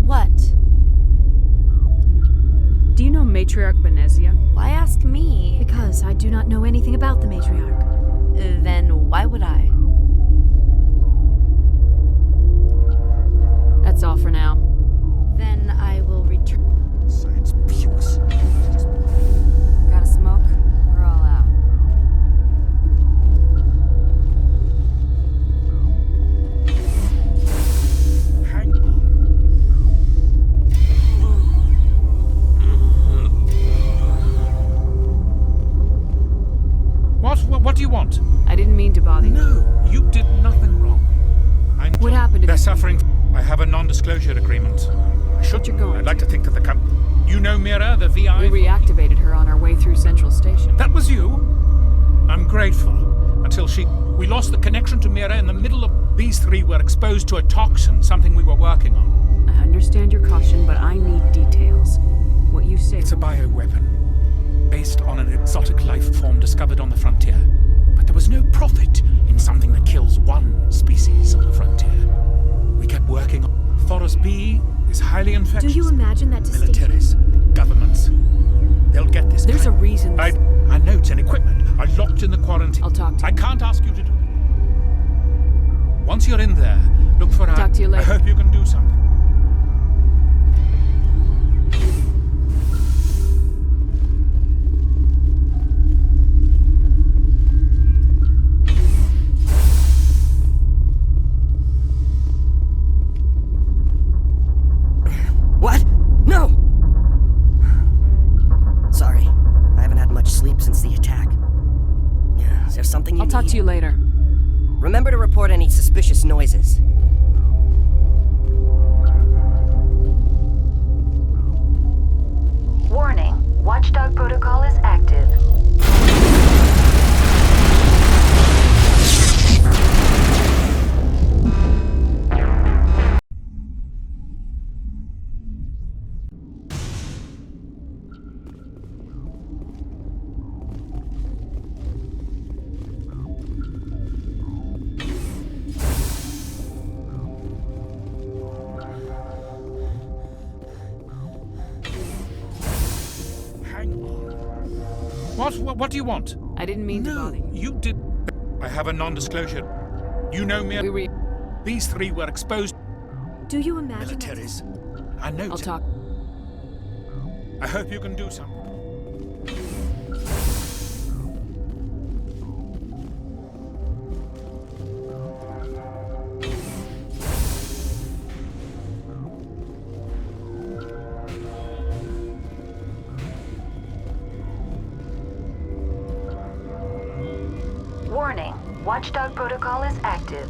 What? Do you know Matriarch Benezia? Why ask me? Because I do not know anything about the matriarch. Then why would I? That's all for now. Then I will return. Science pukes. Got a smoke? We're all out. Hang on. What do you want? I didn't mean to bother you. No, you did nothing wrong. What happened? They're suffering. I have a non-disclosure agreement. But you're going. I'd like to think that the You know Mira, the VI? We reactivated her on our way through Central Station. That was you? I'm grateful. Until we lost the connection to Mira in the middle of... These three were exposed to a toxin, something we were working on. I understand your caution, but I need details. What you say... It's a bioweapon, based on an exotic life form discovered on the frontier. But there was no profit in something that kills one species on the frontier. We kept working on... Thoros B is highly infectious. Do you imagine that Militaries, governments, they'll get this. There's a reason. Our notes and equipment are locked in the quarantine. I'll talk to you. I can't ask you to do it. Once you're in there, look for our... Talk to you later. I hope you can do something. What? No! Sorry. I haven't had much sleep since the attack. Is there something you I'll talk to you later. Remember to report any suspicious noises. Warning. Watchdog protocol is active. What do you want? I didn't mean to bother you. You did... I have a non-disclosure. You know me. These three were exposed... Do you imagine... Militaries. I know. I'll talk. I hope you can do something. Warning. Watchdog protocol is active.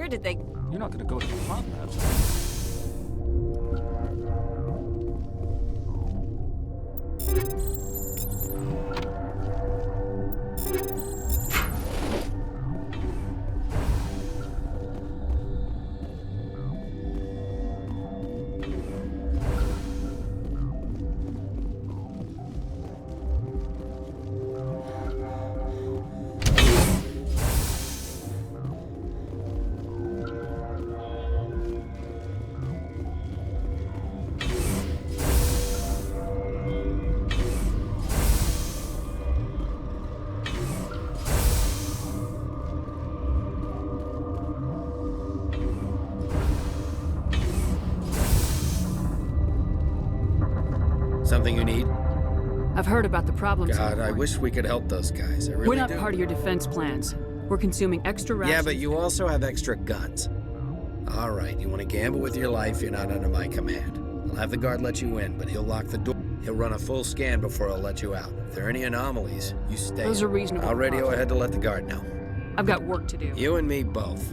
Where did they... You're not gonna go to the hot labs. Something you need? I've heard about the problems. God, I wish we could help those guys. I really do. We're not part of your defense plans. We're consuming extra rations. Yeah, but you also have extra guns. All right, you want to gamble with your life, you're not under my command. I'll have the guard let you in, but he'll lock the door. He'll run a full scan before I'll let you out. If there are any anomalies, you stay. Those are reasonable. I'll radio ahead to let the guard know. I've got work to do. You and me both.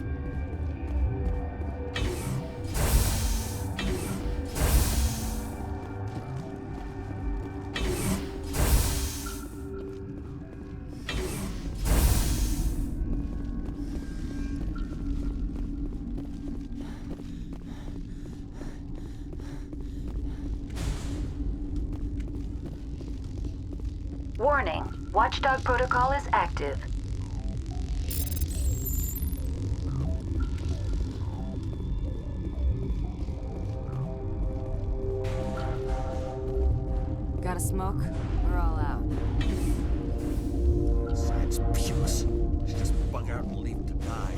Warning, Watchdog protocol is active. Got a smoke? We're all out. Science pukes. Should just bug out and leave to die.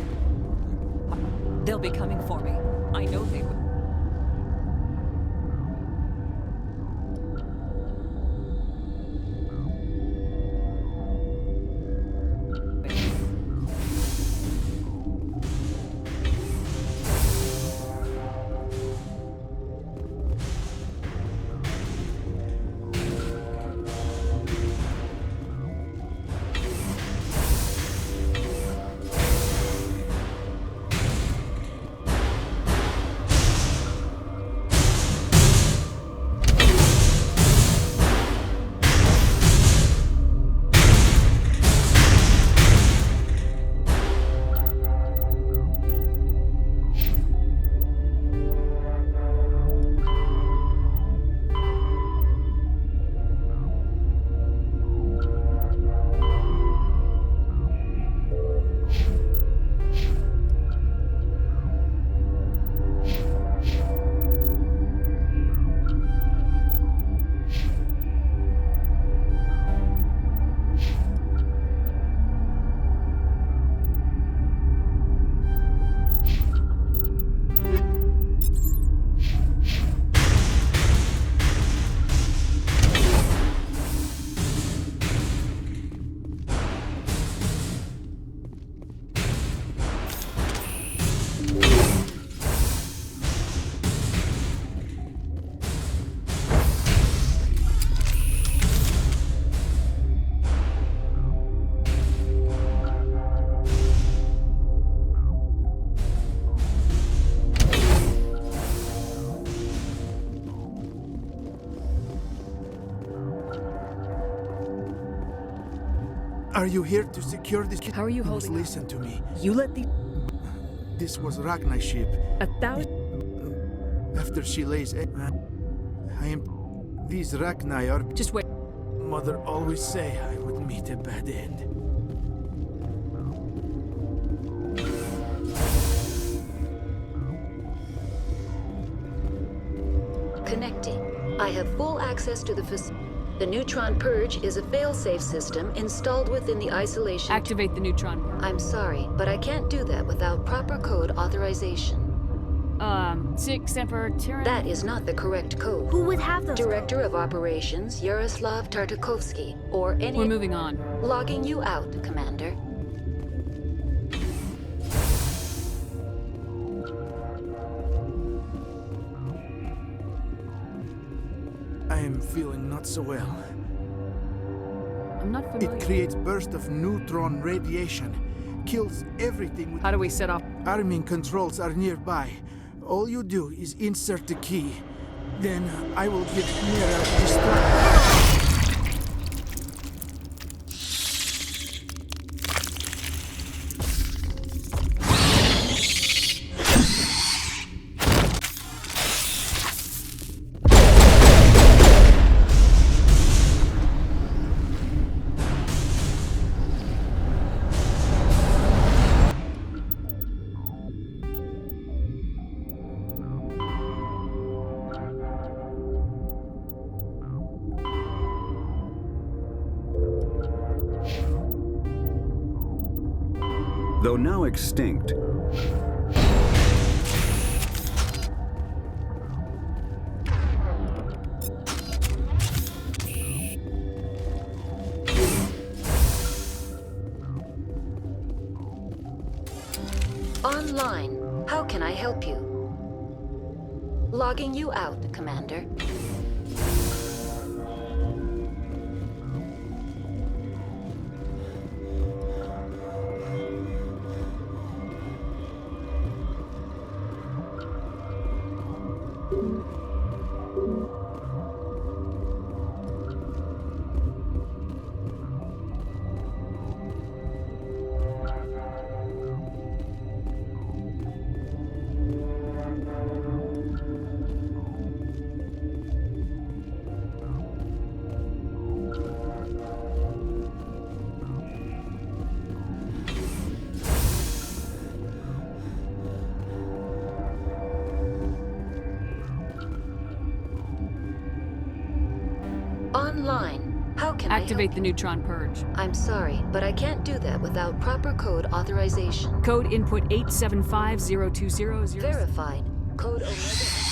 They'll be coming for me. I know they will. Are you here to secure this? How are you holding on? Listen to me. You let the... This was Ragnar's ship. 1,000... After she lays egg... I am... These Ragnar are... Just wait. Mother always say I would meet a bad end. Connecting. I have full access to the facility. The neutron purge is a fail-safe system installed within the isolation... Activate the neutron purge. I'm sorry, but I can't do that without proper code authorization. Sic Semper Tyrannis... That is not the correct code. Who would have those Director of Operations, Yaroslav Tartakovsky, or any... We're moving on. Logging you out, Commander. I am feeling not so well. I'm not familiar. It creates bursts of neutron radiation. kills everything. How do we set off? Arming controls are nearby. All you do is insert the key. Then I will give Mira distraction. Though now extinct, Online. How can I help you? Logging you out, Commander. Online. How can Activate the neutron purge. I'm sorry, but I can't do that without proper code authorization. Code input 8750200. Verified. Code Omega.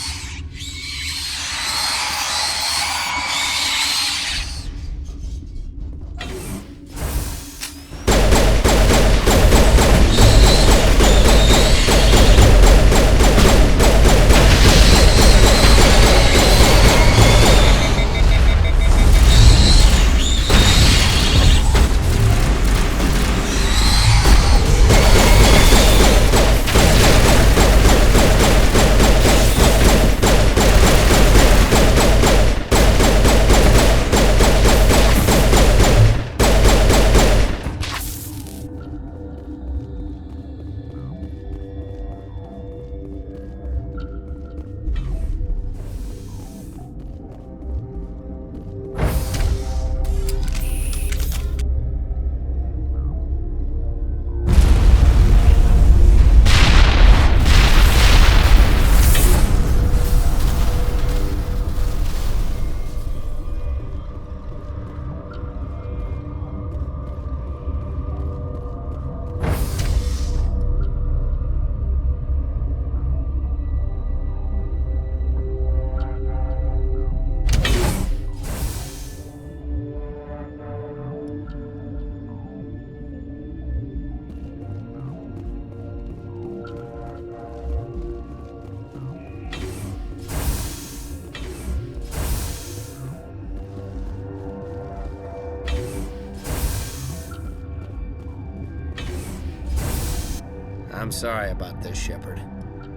I'm sorry about this, Shepard.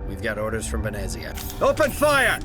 We've got orders from Venezia. Open fire!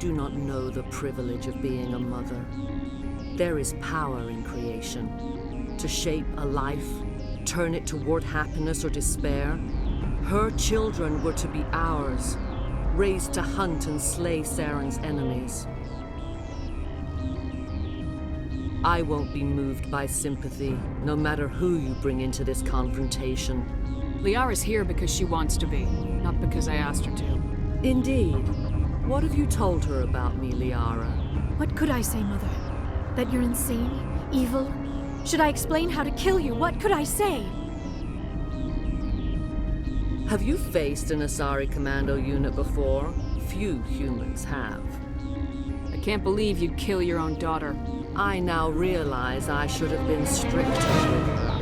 do not know the privilege of being a mother. There is power in creation. To shape a life, turn it toward happiness or despair. Her children were to be ours, raised to hunt and slay Saren's enemies. I won't be moved by sympathy, no matter who you bring into this confrontation. Liara's here because she wants to be, not because I asked her to. Indeed. What have you told her about me, Liara? What could I say, Mother? That you're insane? Evil? Should I explain how to kill you? What could I say? Have you faced an Asari commando unit before? Few humans have. I can't believe you'd kill your own daughter. I now realize I should have been stricter with her.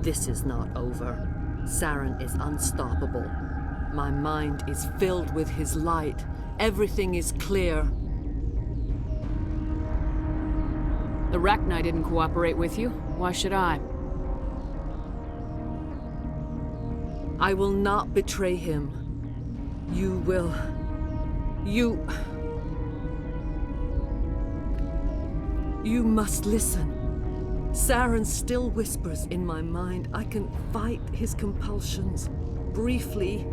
This is not over. Saren is unstoppable. My mind is filled with his light. Everything is clear. The Rachni didn't cooperate with you. Why should I? I will not betray him. You will... You must listen. Saren still whispers in my mind. I can fight his compulsions, briefly,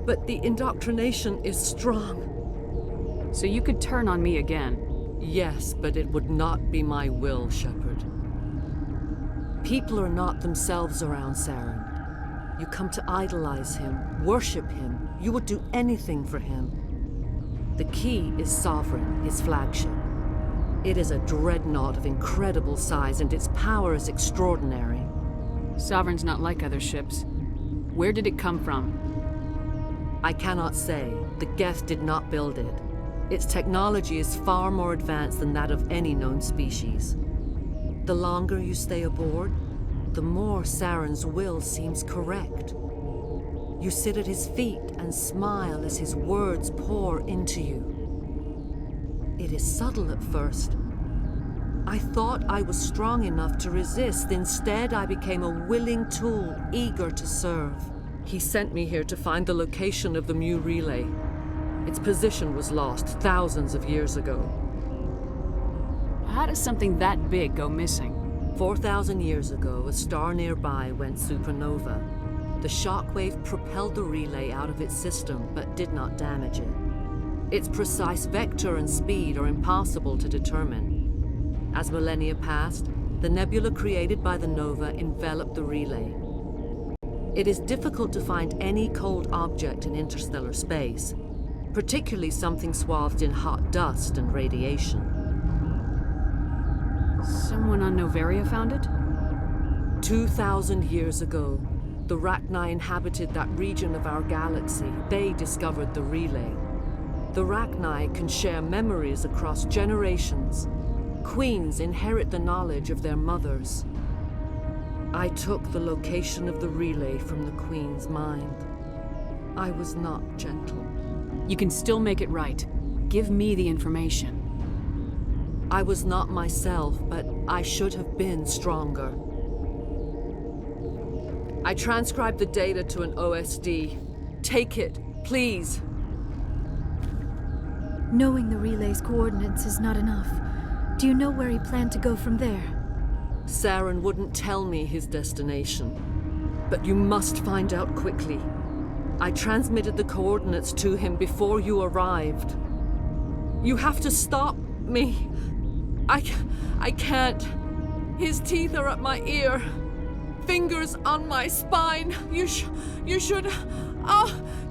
but the indoctrination is strong. So you could turn on me again? Yes, but it would not be my will, Shepard. People are not themselves around Saren. You come to idolize him, worship him. You would do anything for him. The key is Sovereign, his flagship. It is a dreadnought of incredible size, and its power is extraordinary. Sovereign's not like other ships. Where did it come from? I cannot say. The Geth did not build it. Its technology is far more advanced than that of any known species. The longer you stay aboard, the more Saren's will seems correct. You sit at his feet and smile as his words pour into you. It is subtle at first. I thought I was strong enough to resist. Instead, I became a willing tool, eager to serve. He sent me here to find the location of the Mu relay. Its position was lost thousands of years ago. How does something that big go missing? 4,000 years ago, a star nearby went supernova. The shockwave propelled the relay out of its system, but did not damage it. Its precise vector and speed are impossible to determine. As millennia passed, the nebula created by the nova enveloped the relay. It is difficult to find any cold object in interstellar space, particularly something swathed in hot dust and radiation. Someone on Noveria found it? 2,000 years ago, the Rachni inhabited that region of our galaxy. They discovered the relay. The Rachni can share memories across generations. Queens inherit the knowledge of their mothers. I took the location of the relay from the Queen's mind. I was not gentle. You can still make it right. Give me the information. I was not myself, but I should have been stronger. I transcribed the data to an OSD. Take it, please. Knowing the relay's coordinates is not enough. Do you know where he planned to go from there? Saren wouldn't tell me his destination. But you must find out quickly. I transmitted the coordinates to him before you arrived. You have to stop me. I can't. His teeth are at my ear. Fingers on my spine. You should.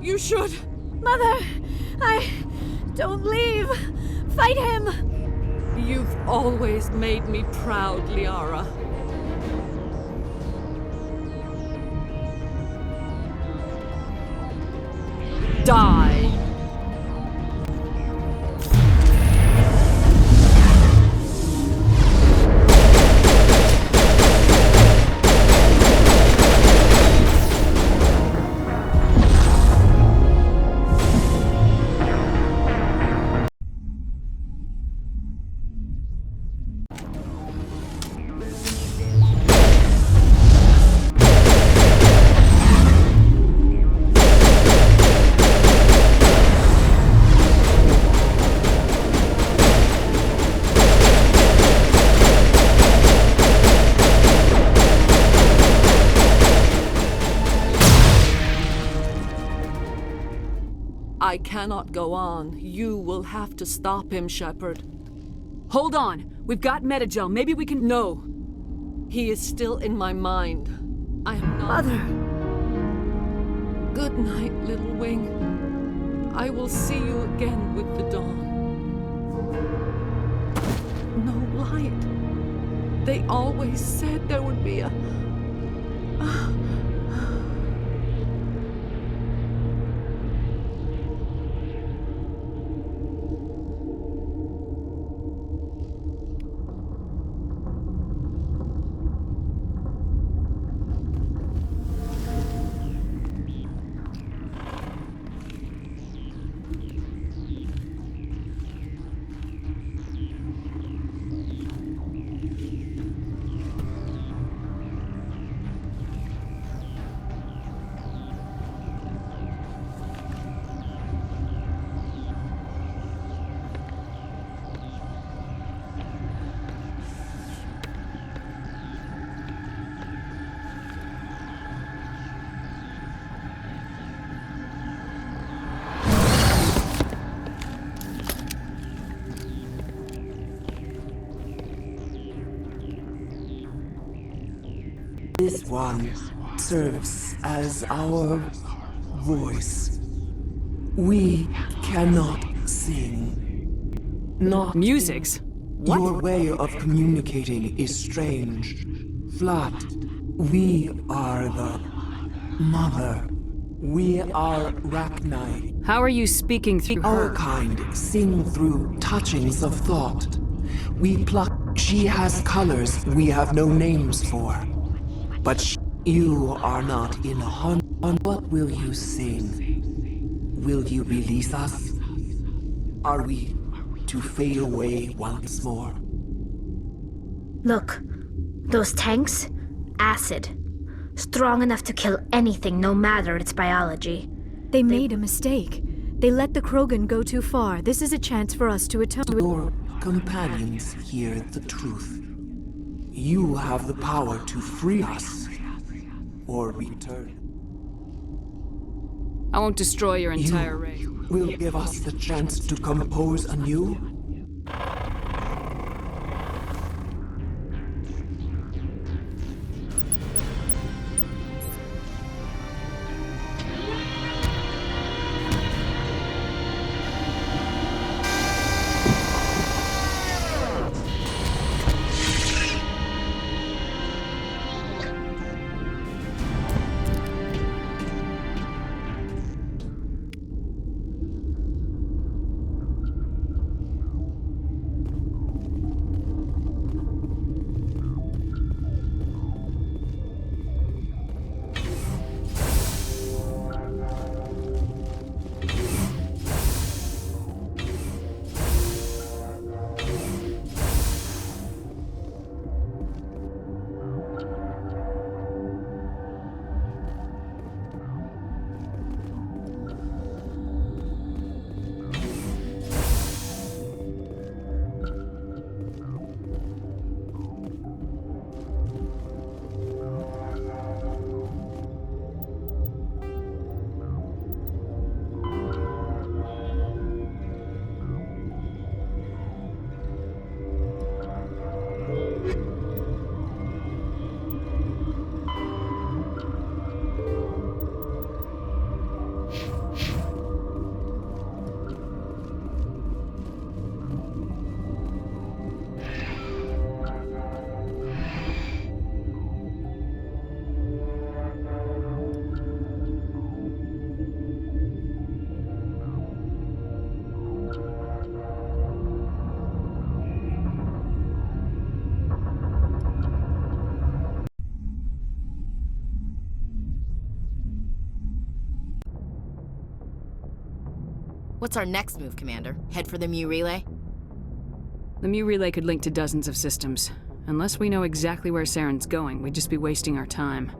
You should. Mother! Don't leave! Fight him! You've always made me proud, Liara. Die! I cannot go on. You will have to stop him, Shepard. Hold on! We've got Metagel. Maybe we can— No. He is still in my mind. I am not— Mother! Good night, little wing. I will see you again with the dawn. No light. They always said there would be a— This one serves as our voice. We cannot sing. Not Musics? What? Your way of communicating is strange. Flat. We are the mother. We are Rachni. How are you speaking through Our her? kind sing through touchings of thought. We pluck. She has colors we have no names for. But you are not in hunt. What will you sing? Will you release us? Are we to fade away once more? Look, those tanks? Acid. Strong enough to kill anything, no matter its biology. They made a mistake. They let the Krogan go too far. This is a chance for us to atone. Your companions hear the truth. You have the power to free us, or return. I won't destroy your entire race. Will give us the chance to compose anew? What's our next move, Commander? Head for the Mu Relay? The Mu Relay could link to dozens of systems. Unless we know exactly where Saren's going, we'd just be wasting our time.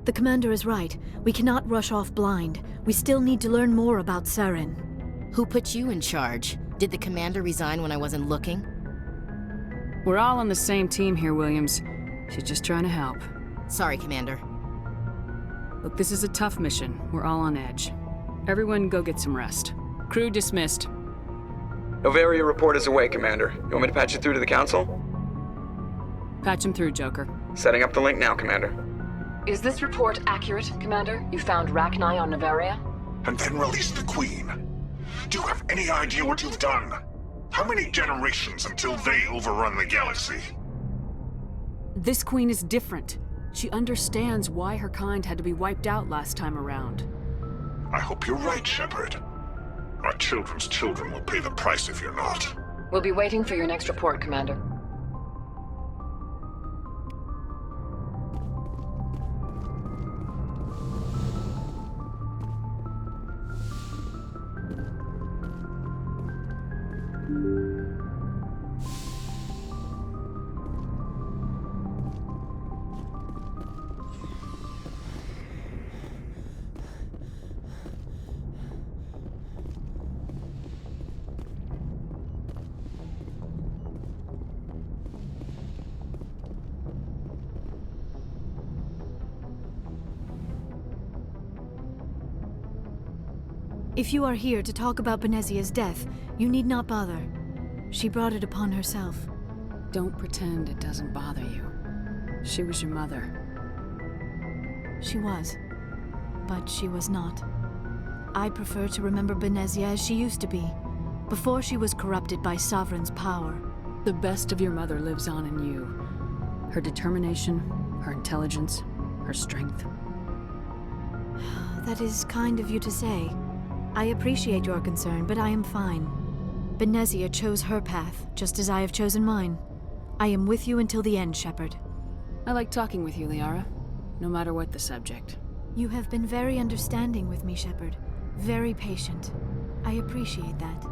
The Commander is right. We cannot rush off blind. We still need to learn more about Saren. Who put you in charge? Did the Commander resign when I wasn't looking? We're all on the same team here, Williams. She's just trying to help. Sorry, Commander. Look, this is a tough mission. We're all on edge. Everyone go get some rest. Crew dismissed. Novaria report is away, Commander. You want me to patch it through to the Council? Patch him through, Joker. Setting up the link now, Commander. Is this report accurate, Commander? You found Rachni on Novaria? And then released the Queen. Do you have any idea what you've done? How many generations until they overrun the galaxy? This Queen is different. She understands why her kind had to be wiped out last time around. I hope you're right, Shepard. Our children's children will pay the price if you're not. We'll be waiting for your next report, Commander. If you are here to talk about Benezia's death, you need not bother. She brought it upon herself. Don't pretend it doesn't bother you. She was your mother. She was. But she was not. I prefer to remember Benezia as she used to be, before she was corrupted by Sovereign's power. The best of your mother lives on in you. Her determination, her intelligence, her strength. That is kind of you to say. I appreciate your concern, but I am fine. Benezia chose her path, just as I have chosen mine. I am with you until the end, Shepard. I like talking with you, Liara, no matter what the subject. You have been very understanding with me, Shepard. Very patient. I appreciate that.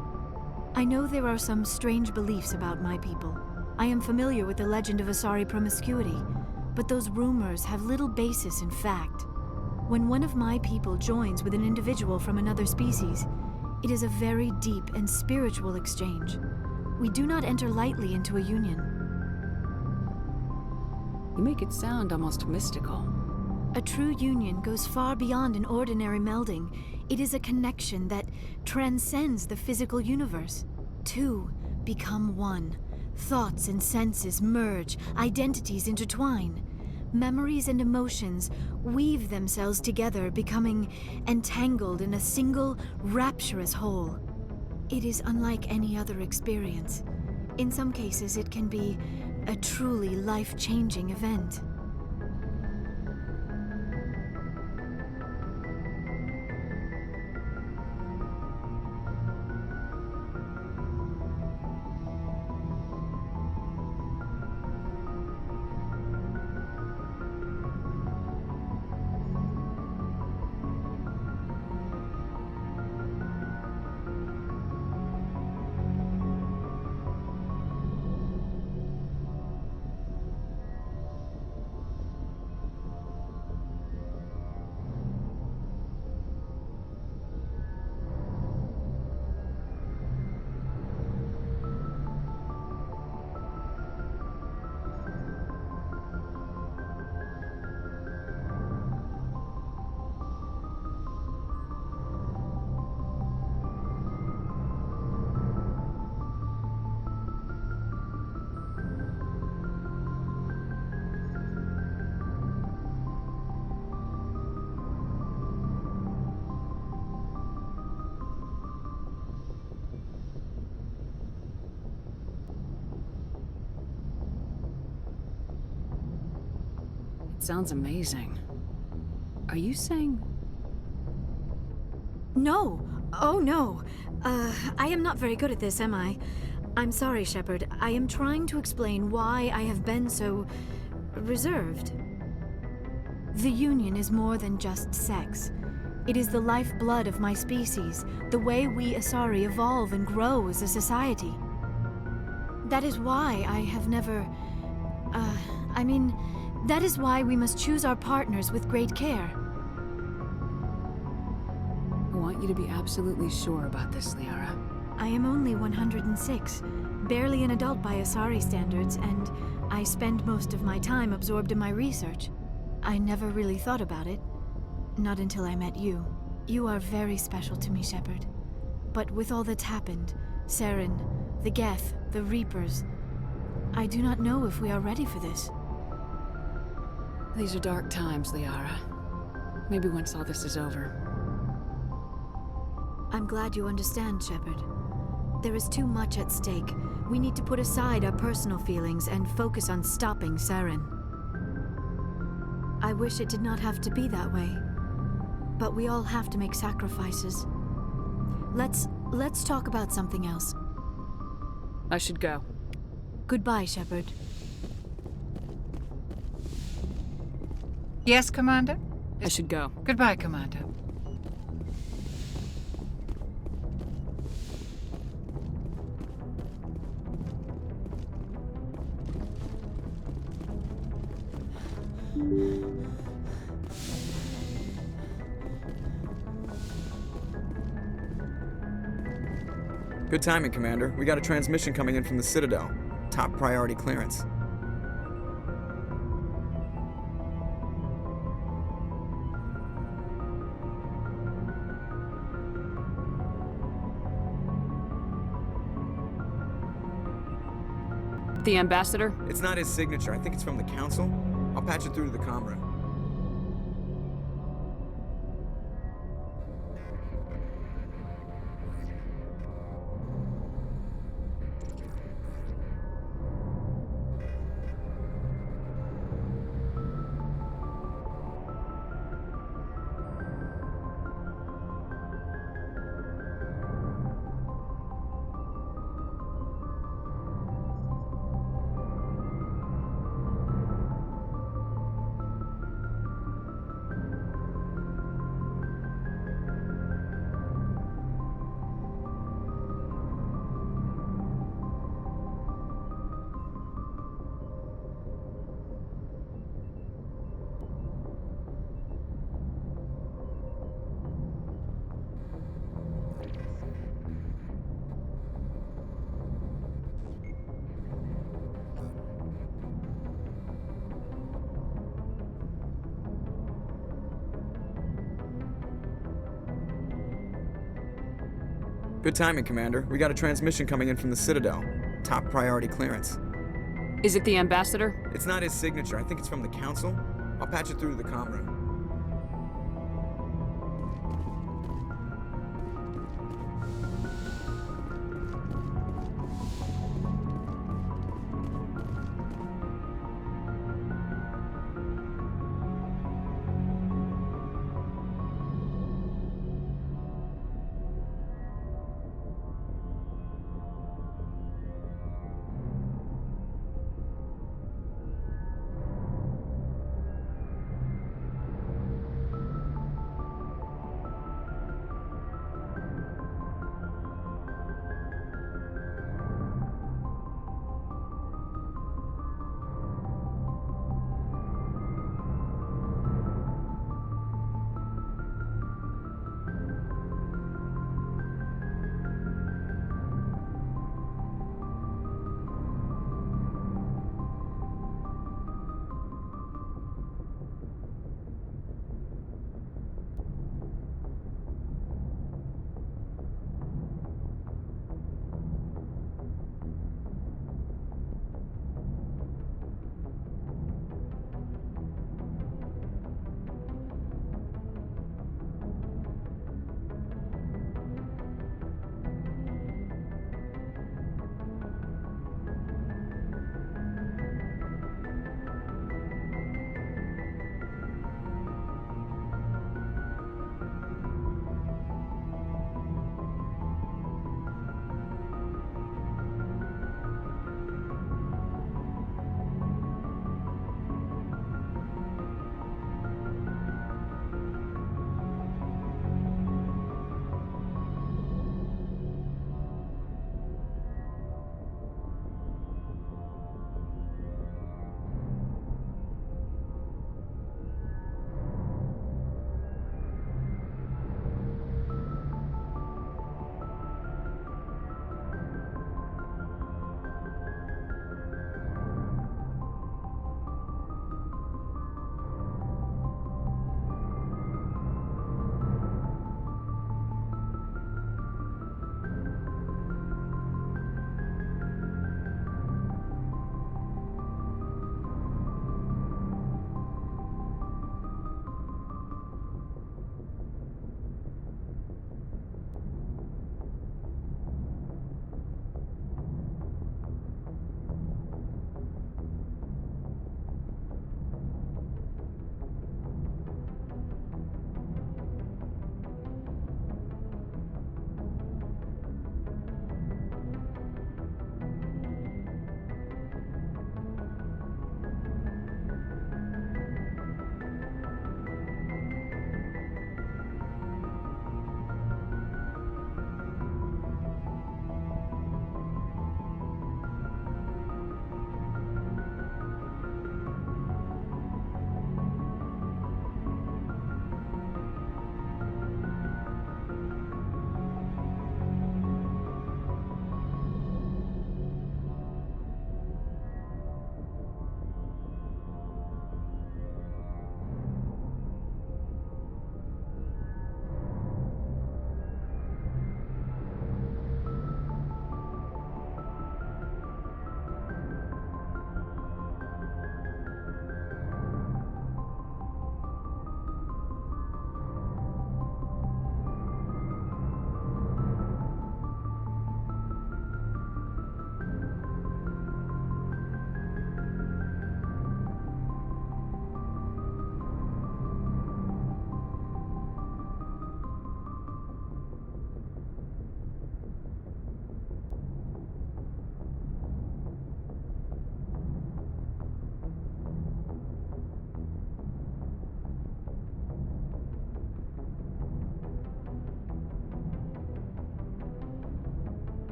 I know there are some strange beliefs about my people. I am familiar with the legend of Asari promiscuity, but those rumors have little basis in fact. When one of my people joins with an individual from another species, it is a very deep and spiritual exchange. We do not enter lightly into a union. You make it sound almost mystical. A true union goes far beyond an ordinary melding. It is a connection that transcends the physical universe. Two become one. Thoughts and senses merge, identities intertwine. Memories and emotions weave themselves together, becoming entangled in a single, rapturous whole. It is unlike any other experience. In some cases, it can be a truly life-changing event. It sounds amazing. Are you saying... No! Oh no! I am not very good at this, am I? I'm sorry, Shepard. I am trying to explain why I have been so... reserved. The Union is more than just sex. It is the lifeblood of my species, the way we Asari evolve and grow as a society. That is why I have never... that is why we must choose our partners with great care. I want you to be absolutely sure about this, Liara. I am only 106, barely an adult by Asari standards, and I spend most of my time absorbed in my research. I never really thought about it. Not until I met you. You are very special to me, Shepard. But with all that's happened, Saren, the Geth, the Reapers, I do not know if we are ready for this. These are dark times, Liara. Maybe once all this is over. I'm glad you understand, Shepard. There is too much at stake. We need to put aside our personal feelings and focus on stopping Saren. I wish it did not have to be that way. But we all have to make sacrifices. Let's talk about something else. I should go. Goodbye, Shepard. Yes, Commander? I should go. Goodbye, Commander. Good timing, Commander. We got a transmission coming in from the Citadel. Top priority clearance. The ambassador? It's not his signature. I think it's from the Council. I'll patch it through to the comm room. Good timing, Commander. We got a transmission coming in from the Citadel. Top priority clearance. Is it the ambassador? It's not his signature. I think it's from the Council. I'll patch it through to the comm room.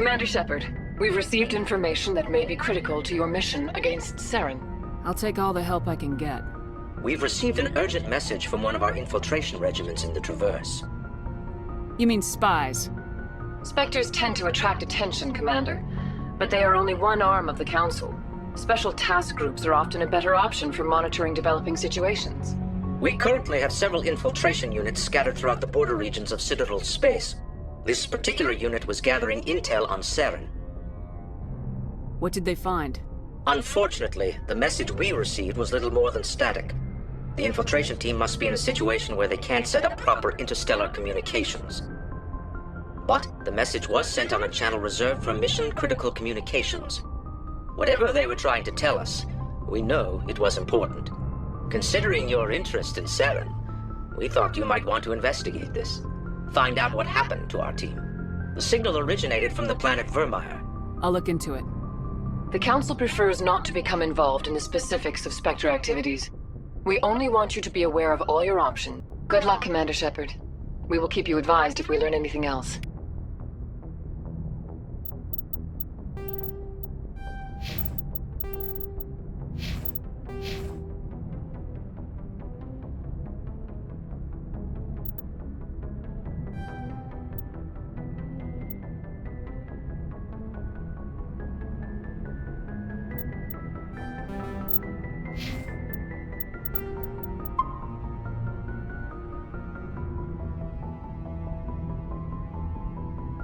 Commander Shepard, we've received information that may be critical to your mission against Saren. I'll take all the help I can get. We've received an urgent message from one of our infiltration regiments in the Traverse. You mean spies? Spectres tend to attract attention, Commander, but they are only one arm of the Council. Special task groups are often a better option for monitoring developing situations. We currently have several infiltration units scattered throughout the border regions of Citadel space. This particular unit was gathering intel on Saren. What did they find? Unfortunately, the message we received was little more than static. The infiltration team must be in a situation where they can't set up proper interstellar communications. But the message was sent on a channel reserved for mission-critical communications. Whatever they were trying to tell us, we know it was important. Considering your interest in Saren, we thought you might want to investigate this. Find out what happened to our team. The signal originated from the planet Vermeer. I'll look into it. The Council prefers not to become involved in the specifics of Spectre activities. We only want you to be aware of all your options. Good luck, Commander Shepard. We will keep you advised if we learn anything else.